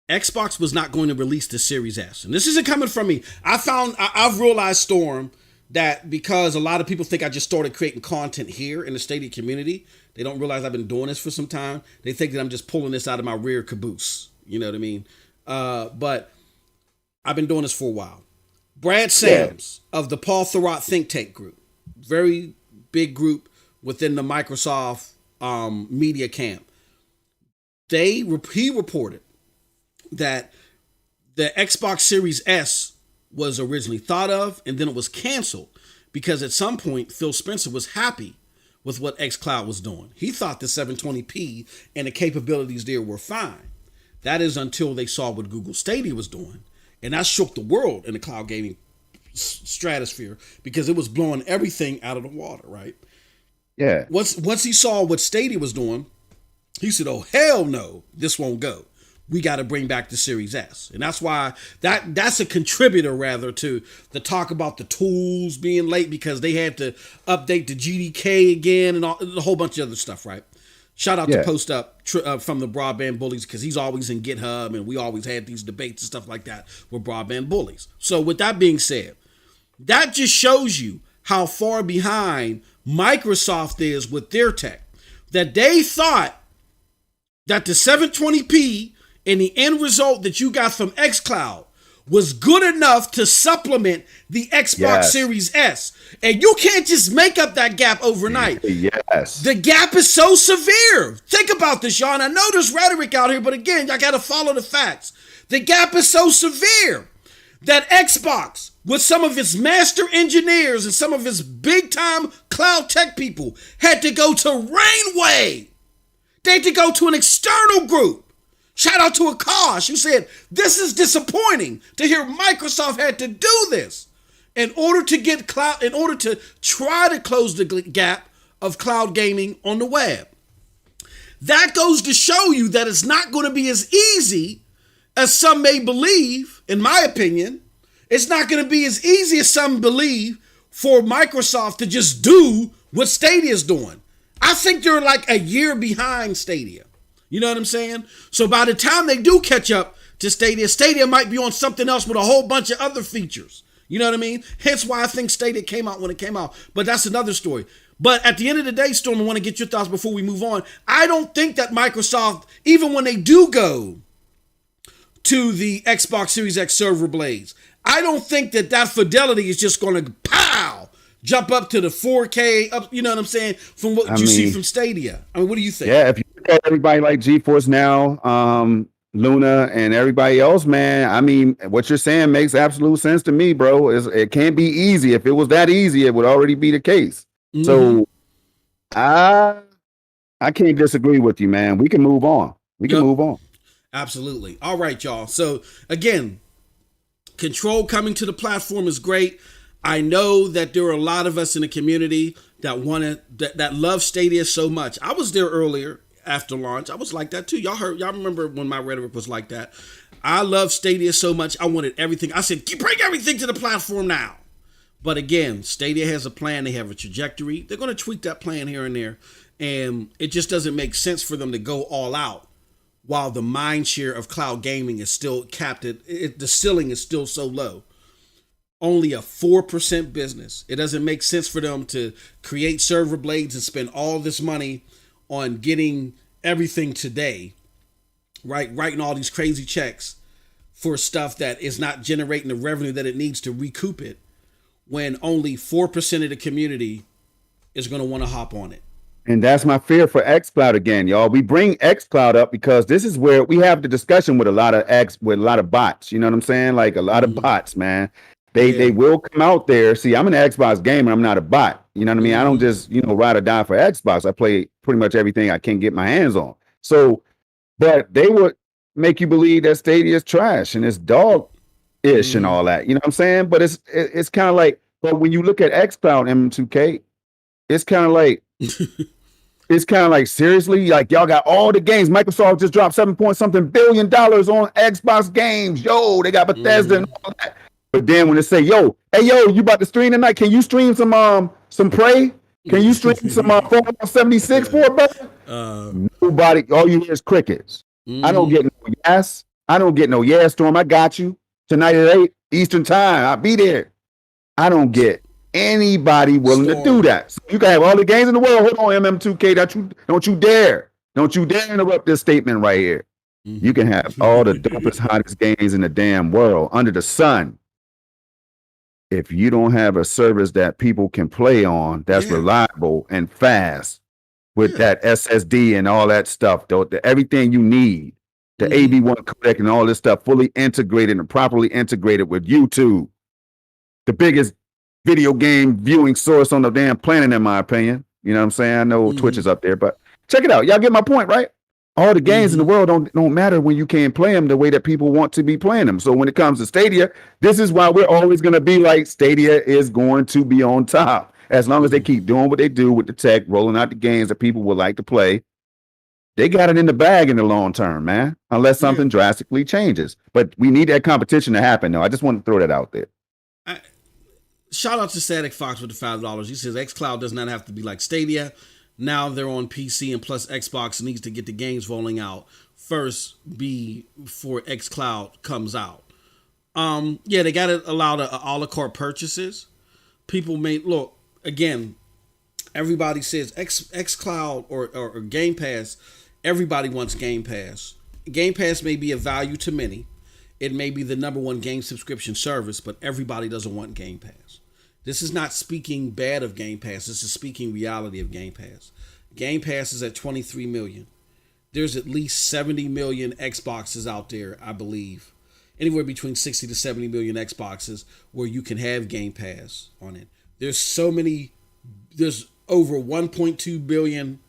Xbox was not going to release the Series S. And this isn't coming from me. I've realized, Storm, that because a lot of people think I just started creating content here in the Stadia community, they don't realize I've been doing this for some time. They think that I'm just pulling this out of my rear caboose. You know what I mean? But I've been doing this for a while. Brad Sams of the Paul Thurrott think tank group, very big group within the Microsoft media camp. He reported that the Xbox Series S was originally thought of, and then it was canceled because at some point Phil Spencer was happy with what Xcloud was doing. He thought the 720p and the capabilities there were fine. That is until they saw what Google Stadia was doing, and that shook the world in the cloud gaming stratosphere because it was blowing everything out of the water, right? Yeah. Once he saw what Stadia was doing, he said, "Oh hell no, this won't go. We got to bring back the Series S." And that's why that's a contributor rather to the talk about the tools being late because they had to update the GDK again and a whole bunch of other stuff, right? Shout out to Post Up from the Broadband Bullies because he's always in GitHub and we always had these debates and stuff like that with Broadband Bullies. So with that being said, that just shows you how far behind Microsoft is with their tech. That they thought that the 720p and the end result that you got from Xcloud was good enough to supplement the Xbox Series S. And you can't just make up that gap overnight. Yes. The gap is so severe. Think about this, y'all. And I know there's rhetoric out here, but again, I got to follow the facts. The gap is so severe that Xbox, with some of its master engineers and some of its big-time cloud tech people, had to go to Rainway. They had to go to an external group. Shout out to Akash, who said, "This is disappointing to hear Microsoft had to do this in order to get cloud, in order to try to close the gap of cloud gaming on the web." That goes to show you that it's not going to be as easy as some may believe, in my opinion. It's not going to be as easy as some believe for Microsoft to just do what Stadia is doing. I think they're like a year behind Stadia. You know what I'm saying? So by the time they do catch up to Stadia, Stadia might be on something else with a whole bunch of other features. You know what I mean? Hence why I think Stadia came out when it came out. But that's another story. But at the end of the day, Storm, I want to get your thoughts before we move on. I don't think that Microsoft, even when they do go to the Xbox Series X server blades, I don't think that fidelity is just going to jump up to the 4K, up, you know what I'm saying, from what you see from Stadia. I mean, what do you think? Yeah, if you look at everybody like GeForce Now, Luna, and everybody else, man, I mean, what you're saying makes absolute sense to me, bro. It can't be easy. If it was that easy, it would already be the case. Mm-hmm. So I can't disagree with you, man. We can move on. We can move on. Absolutely. All right, y'all. So again, Control coming to the platform is great. I know that there are a lot of us in the community that that love Stadia so much. I was there earlier after launch. I was like that too. Y'all remember when my rhetoric was like that. I love Stadia so much. I wanted everything. I said, bring everything to the platform now. But again, Stadia has a plan. They have a trajectory. They're going to tweak that plan here and there. And it just doesn't make sense for them to go all out while the mind share of cloud gaming is still capped. The ceiling is still so low. Only a 4% business. It doesn't make sense for them to create server blades and spend all this money on getting everything today, right? Writing all these crazy checks for stuff that is not generating the revenue that it needs to recoup it, when only 4% of the community is going to want to hop on it. And that's my fear for Xcloud again, y'all. We bring Xcloud up because this is where we have the discussion with a lot of bots. You know what I'm saying? Like a lot of bots, man. They will come out there. See, I'm an Xbox gamer. I'm not a bot. You know what I mean? I don't just, ride or die for Xbox. I play pretty much everything I can get my hands on. So, but they would make you believe that Stadia is trash and it's dog-ish and all that. You know what I'm saying? But it's kind of like, but when you look at Xcloud M2K, it's kind of like, seriously, like y'all got all the games. Microsoft just dropped $7 billion on Xbox games. Yo, they got Bethesda and all that. But then when they say, you about to stream tonight? Can you stream some Prey? Can you stream some Fallout 76 for it, brother? Nobody. All you hear is crickets. I don't get no yes. I don't get no yes, Storm. I got you tonight at 8 Eastern time. I'll be there. I don't get anybody willing to do that. So you can have all the games in the world. Hold on, MM2K. Don't you dare interrupt this statement right here. You can have all the dopest, hottest games in the damn world under the sun. If you don't have a service that people can play on that's reliable and fast with that SSD and all that stuff, everything you need, the AV1 codec and all this stuff fully integrated and properly integrated with YouTube, the biggest video game viewing source on the damn planet, in my opinion. You know what I'm saying? I know Twitch is up there, but check it out. Y'all get my point, right? All the games in the world don't matter when you can't play them the way that people want to be playing them. So when it comes to Stadia, this is why we're always going to be like, Stadia is going to be on top. As long as they keep doing what they do with the tech, rolling out the games that people would like to play, they got it in the bag in the long term, man, unless something drastically changes. But we need that competition to happen, though. I just want to throw that out there. Shout out to Static Fox with the $5. He says Xcloud does not have to be like Stadia. Now they're on PC, and plus Xbox needs to get the games rolling out first before Xcloud comes out. Yeah, they got to allow the a la carte purchases. People may look again. Everybody says Xcloud or Game Pass. Everybody wants Game Pass. Game Pass may be of value to many. It may be the number one game subscription service, but everybody doesn't want Game Pass. This is not speaking bad of Game Pass. This is speaking reality of Game Pass. Game Pass is at 23 million. There's at least 70 million Xboxes out there, I believe. Anywhere between 60 to 70 million Xboxes where you can have Game Pass on it. There's over 1.2 billion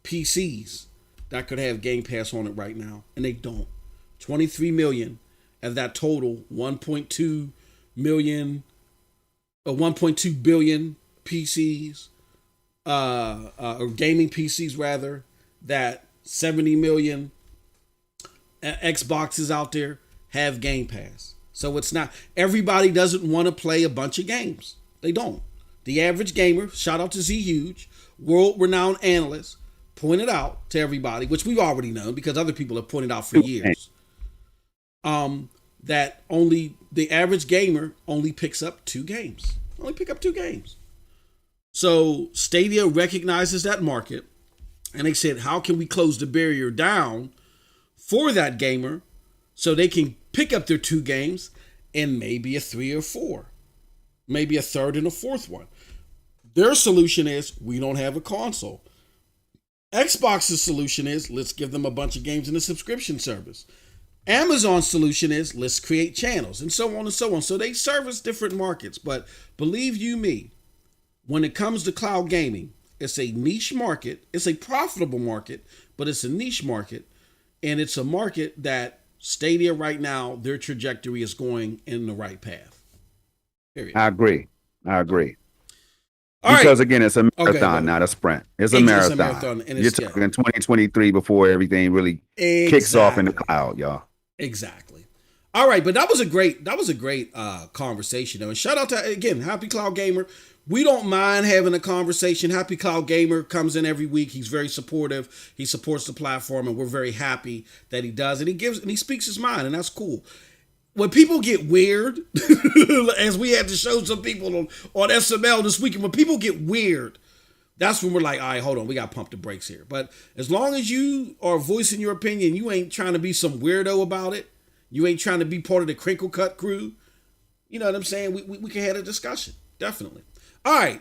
PCs that could have Game Pass on it right now, and they don't. 23 million of that total 1.2 million or 1.2 billion PCs, or gaming PCs rather, that 70 million Xboxes out there have Game Pass. So it's not, everybody doesn't want to play a bunch of games. They don't. The average gamer, shout out to Z Huge, world-renowned analyst, pointed out to everybody, which we've already known because other people have pointed out for years, that only the average gamer only picks up 2 games. So Stadia recognizes that market, and they said, how can we close the barrier down for that gamer so they can pick up their 2 games and maybe a 3 or 4, maybe a third and a fourth one. Their solution is, we don't have a console. Xbox's solution is, let's give them a bunch of games in a subscription service. Amazon's solution is, let's create channels, and so on and so on. So they service different markets. But believe you me, when it comes to cloud gaming, it's a niche market. It's a profitable market, but it's a niche market. And it's a market that Stadia right now, their trajectory is going in the right path. Period. I agree. Because again, it's a marathon, not a sprint. It's a marathon. And you're talking 2023 before everything really kicks off in the cloud, y'all. Exactly. All right, but that was a great conversation though. And shout out to, again, Happy Cloud Gamer. We don't mind having a conversation. Happy Cloud Gamer comes in every week. He's very supportive. He supports the platform, and we're very happy that he does. And he speaks his mind, and that's cool. When people get weird, as we had to show some people on SML this weekend, when people get weird, that's when we're like, all right, hold on, we got to pump the brakes here. But as long as you are voicing your opinion, you ain't trying to be some weirdo about it. You ain't trying to be part of the crinkle cut crew. You know what I'm saying? We can have a discussion. Definitely. All right.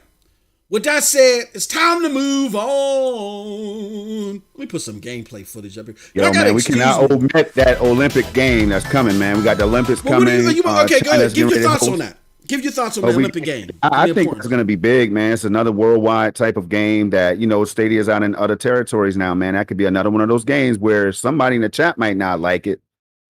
With that said, it's time to move on. Let me put some gameplay footage up here. Yo, man, we cannot omit that Olympic game that's coming, man. We got the Olympics coming. Okay, go ahead. Give your thoughts on that. Give your thoughts on the Olympic game. I think it's going to be big, man. It's another worldwide type of game that, Stadia is out in other territories now, man. That could be another one of those games where somebody in the chat might not like it,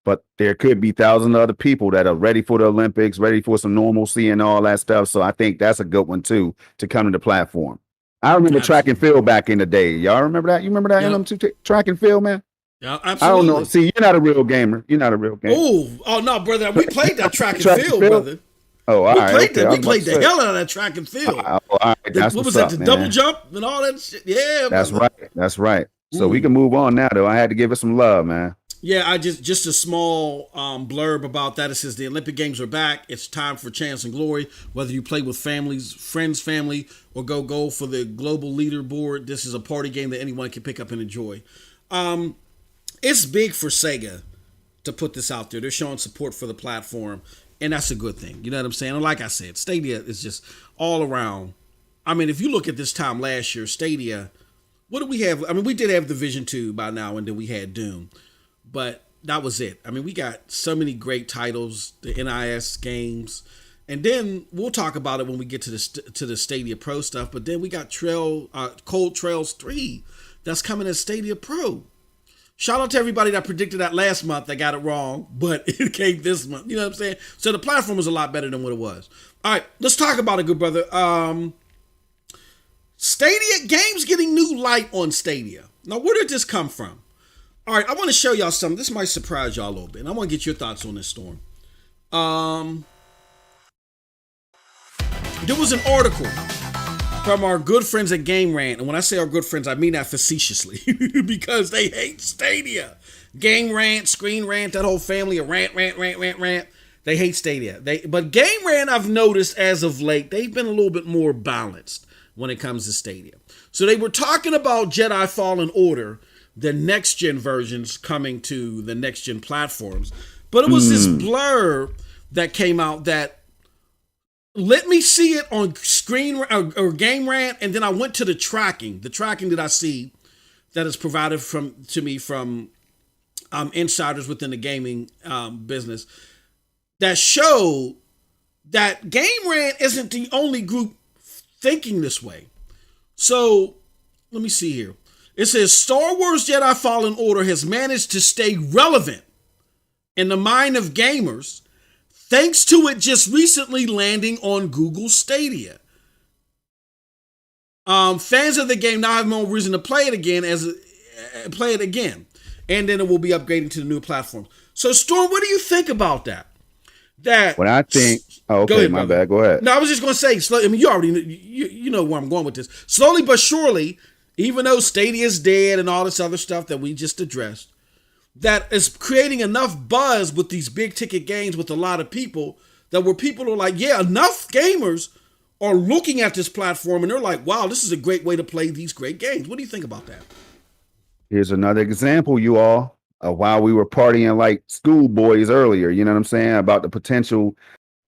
but there could be thousands of other people that are ready for the Olympics, ready for some normalcy and all that stuff. So I think that's a good one, too, to come to the platform. I remember track and field back in the day. Y'all remember that? You remember that MM2 track and field, man? Yeah, absolutely. I don't know. See, you're not a real gamer. Oh, no, brother. We played that track and field, brother. Oh, all right. We played the hell out of that track and field. All right. That's what was that? The double jump and all that shit? Yeah, That's right. So we can move on now, though. I had to give it some love, man. Yeah, I just a small blurb about that. It says the Olympic Games are back. It's time for chance and glory. Whether you play with friends, family, or go for the global leaderboard, this is a party game that anyone can pick up and enjoy. It's big for Sega to put this out there. They're showing support for the platform, and that's a good thing. You know what I'm saying? And like I said, Stadia is just all around. I mean, if you look at this time last year, Stadia, what do we have? I mean, we did have Division 2 by now, and then we had Doom. But that was it. I mean, we got so many great titles, the NIS games, And then we'll talk about it when we get to the Stadia Pro stuff. But then we got Cold Trails 3 that's coming as Stadia Pro. Shout out to everybody that predicted that last month. They got it wrong, but it came this month. You know what I'm saying? So the platform is a lot better than what it was. All right, let's talk about it, good brother. Stadia, games getting new light on Stadia. Now, where did this come from? All right, I want to show y'all something. This might surprise y'all a little bit. And I want to get your thoughts on this, Storm. There was an article from our good friends at Game Rant. And when I say our good friends, I mean that facetiously because they hate Stadia. Game Rant, Screen Rant, that whole family of rant. They hate Stadia. But Game Rant, I've noticed as of late, they've been a little bit more balanced when it comes to Stadia. So they were talking about Jedi Fallen Order, the next-gen versions coming to the next-gen platforms. But it was this blurb that came out that let me see it on Screen or Game Rant, and then I went to the tracking that I see that is provided to me from insiders within the gaming business that show that Game Rant isn't the only group thinking this way. So let me see here. It says Star Wars Jedi Fallen Order has managed to stay relevant in the mind of gamers thanks to it just recently landing on Google Stadia. Fans of the game now have more reason to play it again, and then it will be upgrading to the new platforms. So, Storm, what do you think about that? What I think. Oh, okay, my bad. Go ahead. No, I was just going to say. I mean, you already you know where I'm going with this. Slowly but surely, even though Stadia is dead and all this other stuff that we just addressed, that is creating enough buzz with these big ticket games with a lot of people that where people are like, yeah, enough gamers are looking at this platform and they're like, wow, this is a great way to play these great games. What do you think about that? Here's another example, you all, of while we were partying like schoolboys earlier, you know what I'm saying, about the potential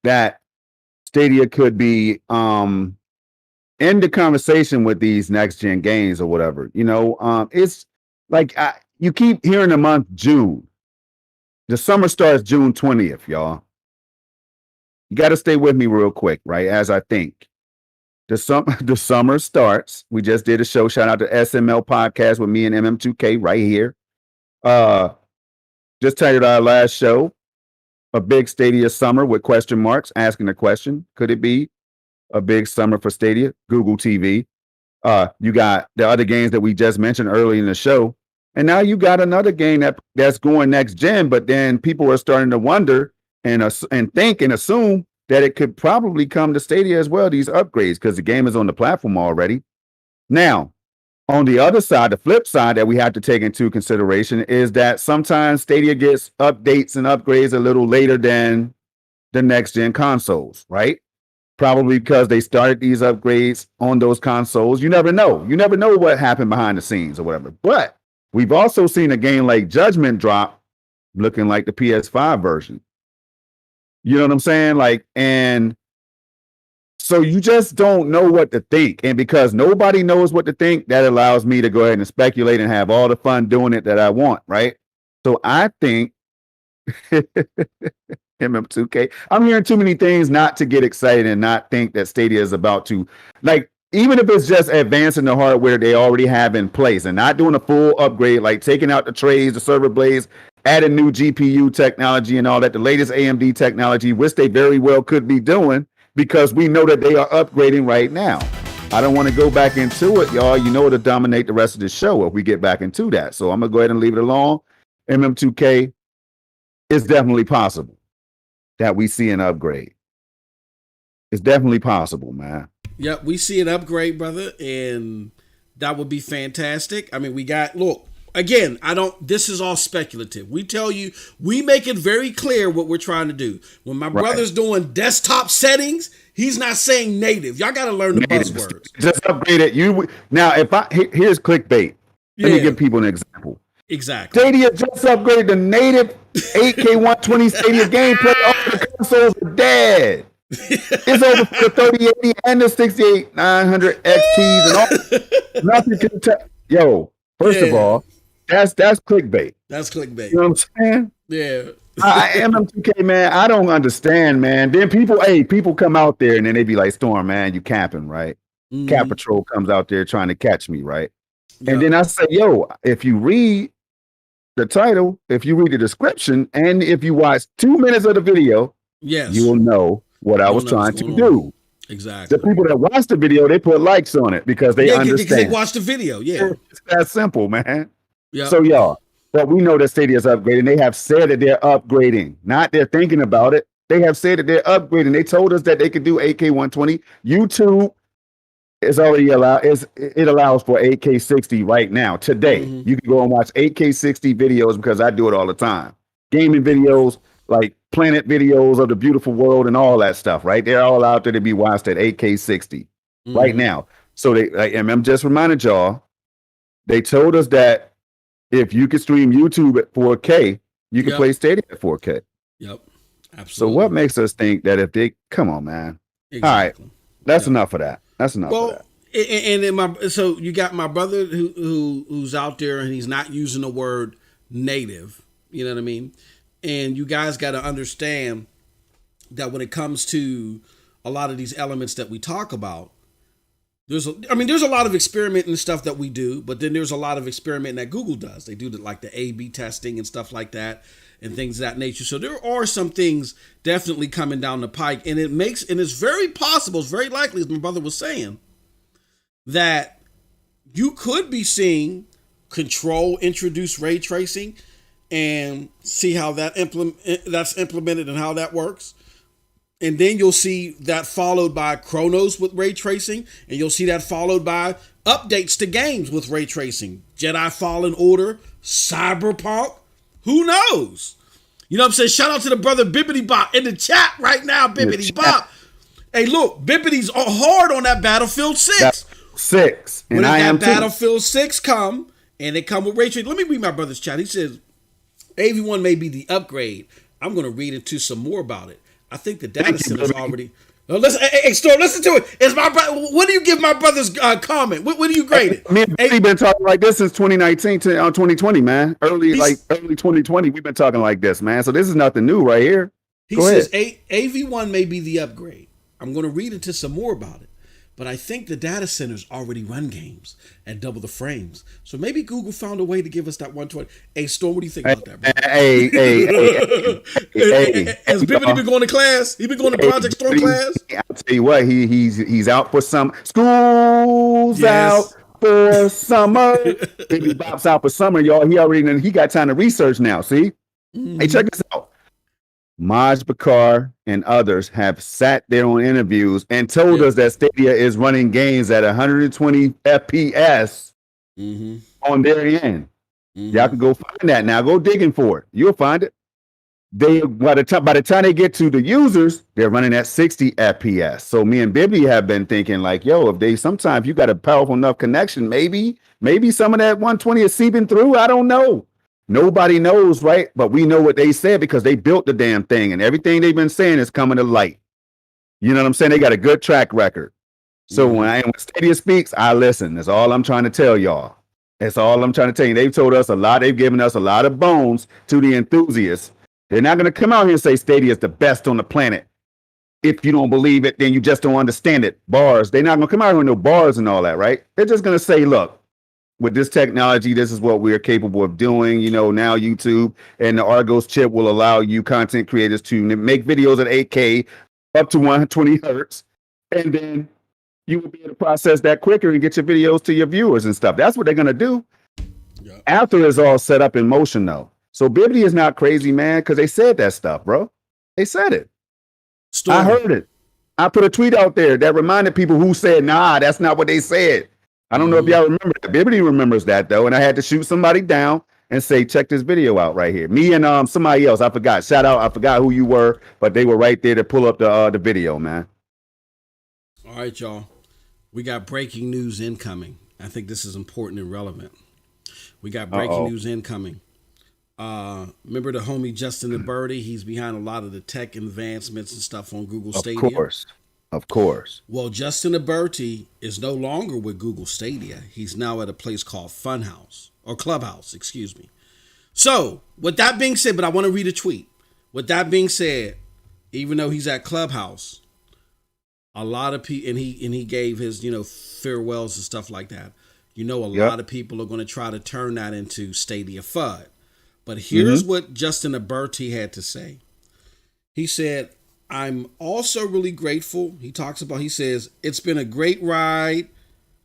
that Stadia could be in the conversation with these next gen games or whatever. You know, it's like you keep hearing the month June. The summer starts June 20th, y'all. You got to stay with me real quick, right? As I think the summer starts. We just did a show. Shout out to SML podcast with me and MM2K right here. Just titled our last show, a big Stadia summer with question marks, asking the question, could it be a big summer for Stadia? Google TV. You got the other games that we just mentioned early in the show. And now you got another game that's going next gen, but then people are starting to wonder and think and assume that it could probably come to Stadia as well, these upgrades, because the game is on the platform already. Now, on the other side, the flip side that we have to take into consideration is that sometimes Stadia gets updates and upgrades a little later than the next gen consoles, right? Probably because they started these upgrades on those consoles. You never know. You never know what happened behind the scenes or whatever. But we've also seen a game like Judgment drop looking like the PS5 version. You know what I'm saying? Like, and so you just don't know what to think. And because nobody knows what to think, that allows me to go ahead and speculate and have all the fun doing it that I want, right? So I think MM2K, I'm hearing too many things not to get excited and not think that Stadia is about to, like, even if it's just advancing the hardware they already have in place and not doing a full upgrade, like taking out the trays, the server blades, adding new GPU technology and all that, the latest AMD technology, which they very well could be doing because we know that they are upgrading right now. I don't want to go back into it, y'all. You know, it'll dominate the rest of the show if we get back into that. So I'm going to go ahead and leave it alone. MM2K, it's definitely possible that we see an upgrade. It's definitely possible, man. Yep, we see an upgrade, brother, and that would be fantastic. I mean, look, again, this is all speculative. We tell you, we make it very clear what we're trying to do. When my brother's doing desktop settings, he's not saying native. Y'all got to learn the buzzwords. Just upgrade it. Now, here's clickbait. Let me give people an example. Exactly. Stadia just upgraded the native 8K 120 Stadia gameplay. All the consoles are dead. It's over for the 3080 and the 68900 XTs and all. Nothing can tell. Yo, first of all, that's clickbait. That's clickbait. You know what I'm saying? Yeah. MM2K, man, I don't understand, man. Then people come out there and then they be like, Storm, man, you camping, right? Cat Mm-hmm. Patrol comes out there trying to catch me, right? And Yep. then I say, yo, if you read the title, if you read the description, and if you watch 2 minutes of the video, you Yes. will know what I You'll was know what's trying to going on. do. The Exactly. people that watch the video, they put likes on it because they Yeah, because they understand. watched the video. Yeah. It's that simple, man. Yep. So, y'all, but we know that Stadia is upgrading. They have said that they're upgrading, not they're thinking about it. They have said that they're upgrading. They told us that they could do 8K 120. YouTube is already it allows for 8K 60 right now. Today, Mm-hmm. you can go and watch 8K 60 videos because I do it all the time. Gaming videos, like planet videos of the beautiful world and all that stuff, right? They're all out there to be watched at 8K 60 right Mm-hmm. now. So and I'm just reminded y'all, they told us that if you could stream YouTube at 4K, you can Yep. play Stadia at 4K. Yep. So what Absolutely. makes us think that if they come on, man? All right, Exactly. that's Yep. enough of that. That's enough of that. Well, and then so you got my brother who's out there and he's not using the word native. You know what I mean? And you guys got to understand that when it comes to a lot of these elements that we talk about, there's a lot of experimenting and stuff that we do, but then there's a lot of experimenting that Google does. They do like the A/B testing and stuff like that and things of that nature. So there are some things definitely coming down the pike, and it's very possible, it's very likely, as my brother was saying, that you could be seeing Control introduce ray tracing and see how that's implemented and how that works. And then you'll see that followed by Chronos with ray tracing, and you'll see that followed by updates to games with ray tracing. Jedi Fallen Order, Cyberpunk, who knows? You know what I'm saying? Shout out to the brother Bibbity Bop in the chat right now, Bibbity Bop. Hey, look, Bibbity's hard on that Battlefield 6. That's 6, and When I am that too. Battlefield 6 come, and they come with ray tracing. Let me read my brother's chat. He says, AV1 may be the upgrade. I'm going to read into some more about it. I think the data center's already. No, listen, hey, Storm, listen to it. It's my brother. What do you give my brother's comment? What do you grade it? Me and Billy been talking like this since 2019 to 2020, man. Early 2020, we've been talking like this, man. So this is nothing new right here. He Go says ahead. AV1 may be the upgrade. I'm going to read into some more about it. But I think the data centers already run games at double the frames. So maybe Google found a way to give us that 120. Hey, Storm, what do you think about that, bro? Has Bibbity been going to class? He been going to Project Storm class? I'll tell you what, he's out for some school's out Yes. for summer. Baby Bop's out for summer, y'all. He got time to research now. See? Hey, check this out. Maj Bakar and others have sat there on interviews and told us that Stadia is running games at 120 FPS on their end. Y'all can go find that now. Go digging for it. You'll find it. By the time they get to the users, they're running at 60 FPS. So me and Bibby have been thinking like, yo, sometimes you got a powerful enough connection, maybe some of that 120 is seeping through. I don't know. Nobody knows, right? But we know what they said because they built the damn thing, and everything they've been saying is coming to light. You know what I'm saying? They got a good track record. So when Stadia speaks, I listen. That's all I'm trying to tell y'all. That's all I'm trying to tell you. They've told us a lot. They've given us a lot of bones to the enthusiasts. They're not going to come out here and say Stadia is the best on the planet. If you don't believe it, then you just don't understand it. Bars. They're not going to come out here with no bars and all that, right? They're just going to say, look, with this technology, this is what we are capable of doing. You know, now YouTube and the Argos chip will allow you content creators to make videos at 8K up to 120 hertz. And then you will be able to process that quicker and get your videos to your viewers and stuff. That's what they're going to do. Yep. After it's all set up in motion, though. So Bibbity is not crazy, man, because they said that stuff, bro. They said it. I heard it. I put a tweet out there that reminded people who said, nah, that's not what they said. I don't know if y'all remember that. Bibbity remembers that, though. And I had to shoot somebody down and say, check this video out right here. Me and somebody else, I forgot. Shout out, I forgot who you were, but they were right there to pull up the video, man. All right, y'all. We got breaking news incoming. I think this is important and relevant. We got breaking news incoming. Remember the homie Justin Uberti? He's behind a lot of the tech advancements and stuff on Google Stadia. Of course. Well, Justin Uberti is no longer with Google Stadia. He's now at a place called Funhouse or Clubhouse, excuse me. So, with that being said, but I want to read a tweet. With that being said, even though he's at Clubhouse, a lot of people, and he gave his, farewells and stuff like that. A lot of people are going to try to turn that into Stadia FUD. But here's what Justin Uberti had to say. He said, I'm also really grateful. He says, it's been a great ride.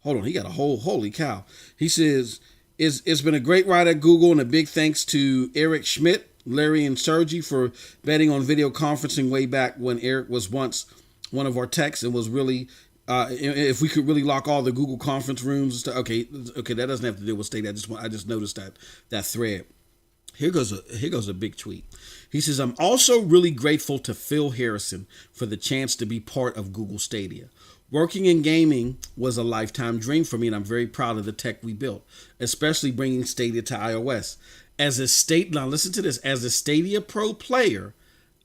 Hold on, he got a holy cow. He says, it's been a great ride at Google, and a big thanks to Eric Schmidt, Larry, and Sergey for betting on video conferencing way back when Eric was once one of our techs and was really, if we could really lock all the Google conference rooms and stuff. Okay, that doesn't have to do with Stadia. I just noticed that thread. Here goes a big tweet. He says, I'm also really grateful to Phil Harrison for the chance to be part of Google Stadia. Working in gaming was a lifetime dream for me, and I'm very proud of the tech we built, especially bringing Stadia to iOS. Now listen to this. As a Stadia Pro player,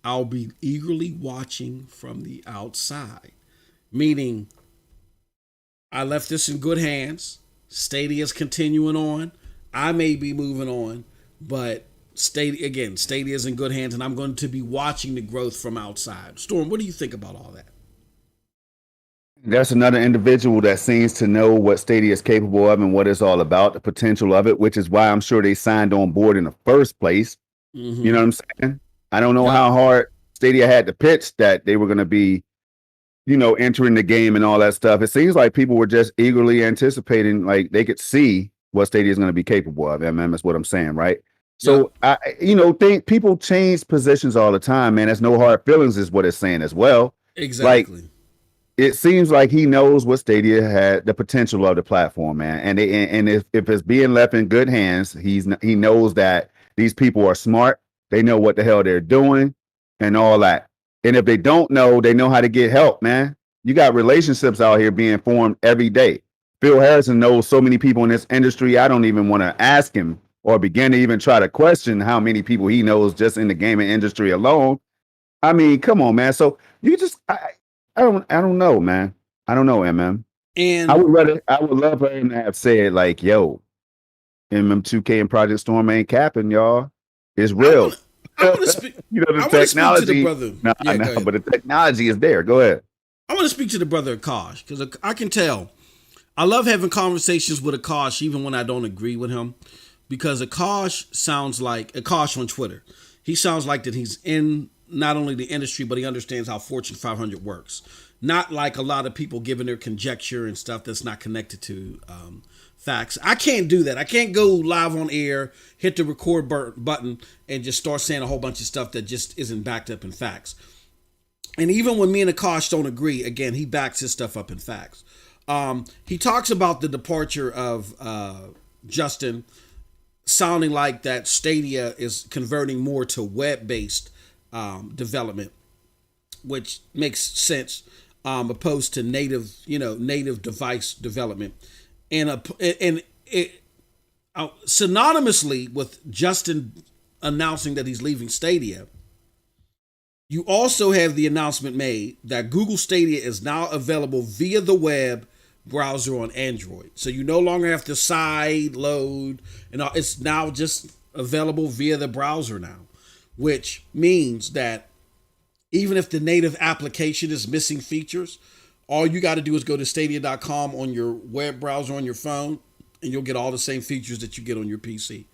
I'll be eagerly watching from the outside. Meaning, I left this in good hands. Stadia's continuing on. I may be moving on, but Stadia's in good hands, and I'm going to be watching the growth from outside. Storm, what do you think about all that? That's another individual that seems to know what Stadia is capable of and what it's all about, the potential of it, which is why I'm sure they signed on board in the first place. Mm-hmm. You know what I'm saying? I don't know how hard Stadia had to pitch that they were going to be, entering the game and all that stuff. It seems like people were just eagerly anticipating, like they could see what Stadia is going to be capable of. Is what I'm saying, right? So I think people change positions all the time, man. That's no hard feelings, is what it's saying as well. Exactly. Like, it seems like he knows what Stadia had, the potential of the platform, man. And if it's being left in good hands, he knows that these people are smart. They know what the hell they're doing and all that. And if they don't know, they know how to get help, man. You got relationships out here being formed every day. Phil Harrison knows so many people in this industry. I don't even want to ask him or begin to even try to question how many people he knows just in the gaming industry alone. I mean, come on, man. So you just, I don't know, man. I don't know, MM. And I would love for him to have said, like, yo, MM2K and Project Storm ain't capping, y'all. It's real. I want to speak. The technology. To the brother. But the technology is there. Go ahead. I want to speak to the brother Akash, because I can tell. I love having conversations with Akash, even when I don't agree with him, because Akash sounds like Akash on Twitter. He sounds like that he's in not only the industry, but he understands how Fortune 500 works. Not like a lot of people giving their conjecture and stuff that's not connected to facts. I can't do that. I can't go live on air, hit the record button, and just start saying a whole bunch of stuff that just isn't backed up in facts. And even when me and Akash don't agree, again, he backs his stuff up in facts. He talks about the departure of Justin, sounding like that Stadia is converting more to web-based development, which makes sense, opposed to native device development, and synonymously with Justin announcing that he's leaving Stadia. You also have the announcement made that Google Stadia is now available via the web browser on Android, so you no longer have to side load, and it's now just available via the browser now. Which means that even if the native application is missing features, all you got to do is go to stadia.com on your web browser on your phone, and you'll get all the same features that you get on your PC.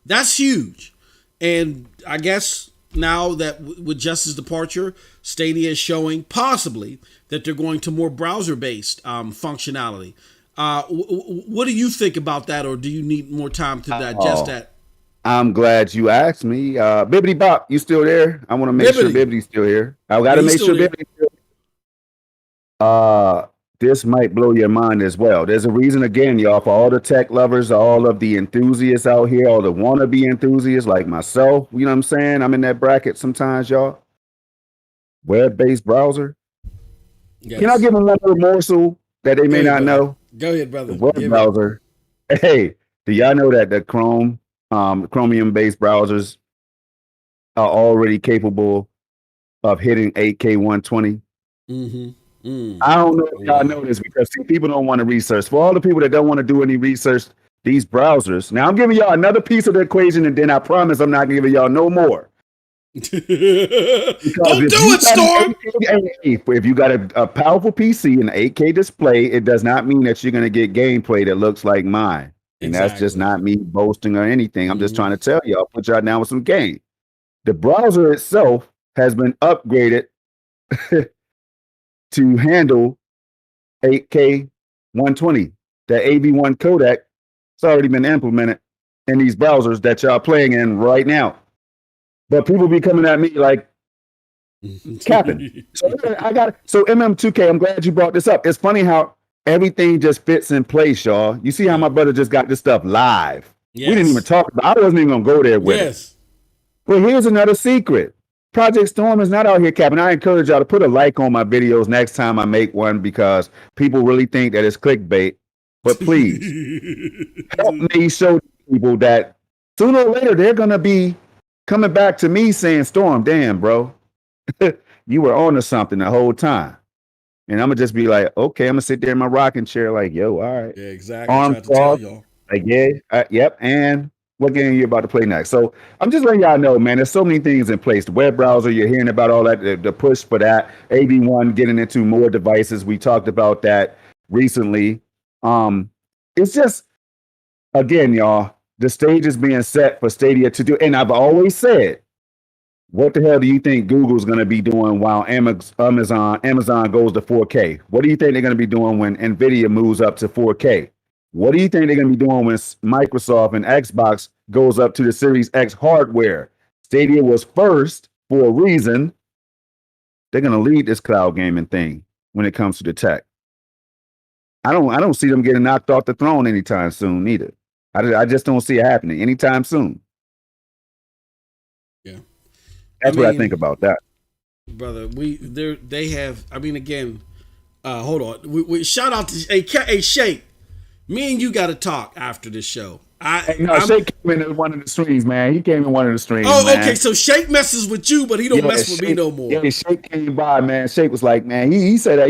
That's huge. And I guess now that with Justin's departure, Stadia is showing possibly that they're going to more browser-based functionality. What do you think about that, or do you need more time to digest that? I'm glad you asked me. Bibbidi Bop, you still there? I want to make sure Bibbidi's still here. I got to make sure Bibbidi's still here. This might blow your mind as well. There's a reason, again, y'all, for all the tech lovers, all of the enthusiasts out here, all the wannabe enthusiasts like myself. You know what I'm saying? I'm in that bracket sometimes, y'all. Web-based browser. Yes. Can I give them one more morsel that they may not know? Go ahead, brother. The web browser. Hey, do y'all know that the Chromium-based browsers are already capable of hitting 8K 120? Mm-hmm. I don't know if y'all know this, because people don't want to research. For all the people that don't want to do any research, these browsers. Now, I'm giving y'all another piece of the equation, and then I promise I'm not giving y'all no more. Don't do it, Storm. If you got a powerful PC and an 8K display, it does not mean that you're going to get gameplay that looks like mine. And that's just not me boasting or anything. I'm just trying to tell y'all, put y'all down with some game. The browser itself has been upgraded to handle 8K 120. The AV1 codec, it's already been implemented in these browsers that y'all playing in right now. But people be coming at me like capping. So MM2K, I'm glad you brought this up. It's funny how everything just fits in place, y'all. You see how my brother just got this stuff live. Yes. We didn't even talk about it. I wasn't even gonna go there with it. But here's another secret. Project Storm is not out here capping. I encourage y'all to put a like on my videos next time I make one because people really think that it's clickbait. But please help me show people that sooner or later they're gonna be coming back to me saying, Storm, damn, bro, you were on to something the whole time. And I'm gonna just be like, okay, I'm gonna sit there in my rocking chair, like, yo, all right. Yeah, exactly. Arms crossed, like, yep. And what game are you about to play next? So I'm just letting y'all know, man, there's so many things in place. The web browser, you're hearing about all that, the push for that. AV1 getting into more devices. We talked about that recently. It's just, again, y'all, the stage is being set for Stadia to do. And I've always said, what the hell do you think Google's going to be doing while Amazon goes to 4K? What do you think they're going to be doing when NVIDIA moves up to 4K? What do you think they're going to be doing when Microsoft and Xbox goes up to the Series X hardware? Stadia was first for a reason. They're going to lead this cloud gaming thing when it comes to the tech. I don't see them getting knocked off the throne anytime soon either. I just don't see it happening anytime soon. Yeah. That's what I think about that. Brother, they have, I mean, again, hold on. We shout out to Shake. Me and you got to talk after this show. Shake came in one of the streams, man. He came in one of the streams. Oh, man. Okay. So Shake messes with you, but he don't mess with me no more. Yeah, Shake came by, man. Shake was like, man, he said that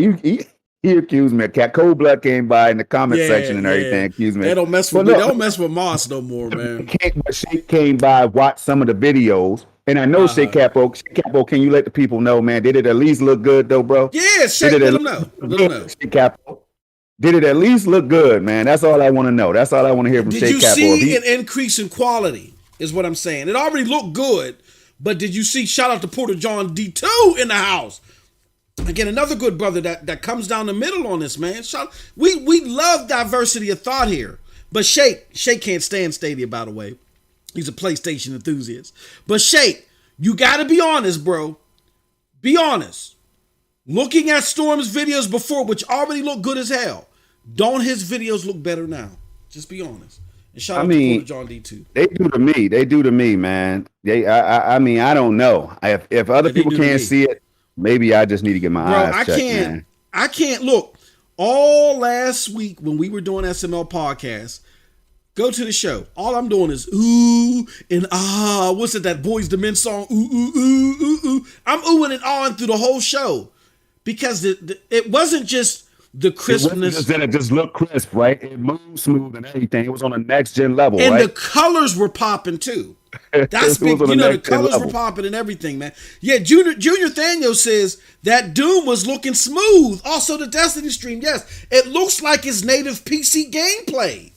he accused me of cat. Cold Blood came by in the comment section and everything. Accused me. They don't mess with me. They don't mess with Moss no more, man. Shake came by, watched some of the videos. And I know Shake Capo, can you let the people know, man? Did it at least look good, though, bro? Yeah, Shake, let them know. Shake Capo. Did it at least look good, man? That's all I want to know. That's all I want to hear from Shake Capo. Did you see an increase in quality, is what I'm saying. It already looked good, but did you see, shout out to Porter John D2 in the house. Again, another good brother that comes down the middle on this, man. We love diversity of thought here. But Shake can't stand Stadia, by the way. He's a PlayStation enthusiast. But Shake, you got to be honest, bro. Be honest. Looking at Storm's videos before, which already looked good as hell, don't his videos look better now? Just be honest. And shout out to John D2. They do to me, man. I don't know. If other people can't see it, maybe I just need to get my eyes checked, man. I can't look. All last week when we were doing SML podcast, go to the show. All I'm doing is ooh and ah. What's it, that Boys II Men song? Ooh, ooh, ooh, ooh, ooh. I'm oohing and ahhing through the whole show because it wasn't just the crispness. It just looked crisp, right? It moved smooth and everything. It was on a next gen level, and right? the colors were popping too. That's big. You know, the colors were popping and everything, man. Yeah, Junior Thaniel says that Doom was looking smooth. Also, the Destiny stream, yes, it looks like it's native PC gameplay.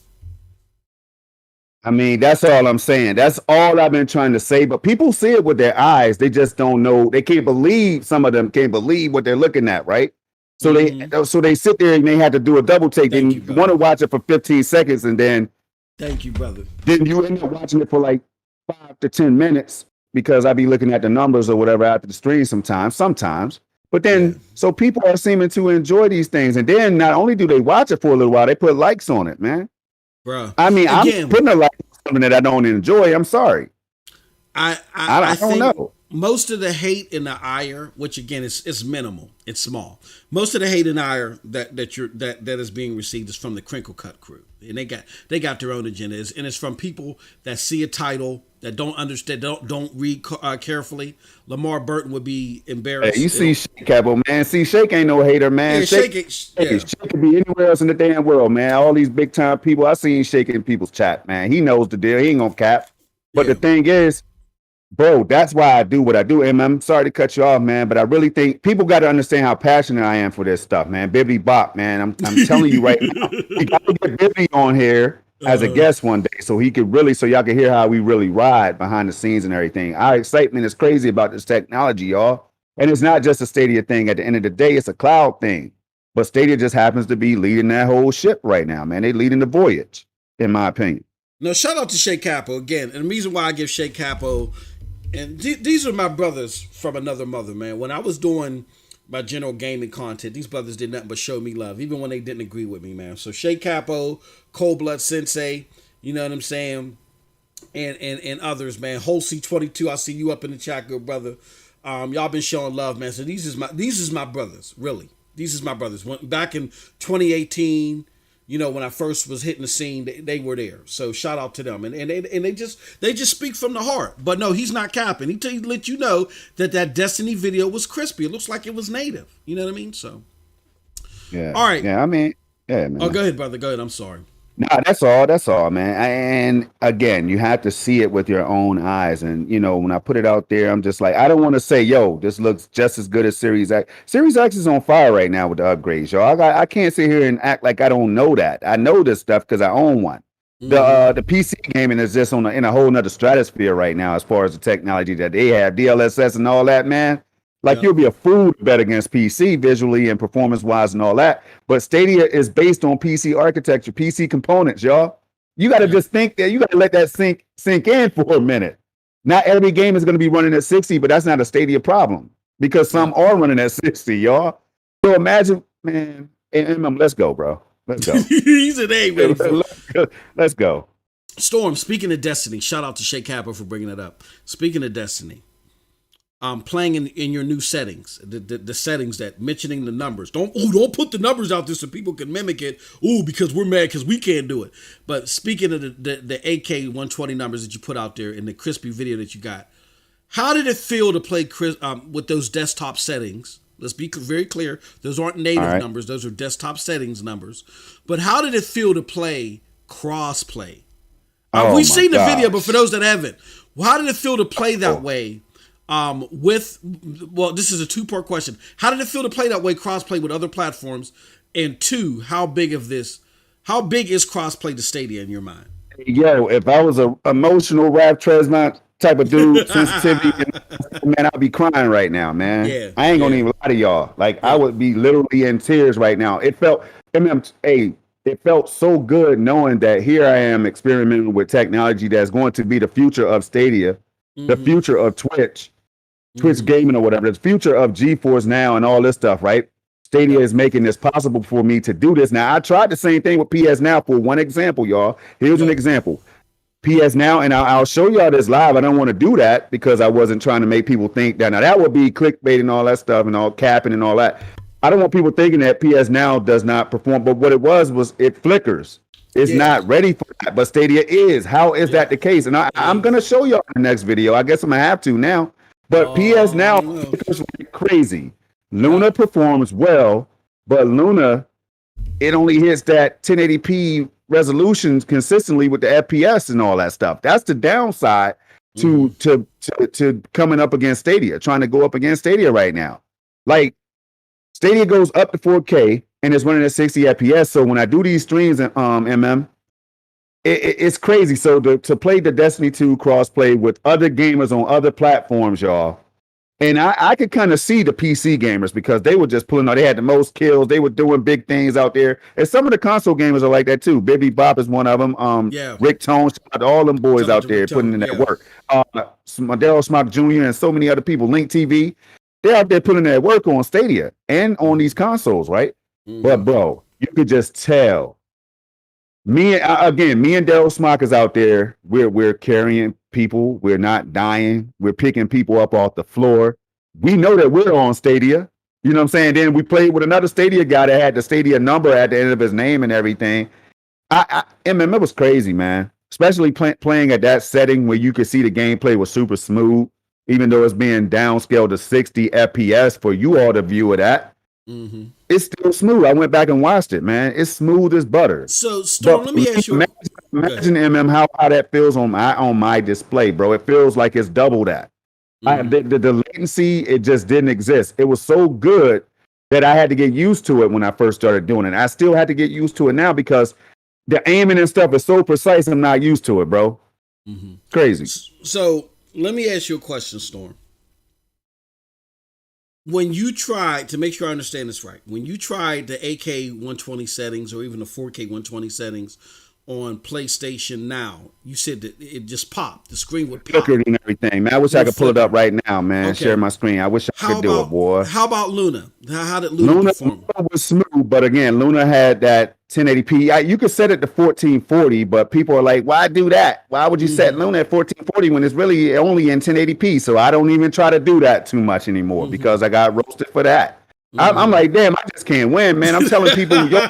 I mean, that's all I'm saying. That's all I've been trying to say. But people see it with their eyes. They just don't know. They can't believe. Some of them can't believe what they're looking at, right? So they sit there and they had to do a double take. They want to watch it for 15 seconds and then. Thank you, brother. Then you end up watching it for like 5 to 10 minutes because I be looking at the numbers or whatever after the stream sometimes. But then, so people are seeming to enjoy these things. And then not only do they watch it for a little while, they put likes on it, man. Bro, I mean, I'm putting a like on something that I don't enjoy. I'm sorry. I don't know. Most of the hate and the ire, which again is minimal, it's small. Most of the hate and ire that is being received is from the Crinkle Cut crew, and they got their own agendas, and it's from people that see a title that don't understand, don't read carefully. Lamar Burton would be embarrassed. Hey, you see Shake Capo, man. See, Shake ain't no hater, man. Yeah, Shake could be anywhere else in the damn world, man. All these big time people, I seen Shake in people's chat, man. He knows the deal. He ain't gonna cap. But the thing is, bro, that's why I do what I do. And I'm sorry to cut you off, man, but I really think people got to understand how passionate I am for this stuff, man. Bibbity Bop, man. I'm telling you right now, we got to get Bibbity on here as a guest one day so he could really, so y'all can hear how we really ride behind the scenes and everything. Our excitement is crazy about this technology, y'all. And it's not just a Stadia thing. At the end of the day, it's a cloud thing. But Stadia just happens to be leading that whole ship right now, man. They leading the voyage, in my opinion. No, shout out to Shay Capo again. And the reason why I give Shay Capo, and these are my brothers from another mother, man. When I was doing my general gaming content, these brothers did nothing but show me love, even when they didn't agree with me, man. So Shay Capo, Cold Blood Sensei, you know what I'm saying, and others, man. Holsey 22, I see you up in the chat, good brother. Y'all been showing love, man. So these is my brothers, really. These is my brothers. Back in 2018, you know, when I first was hitting the scene, they were there. So shout out to them, and they just speak from the heart. But no, he's not capping. He let you know that Destiny video was crispy. It looks like it was native. You know what I mean? So yeah. All right. Yeah, I mean, yeah, man. Oh, go ahead, brother. Go ahead. I'm sorry. No, that's all, man. And again, you have to see it with your own eyes. And you know, when I put it out there, I'm just like, I don't want to say, yo, this looks just as good as Series X. Series X is on fire right now with the upgrades, y'all. I can't sit here and act like I don't know that. I know this stuff because I own one. The PC gaming is just in a whole nother stratosphere right now as far as the technology that they have, DLSS and all that, man. Like you'll be a fool to bet against PC visually and performance wise and all that. But Stadia is based on PC architecture, PC components, y'all. You got to just think that you got to let that sink in for a minute. Not every game is going to be running at 60, but that's not a Stadia problem because some are running at 60, y'all. So imagine, man, let's go, bro. Let's go. He's an A, baby. Let's go. Storm, speaking of Destiny, shout out to Shay Kappa for bringing it up. Speaking of Destiny, playing in your new settings, the settings that mentioning the numbers. Don't put the numbers out there so people can mimic it. Because we're mad because we can't do it. But speaking of the AK 120 numbers that you put out there in the crispy video that you got, how did it feel to play with those desktop settings? Let's be very clear. Those aren't native numbers. Those are desktop settings numbers. But how did it feel to play cross-play? We've seen the video, but for those that haven't, how did it feel to play that way? This is a two-part question. How did it feel to play that way, cross-play with other platforms? And two, how big is cross-play to Stadia in your mind? Yeah, if I was an emotional rap Tresmont type of dude, sensitivity, man, I'd be crying right now, man. Yeah, I ain't gonna even lie to y'all. Like I would be literally in tears right now. It felt, it felt so good knowing that here I am experimenting with technology that's going to be the future of Stadia, the future of Twitch gaming or whatever, the future of GeForce Now and all this stuff, right? Stadia is making this possible for me to do this. Now, I tried the same thing with PS Now for one example, y'all. Here's an example. PS Now, and I'll show y'all this live. I don't want to do that because I wasn't trying to make people think that. Now, that would be clickbait and all that stuff and all capping and all that. I don't want people thinking that PS Now does not perform, but what it was it flickers. It's not ready for that, but Stadia is. How is that the case? And I'm going to show y'all in the next video. I guess I'm going to have to now. But PS Now flickers like crazy. Luna performs well, but Luna, it only hits that 1080p resolutions consistently with the FPS and all that stuff. That's the downside to coming up against Stadia, trying to go up against Stadia right now. Like Stadia goes up to 4K and it's running at 60 FPS. So when I do these streams in it's crazy. So to play the Destiny 2 crossplay with other gamers on other platforms, y'all. And I could kind of see the PC gamers because they were just pulling out. They had the most kills. They were doing big things out there. And some of the console gamers are like that too. Bibby Bop is one of them. Rick Tone, all them boys out there putting in that work. Daryl Smock Jr. and so many other people. Link TV, they're out there putting that work on Stadia and on these consoles, right? But bro, you could just tell. Me and Daryl Smock is out there. We're carrying people. We're not dying. We're picking people up off the floor. We know that we're on Stadia. You know what I'm saying? Then we played with another Stadia guy that had the Stadia number at the end of his name and everything. It was crazy, man. Especially playing at that setting where you could see the gameplay was super smooth, even though it's being downscaled to 60 FPS for you all to view it at. It's still smooth. I went back and watched it, man. It's smooth as butter. So, Storm, let me ask you. imagine how that feels on my display, bro. It feels like it's double that. The latency, it just didn't exist. It was so good that I had to get used to it when I first started doing it. I still had to get used to it now because the aiming and stuff is so precise. I'm not used to it, bro. Crazy. So let me ask you a question, Storm. When you tried, to make sure I understand this right, when you tried the 8K 120 settings or even the 4K 120 settings on PlayStation Now, you said that it just popped. The screen would pop. Flickered and everything, man. I wish I could pull it up right now, man. Okay. Share my screen. I wish I could do it, boy. How about Luna? How did Luna perform? Luna was smooth, but again, Luna had that 1080p. You could set it to 1440, but people are like, why do that? Why would you set Luna at 1440 when it's really only in 1080p? So I don't even try to do that too much anymore because I got roasted for that. I'm like, damn, I just can't win, man. I'm telling people, yo,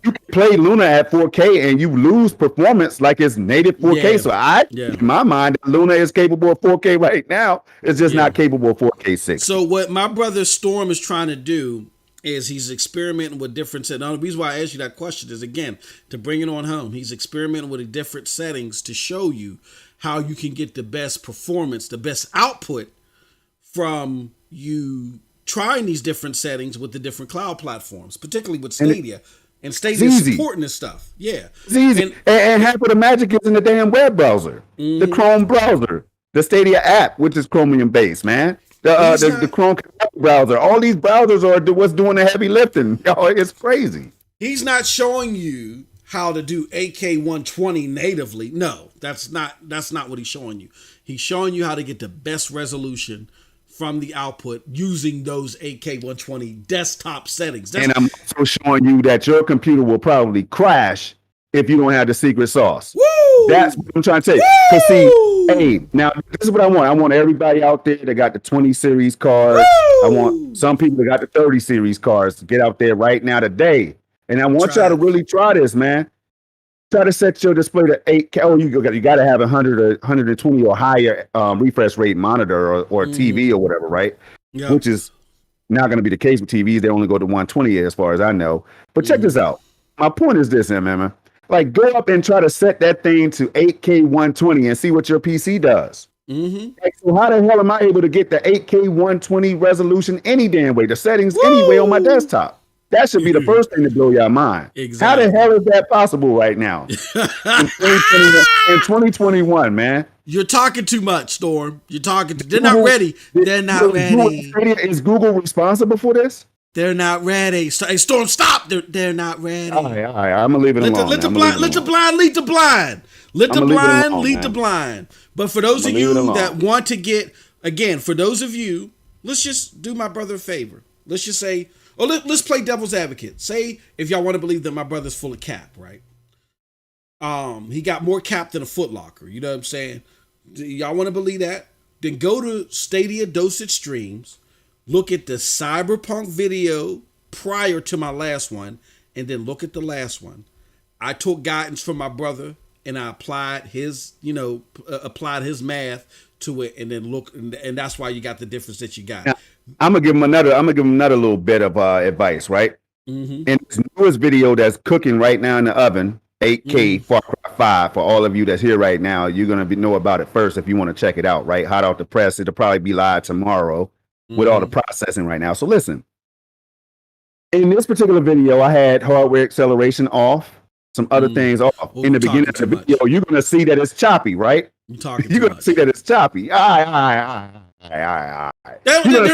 you can play Luna at 4K and you lose performance like it's native 4K. So in my mind, Luna is capable of 4K right now. It's just not capable of 4K 60. So what my brother Storm is trying to do is he's experimenting with different settings. The reason why I asked you that question is, again, to bring it on home. He's experimenting with different settings to show you how you can get the best performance, the best output from you trying these different settings with the different cloud platforms, particularly with Stadia. And Stadia supporting this stuff. Yeah. It's easy. And half of the magic is in the damn web browser. The Chrome browser. The Stadia app, which is Chromium based, man. The Chrome browser. All these browsers are what's doing the heavy lifting. Yo, it's crazy. He's not showing you how to do 8K 120 natively. No, that's not what he's showing you. He's showing you how to get the best resolution from the output using those 8K 120 desktop settings. And I'm also showing you that your computer will probably crash if you don't have the secret sauce. Woo! That's what I'm trying to say. Because see, hey, now this is what I want. I want everybody out there that got the 20 series cards. Woo! I want some people that got the 30 series cards to get out there right now today. And I want y'all to really try this, man. Try to set your display to 8K. Oh, you got to have 100 or 120 or higher refresh rate monitor or TV or whatever, right? Yep. Which is not going to be the case with TVs. They only go to 120 as far as I know. But check this out. My point is this, man. Like, go up and try to set that thing to 8K 120 and see what your PC does. Like, so how the hell am I able to get the 8K 120 resolution any damn way? The settings anyway on my desktop. That should be the first thing to blow your mind. Exactly. How the hell is that possible right now? in 2021, man. You're talking too much, Storm. They're not ready. They're not ready. Is Google responsible for this? They're not ready. Hey, Storm, stop. They're not ready. All right. I'm going to leave it alone. Let the blind lead the blind. Let the blind lead the blind. But for those of you that want to get, again, for those of you, let's just do my brother a favor. Let's just say, let's play devil's advocate. Say if y'all want to believe that my brother's full of cap, right? He got more cap than a Foot Locker. You know what I'm saying? Y'all want to believe that? Then go to Stadia Dosage Streams, look at the Cyberpunk video prior to my last one, and then look at the last one. I took guidance from my brother and I applied his math to it, and then look, and that's why you got the difference that you got. Now, I'm gonna give him another little bit of advice, right? In this newest video that's cooking right now in the oven, 8K Far Cry 5, for all of you that's here right now, you're gonna know about it first if you want to check it out, right? Hot off the press, it'll probably be live tomorrow with all the processing right now. So listen, in this particular video, I had hardware acceleration off, some other things off. In the beginning of the video, you're gonna see that it's choppy, right? You're gonna see that it's choppy. They're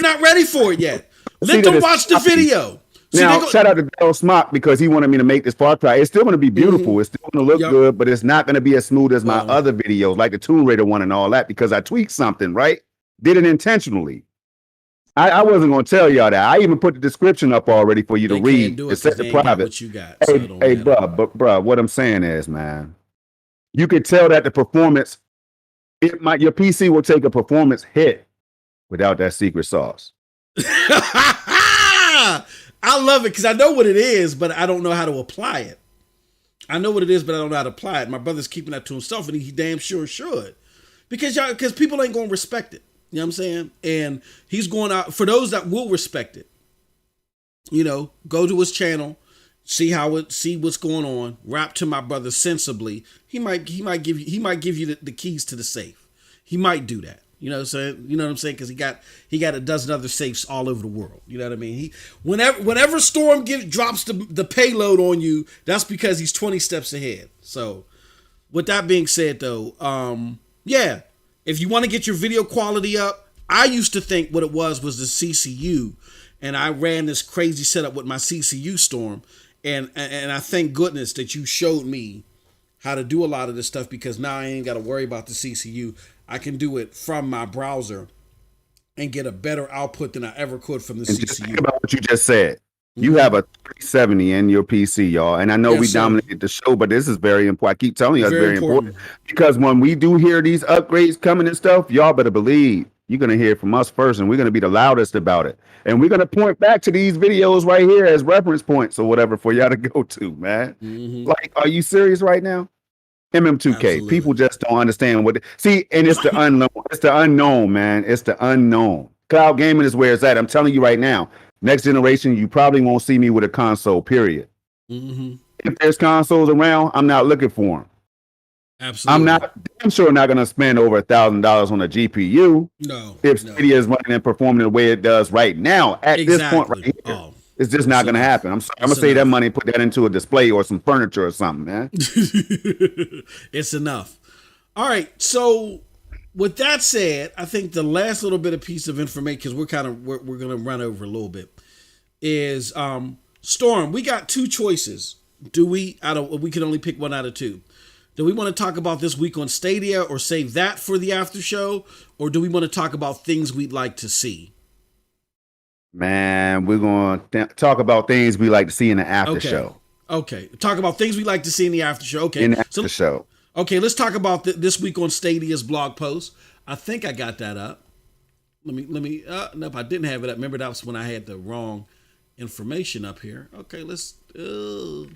not ready for it yet. Let them watch the video. Now, shout out to Daryl Smock because he wanted me to make this Far Cry. It's still going to be beautiful. It's still going to look good, but it's not going to be as smooth as my other videos, like the Tomb Raider one and all that, because I tweaked something, right? Did it intentionally. I wasn't going to tell y'all that. I even put the description up already for you to read. It's set to private. What you got, hey, bro, what I'm saying is, man, you could tell that the performance, your PC will take a performance hit without that secret sauce. I love it because I know what it is, but I don't know how to apply it. I know what it is, but I don't know how to apply it. My brother's keeping that to himself, and he damn sure should. Because people ain't going to respect it. You know what I'm saying? And he's going out, for those that will respect it, go to his channel, see what's going on. Rap to my brother sensibly. He might give you the keys to the safe. He might do that. You know what I'm saying? You know what I'm saying? Because he got a dozen other safes all over the world. You know what I mean? Whenever Storm drops the payload on you, that's because he's 20 steps ahead. So, with that being said, though, yeah, if you want to get your video quality up, I used to think what it was the CCU, and I ran this crazy setup with my CCU Storm, and I thank goodness that you showed me how to do a lot of this stuff, because now I ain't got to worry about the CCU. I can do it from my browser and get a better output than I ever could from the CCU. Just think about what you just said. You have a 370 in your PC, y'all. And I know we dominated the show, but this is very important. I keep telling you, it's very important. Because when we do hear these upgrades coming and stuff, y'all better believe you're going to hear from us first, and we're going to be the loudest about it. And we're going to point back to these videos right here as reference points or whatever for y'all to go to, man. Like, are you serious right now? MM2K. Absolutely. People just don't understand what and it's the unknown. It's the unknown, man. It's the unknown. Cloud gaming is where it's at. I'm telling you right now. Next generation, you probably won't see me with a console, period. If there's consoles around, I'm not looking for them. Absolutely. I'm sure not going to spend over $1,000 on a GPU. No. If Stadia is running and performing the way it does right now, at this point right here. It's just not going to happen. I'm going to save that money and put that into a display or some furniture or something, man. It's enough. All right. So with that said, I think the last little bit of piece of information, because we're going to run over a little bit, is Storm. We got two choices. We can only pick one out of two. Do we want to talk about this week on Stadia or save that for the after show? Or do we want to talk about things we'd like to see? Man, we're going to talk about things we like to see in the after show. Okay. Talk about things we like to see in the after show. Okay. In the after show. Okay, let's talk about this week on Stadia's blog post. I think I got that up. Let me, nope, I didn't have it up. Remember, that was when I had the wrong information up here. Okay, let's, hold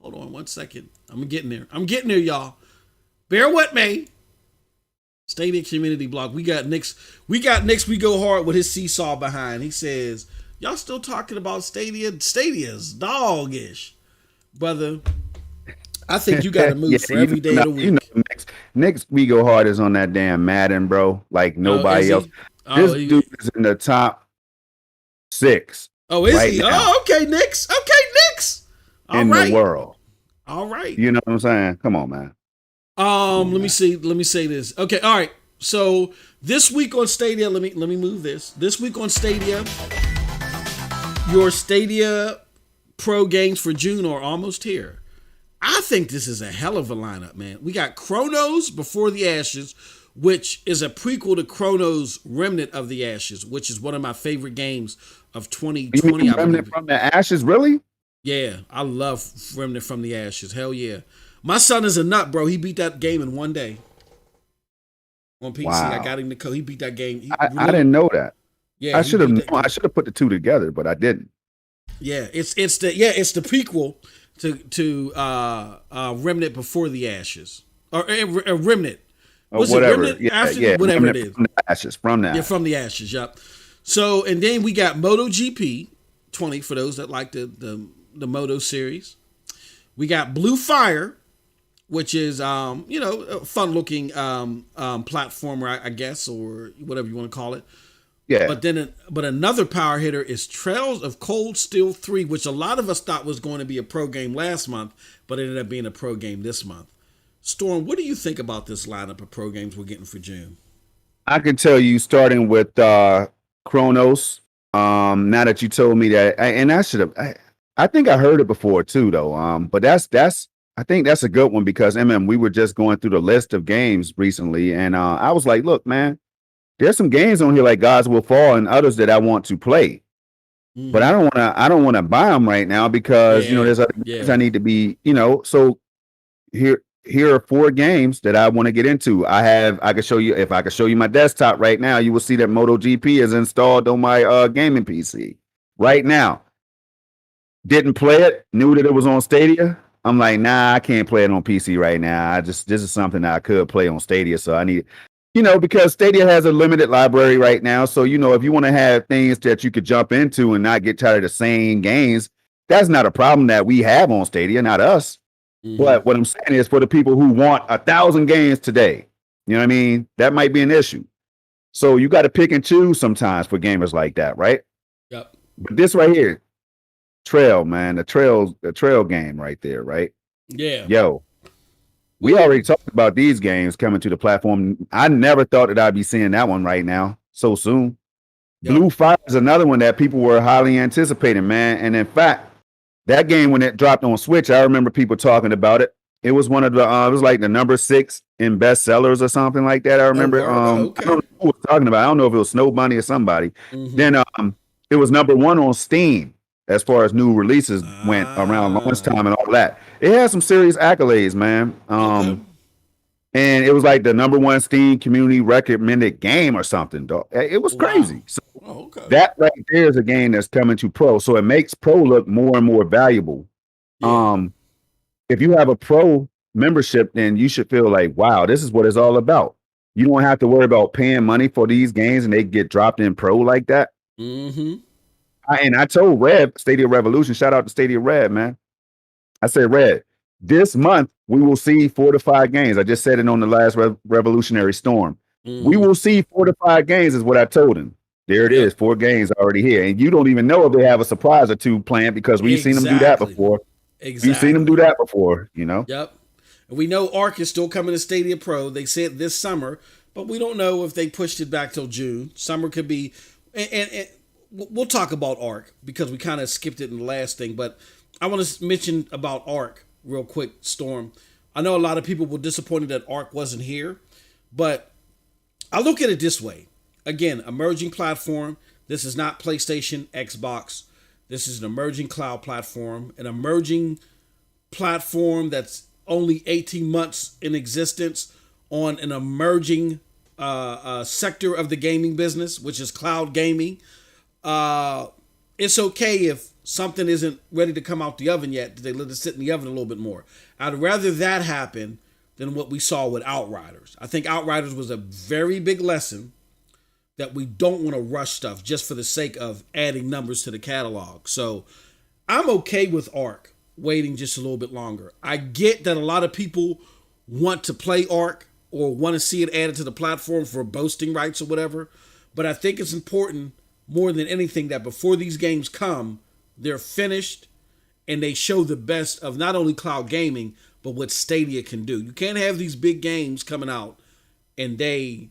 on one second. I'm getting there, y'all. Bear with me. Stadia community blog. We got Nick's. We go hard with his seesaw behind. He says, "Y'all still talking about Stadia? Stadia's doggish, brother. I think you got to move for every day of the week." Nick's we go hard is on that damn Madden, bro. Like nobody else. This dude is in the top 6. Oh, is he? Now. Oh, okay, Nick's. In the world. All right. You know what I'm saying? Come on, man. Let me say this. Okay, all right. So this week on Stadia, let me move this. This week on Stadia, your Stadia Pro games for June are almost here. I think this is a hell of a lineup, man. We got Chronos Before the Ashes, which is a prequel to Chronos Remnant of the Ashes, which is one of my favorite games of 2020. Remnant from the Ashes, really? Yeah, I love Remnant from the Ashes. Hell yeah. My son is a nut, bro. He beat that game in one day. On PC, wow. I got him to he beat that game. I didn't know that. Yeah, I should have put the two together, but I didn't. Yeah, it's the prequel to Remnant Before the Ashes, or Remnant. Was it Remnant after whatever it is? From the Ashes, from the Ashes. Yeah, from the Ashes. Yep. So and then we got MotoGP 20 for those that like the Moto series. We got Blue Fire, which is a fun looking platformer, I guess, or whatever you want to call it. Yeah. But another power hitter is Trails of Cold Steel 3, which a lot of us thought was going to be a pro game last month, but it ended up being a pro game this month. Storm, what do you think about this lineup of pro games we're getting for June? I can tell you, starting with Chronos. Now that you told me that, and I should have. I think I heard it before too, though. But I think that's a good one because we were just going through the list of games recently, and I was like, look, man, there's some games on here like Gods Will Fall and others that I want to play, but I don't want to buy them right now because there's other games I need to be, So here are 4 games that I want to get into. I can show you, if I can show you my desktop right now, you will see that MotoGP is installed on my gaming PC right now. Didn't play it, knew that it was on Stadia. I'm like, nah, I can't play it on PC right now. This is something that I could play on Stadia. So I need, because Stadia has a limited library right now. So, if you want to have things that you could jump into and not get tired of the same games, That's not a problem that we have on Stadia, not us. But what I'm saying is for the people who want 1,000 games today, you know what I mean? That might be an issue. So you got to pick and choose sometimes for gamers like that, right? Yep. But this right here, Trail, man, the trail game right there, right? Yeah. Yo, we already talked about these games coming to the platform. I never thought that I'd be seeing that one right now so soon. Yep. Blue Fire is another one that people were highly anticipating, man. And in fact, that game, when it dropped on Switch, I remember people talking about it. It was one of the, it was like the number 6 in bestsellers or something like that. I remember. Okay. I don't know who was talking about. I don't know if it was Snow Bunny or somebody. Then it was number 1 on Steam as far as new releases went around launch time and all that. It had some serious accolades, man. And it was like the number 1 Steam community recommended game or something, dog. It was crazy. So that right there is a game that's coming to Pro. So it makes Pro look more and more valuable. Yeah. If you have a Pro membership, then you should feel like, wow, this is what it's all about. You don't have to worry about paying money for these games and they get dropped in Pro like that. And I told Red, Stadia Revolution, shout out to Stadia Red, man. I said, Red, this month we will see 4 to 5 games. I just said it on the last Revolutionary Storm. We will see 4 to 5 games is what I told him. There it is, 4 games already here. And you don't even know if they have a surprise or 2 planned because we've seen them do that before. We've seen them do that before, you know? Yep. And we know Ark is still coming to Stadia Pro. They said this summer, but we don't know if they pushed it back till June. Summer could be, and we'll talk about Ark because we kind of skipped it in the last thing, but I want to mention about Ark real quick, Storm. I know a lot of people were disappointed that Ark wasn't here, but I look at it this way. Again, emerging platform. This is not PlayStation, Xbox. This is an emerging cloud platform, an emerging platform that's only 18 months in existence on an emerging sector of the gaming business, which is cloud gaming. It's okay if something isn't ready to come out the oven yet. They let it sit in the oven a little bit more. I'd rather that happen than what we saw with Outriders. I think Outriders was a very big lesson that we don't want to rush stuff just for the sake of adding numbers to the catalog. So I'm okay with Ark waiting just a little bit longer. I get that a lot of people want to play Ark or want to see it added to the platform for boasting rights or whatever. But I think it's important more than anything that before these games come, they're finished and they show the best of not only cloud gaming, but what Stadia can do. You can't have these big games coming out and they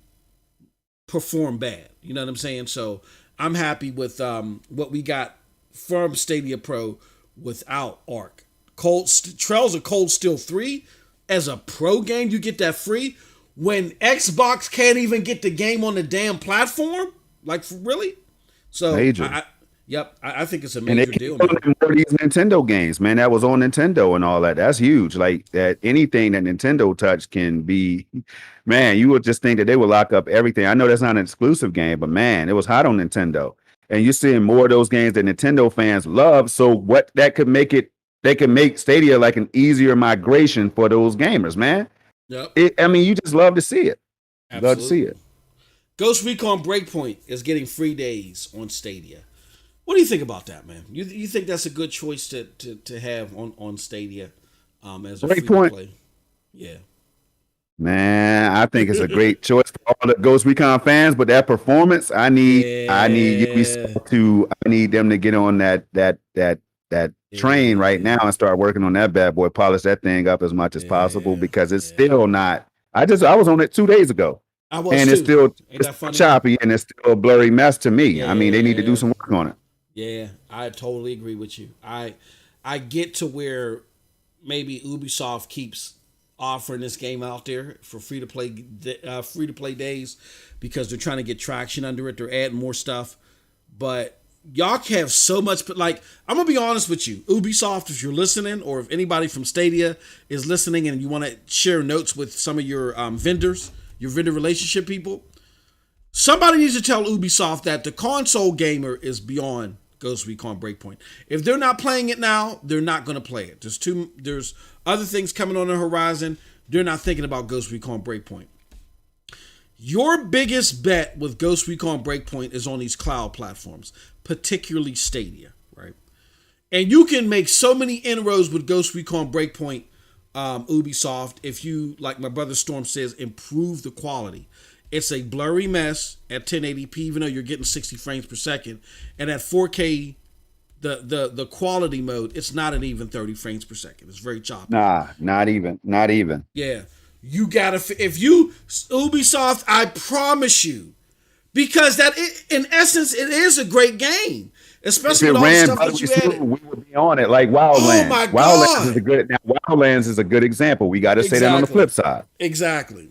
perform bad. You know what I'm saying? So I'm happy with what we got from Stadia Pro without Ark. Trails of Cold Steel 3 as a pro game, you get that free when Xbox can't even get the game on the damn platform? Like, really? So major. I think it's a major deal. More of these Nintendo games, man, that was on Nintendo and all that. That's huge. Like that, anything that Nintendo touch can be, man. You would just think that they would lock up everything. I know that's not an exclusive game, but man, it was hot on Nintendo, and you're seeing more of those games that Nintendo fans love. So what that could make it, they can make Stadia like an easier migration for those gamers, man. Yep. I mean, you just love to see it. Absolutely. Love to see it. Ghost Recon Breakpoint is getting free days on Stadia. What do you think about that, man? You think that's a good choice to have on Stadia as a free to play? Yeah. Man, I think it's a great choice for all the Ghost Recon fans, but that performance, I need Ubisoft I need them to get on that train right now and start working on that bad boy, polish that thing up as much as possible because it's still not. I was on it 2 days ago. It's still choppy and it's still a blurry mess to me. I mean, they need to do some work on it. Yeah, I totally agree with you. I get to where maybe Ubisoft keeps offering this game out there for free to play days because they're trying to get traction under it. They're adding more stuff, but y'all have so much. Like, I'm gonna be honest with you, Ubisoft, if you're listening, or if anybody from Stadia is listening, and you want to share notes with some of your vendors, your vendor relationship people, somebody needs to tell Ubisoft that the console gamer is beyond Ghost Recon Breakpoint. If they're not playing it now, they're not going to play it. There's other things coming on the horizon. They're not thinking about Ghost Recon Breakpoint. Your biggest bet with Ghost Recon Breakpoint is on these cloud platforms, particularly Stadia, right? And you can make so many inroads with Ghost Recon Breakpoint, Ubisoft, if you, like my brother Storm says, improve the quality. It's a blurry mess at 1080p, even though you're getting 60 frames per second. And at 4K, the quality mode, it's not an even 30 frames per second. It's very choppy. Nah, not even. Yeah. You gotta, if you, Ubisoft, I promise you, because in essence, it is a great game. Especially with all the stuff that you added. We would be on it like Wildlands. Oh my God. Wildlands is a good example. We got to say that on the flip side. Exactly.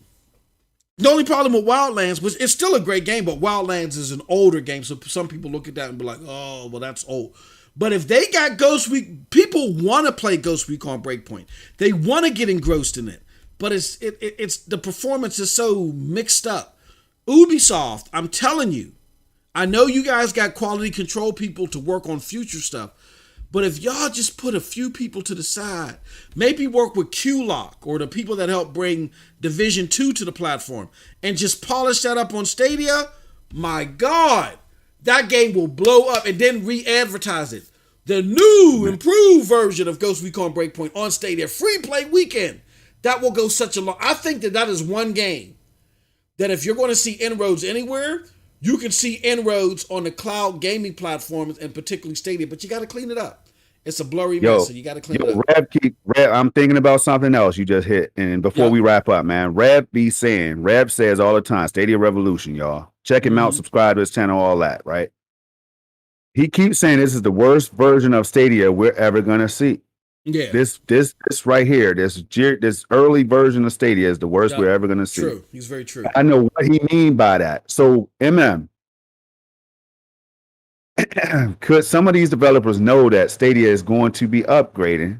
The only problem with Wildlands was it's still a great game, but Wildlands is an older game. So some people look at that and be like, oh, well, that's old. But if they got people want to play Ghost Recon Breakpoint. They want to get engrossed in it. But it's the performance is so mixed up. Ubisoft, I'm telling you, I know you guys got quality control people to work on future stuff, but if y'all just put a few people to the side, maybe work with QLock or the people that help bring Division 2 to the platform and just polish that up on Stadia, my God, that game will blow up, and then re-advertise it. The new improved version of Ghost Recon Breakpoint on Stadia, free play weekend. That will go such a long... I think that is one game that if you're going to see inroads anywhere, you can see inroads on the cloud gaming platforms and particularly Stadia, but you got to clean it up. It's a blurry mess, so you got to clean it up. Rev, I'm thinking about something else you just hit. And before we wrap up, man, Rev says all the time, Stadia Revolution, y'all. Check him out, subscribe to his channel, all that, right? He keeps saying this is the worst version of Stadia we're ever going to see. Yeah. This right here, this early version of Stadia is the worst we're ever going to see. True. He's very true. I know what he mean by that. So, could some of these developers know that Stadia is going to be upgrading?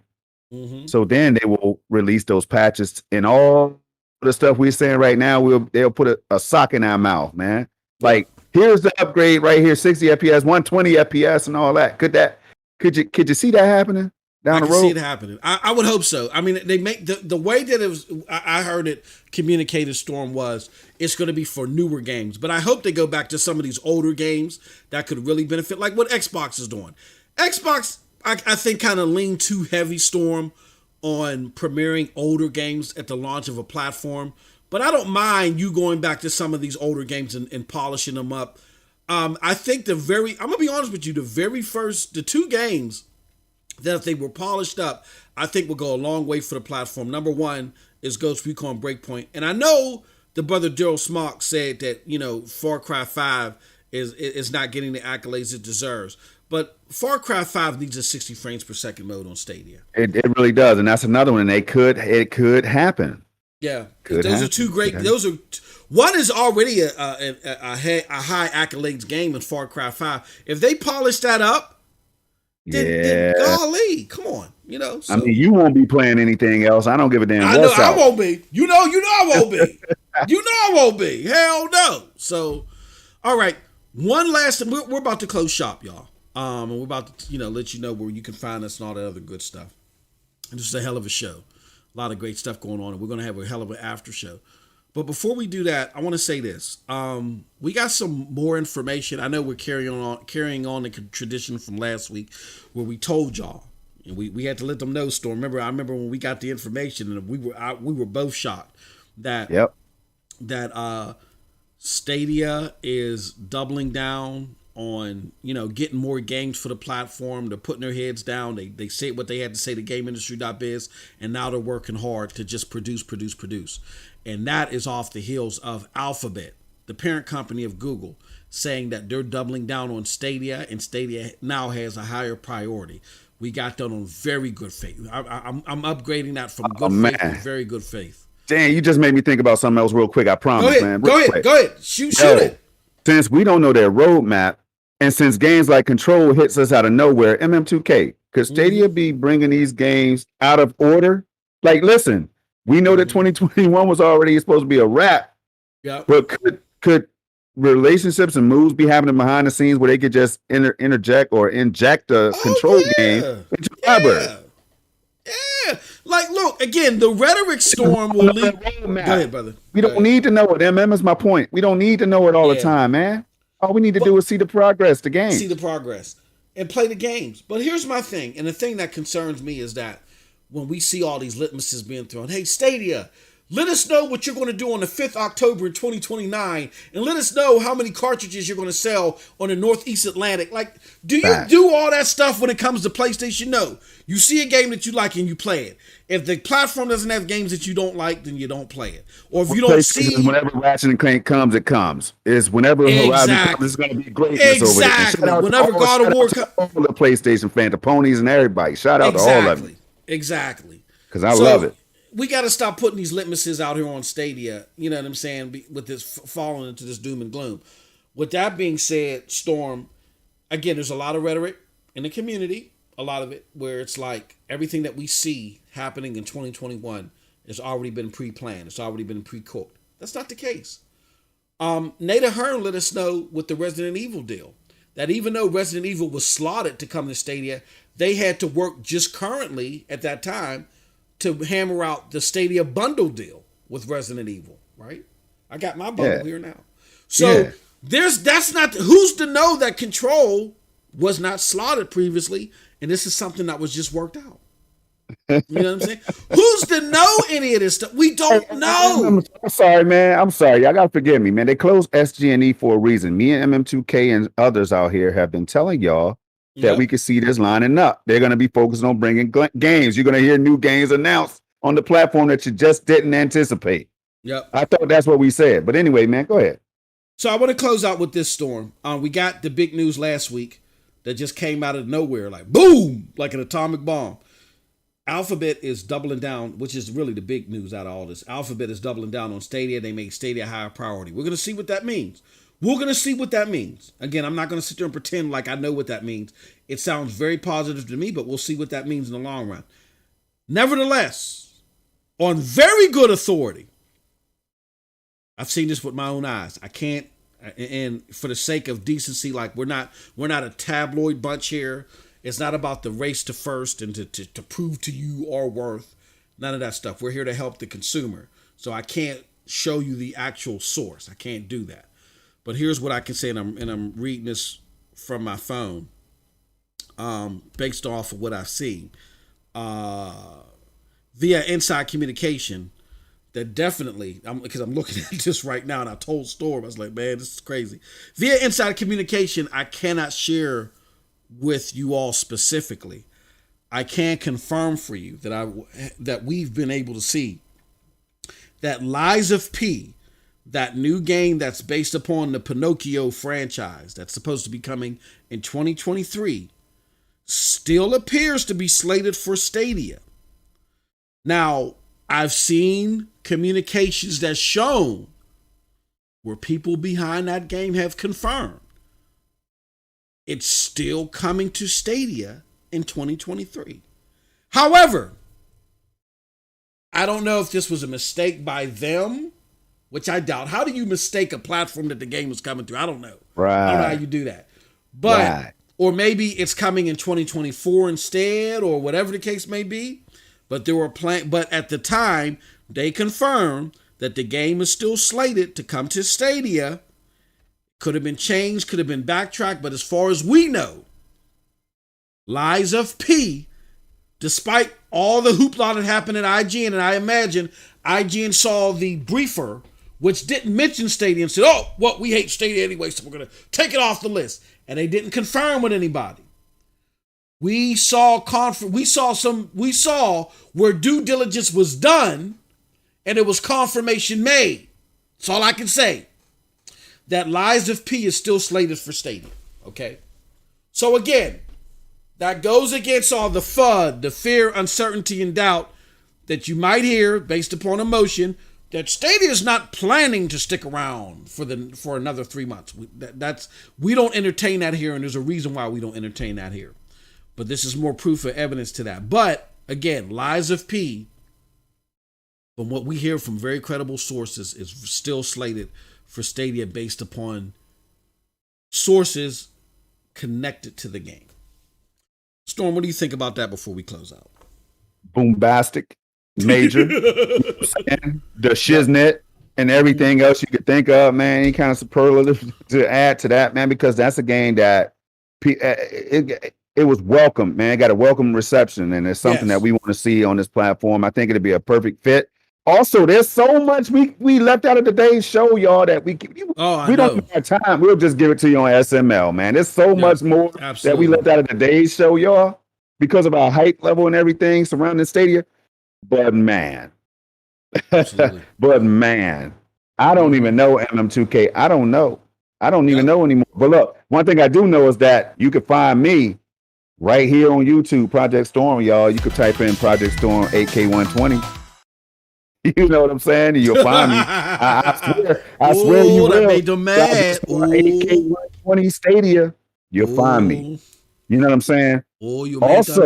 Mm-hmm. So then they will release those patches, and all the stuff we're saying right now, they'll put a sock in our mouth, man. Like, here's the upgrade right here, 60 FPS, 120 FPS, and all that. Could you see that happening down the road? I can see it happening. I would hope so. I mean, they make the way that it was. I heard it communicated, Storm, was it's going to be for newer games, but I hope they go back to some of these older games that could really benefit, like what Xbox is doing. Xbox, I think, kind of leaned too heavy, Storm, on premiering older games at the launch of a platform. But I don't mind you going back to some of these older games and polishing them up. I think I'm going to be honest with you, the two games that if they were polished up, I think will go a long way for the platform. Number one is Ghost Recon Breakpoint. And I know the brother Daryl Smock said that, Far Cry 5 is not getting the accolades it deserves. But Far Cry 5 needs a 60 frames per second mode on Stadia. It really does. And that's another one. And it could happen. Yeah, those are two great. One is already a high accolades game in Far Cry 5. If they polish that up, then golly, come on, So, I mean, you won't be playing anything else. I don't give a damn. I know I won't be. You know I won't be. I won't be. Hell no. So, all right, one last. We're about to close shop, y'all. And we're about to let you know where you can find us and all that other good stuff. And this is a hell of a show. A lot of great stuff going on, and we're going to have a hell of an after show. But before we do that, I want to say this. We got some more information. I know we're carrying on the tradition from last week where we told y'all, and we had to let them know, Storm. I remember when we got the information, and we were both shocked that Stadia is doubling down on getting more games for the platform. They're putting their heads down. They say what they had to say to GameIndustry.biz, and now they're working hard to just produce. And that is off the heels of Alphabet, the parent company of Google, saying that they're doubling down on Stadia, and Stadia now has a higher priority. We got that on very good faith. I'm upgrading that from good faith to very good faith. Dan, you just made me think about something else real quick. I promise, man. Go ahead. Shoot it. Since we don't know their roadmap, and since games like Control hits us out of nowhere, MM2K, could Stadia be bringing these games out of order? Like, listen, we know that 2021 was already supposed to be a wrap. Yeah. But could relationships and moves be happening behind the scenes where they could just interject or inject a Control game into the library? Yeah. Like, look, again, the rhetoric storm will lead. Go ahead, brother. We don't need to know it. MM is my point. We don't need to know it all the time, man. All we need to do is see the progress, the game. See the progress. and play the games. But here's my thing, and the thing that concerns me is that when we see all these litmuses being thrown, hey, Stadia, let us know what you're going to do on the 5th October in 2029, and let us know how many cartridges you're going to sell on the Northeast Atlantic. Like, do you do all that stuff when it comes to PlayStation? No. You see a game that you like and you play it. If the platform doesn't have games that you don't like, then you don't play it. Or if you don't see... Whenever Ratchet and Clank comes, it comes. It's whenever Horizon comes, it's going to be greatness over there. Exactly. Whenever God of War comes... all the PlayStation fans, the ponies and everybody. Shout out to all of them. Exactly. Because I love it. We got to stop putting these litmuses out here on Stadia, you know what I'm saying, with this falling into this doom and gloom. With that being said, Storm, again, there's a lot of rhetoric in the community, a lot of it, where it's like everything that we see happening in 2021 has already been pre-planned. It's already been pre-cooked. That's not the case. Nada Hearn let us know with the Resident Evil deal that even though Resident Evil was slotted to come to Stadia, they had to work just currently at that time to hammer out the Stadia bundle deal with Resident Evil, right? I got my bundle here now. So that's not, who's to know that Control was not slotted previously, and this is something that was just worked out. You know what I'm saying? Who's to know any of this stuff? We don't know. I'm sorry, man. I'm sorry. Y'all got to forgive me, man. They closed SG&E for a reason. Me and MM2K and others out here have been telling y'all that we can see this lining up. They're going to be focused on bringing games. You're going to hear new games announced on the platform that you just didn't anticipate. Yep. I thought that's what we said. But anyway, man, go ahead. So I want to close out with this, Storm. We got the big news last week that just came out of nowhere, like boom, like an atomic bomb. Alphabet is doubling down, which is really the big news out of all this. Alphabet is doubling down on Stadia. They made Stadia a higher priority. We're going to see what that means. Again, I'm not going to sit there and pretend like I know what that means. It sounds very positive to me, but we'll see what that means in the long run. Nevertheless, on very good authority, I've seen this with my own eyes. I can't, and for the sake of decency, like we're not a tabloid bunch here. It's not about the race to first and to prove to you our worth. None of that stuff. We're here to help the consumer. So I can't show you the actual source. I can't do that. But here's what I can say, and I'm reading this from my phone, based off of what I've seen, via inside communication. That definitely, because I'm looking at this right now, and I told Storm, I was like, man, this is crazy. Via inside communication, I cannot share with you all specifically. I can confirm for you that we've been able to see that Lies of P, that new game that's based upon the Pinocchio franchise that's supposed to be coming in 2023, still appears to be slated for Stadia. Now, I've seen communications that's shown where people behind that game have confirmed it's still coming to Stadia in 2023. However, I don't know if this was a mistake by them, which I doubt. How do you mistake a platform that the game was coming to? I don't know. Right. I don't know how you do that. But, or maybe it's coming in 2024 instead, or whatever the case may be. But but at the time, they confirmed that the game is still slated to come to Stadia. Could have been changed, could have been backtracked, but as far as we know, Lies of P, despite all the hoopla that happened at IGN, and I imagine IGN saw the briefer, which didn't mention Stadia, and said, oh, well, we hate Stadia anyway, so we're going to take it off the list. And they didn't confirm with anybody. We saw where due diligence was done, and it was confirmation made. That's all I can say. That Lies of P is still slated for Stadia. Okay? So again, that goes against all the FUD, the fear, uncertainty, and doubt that you might hear based upon emotion that Stadia is not planning to stick around for another 3 months. We don't entertain that here, and there's a reason why we don't entertain that here. But this is more proof or evidence to that. But again, Lies of P, from what we hear from very credible sources, is still slated for Stadia based upon sources connected to the game. Storm, what do you think about that before we close out? Boombastic, major, the shiznit, and everything else you could think of, man. Any kind of superlative to add to that, man, because that's a game that it was welcome, man. Got a welcome reception, and it's something that we want to see on this platform. I think it'd be a perfect fit. Also, there's so much we left out of today's show, y'all, that we don't have time. We'll just give it to you on SML, man. There's so much more that we left out of today's show, y'all, because of our hype level and everything surrounding Stadia. But man, but man, I don't even know MM2K. I don't know. I don't even know anymore. But look, one thing I do know is that you can find me right here on YouTube, Project Storm, y'all. You could type in Project Storm 8K120. You know what I'm saying? And you'll find me. I swear you will. That made them mad. 8K120 Stadia. You'll find me. You know what I'm saying? Also,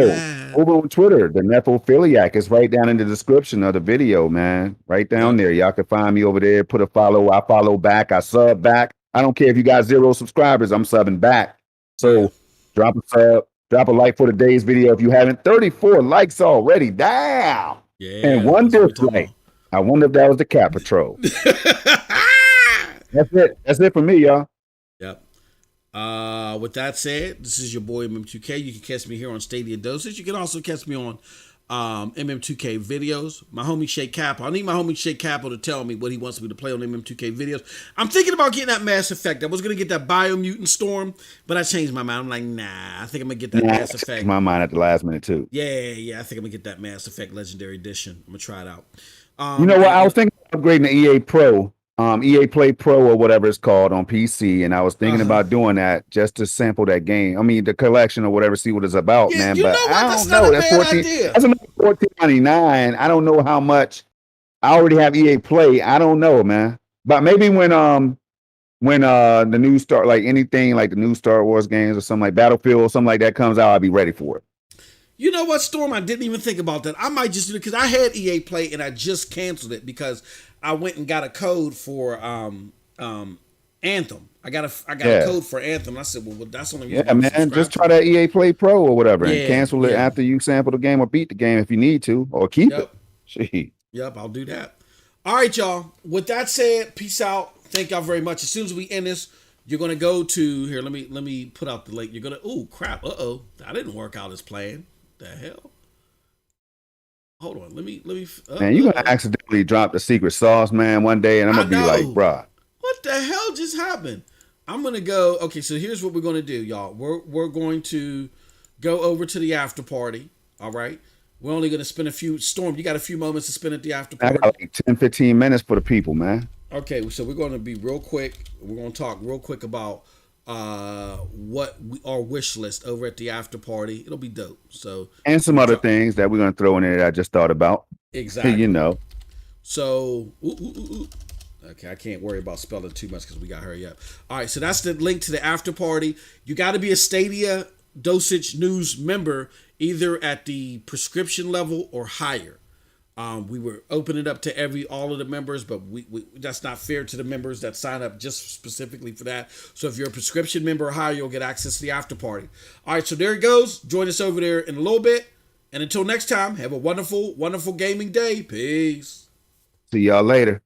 over on Twitter, the Nephophiliac is right down in the description of the video, man. Right down there. Y'all can find me over there. Put a follow. I follow back. I sub back. I don't care if you got 0 subscribers. I'm subbing back. So drop a sub. Drop a like for today's video if you haven't. 34 likes already. Damn. Yeah. And one dislike. I wonder if that was the Cat Patrol. That's it. That's it for me, y'all. Yep. With that said, this is your boy MM2K. You can catch me here on Stadia Dosage. You can also catch me on MM2K videos. My homie Shea Capital. I need my homie Shea Capital to tell me what he wants me to play on MM2K videos. I'm thinking about getting that Mass Effect. I was going to get that Biomutant Storm, but I changed my mind. I'm like, nah, I think I'm going to get that Mass Effect. Changed my mind at the last minute, too. Yeah, I think I'm going to get that Mass Effect Legendary Edition. I'm going to try it out. You know what? I was thinking of upgrading the EA Pro, EA Play Pro or whatever it's called on PC, and I was thinking about doing that just to sample that game. I mean, the collection or whatever, see what it's about, man. But I don't know. That's $14.99. I don't know how much. I already have EA Play. I don't know, man. But maybe when the new anything like the new Star Wars games or something like Battlefield or something like that comes out, I'll be ready for it. You know what, Storm? I didn't even think about that. I might just do it because I had EA Play and I just canceled it because I went and got a code for Anthem. I got a code for Anthem. I said, well, that's only man. Just try that EA Play Pro or whatever and cancel it after you sample the game or beat the game if you need to, or keep it. Gee. Yep, I'll do that. All right, y'all. With that said, peace out. Thank y'all very much. As soon as we end this, you're gonna go to here. Let me put out the link. You're gonna. Oh crap! That didn't work out as planned. The hell? Hold on. Let me. Man, you're gonna accidentally drop the secret sauce, man, one day, and I'm gonna be like, bruh, what the hell just happened? I'm gonna go. Okay, so here's what we're gonna do, y'all. We're going to go over to the after party. All right. We're only gonna spend a few. Storm, you got a few moments to spend at the after party. I got like 10, 15 minutes for the people, man. Okay, so we're gonna be real quick. We're gonna talk real quick about our wish list over at the after party. It'll be dope. So and some other things that we're gonna throw in there that I just thought about. Exactly. You know. So okay, I can't worry about spelling too much because we got to hurry up. All right, so that's the link to the after party. You got to be a Stadia Dosage News member, either at the prescription level or higher. We were opening it up to all of the members, but we that's not fair to the members that sign up just specifically for that. So if you're a prescription member or higher, you'll get access to the after party. All right, so there it goes. Join us over there in a little bit. And until next time, have a wonderful, wonderful gaming day. Peace. See y'all later.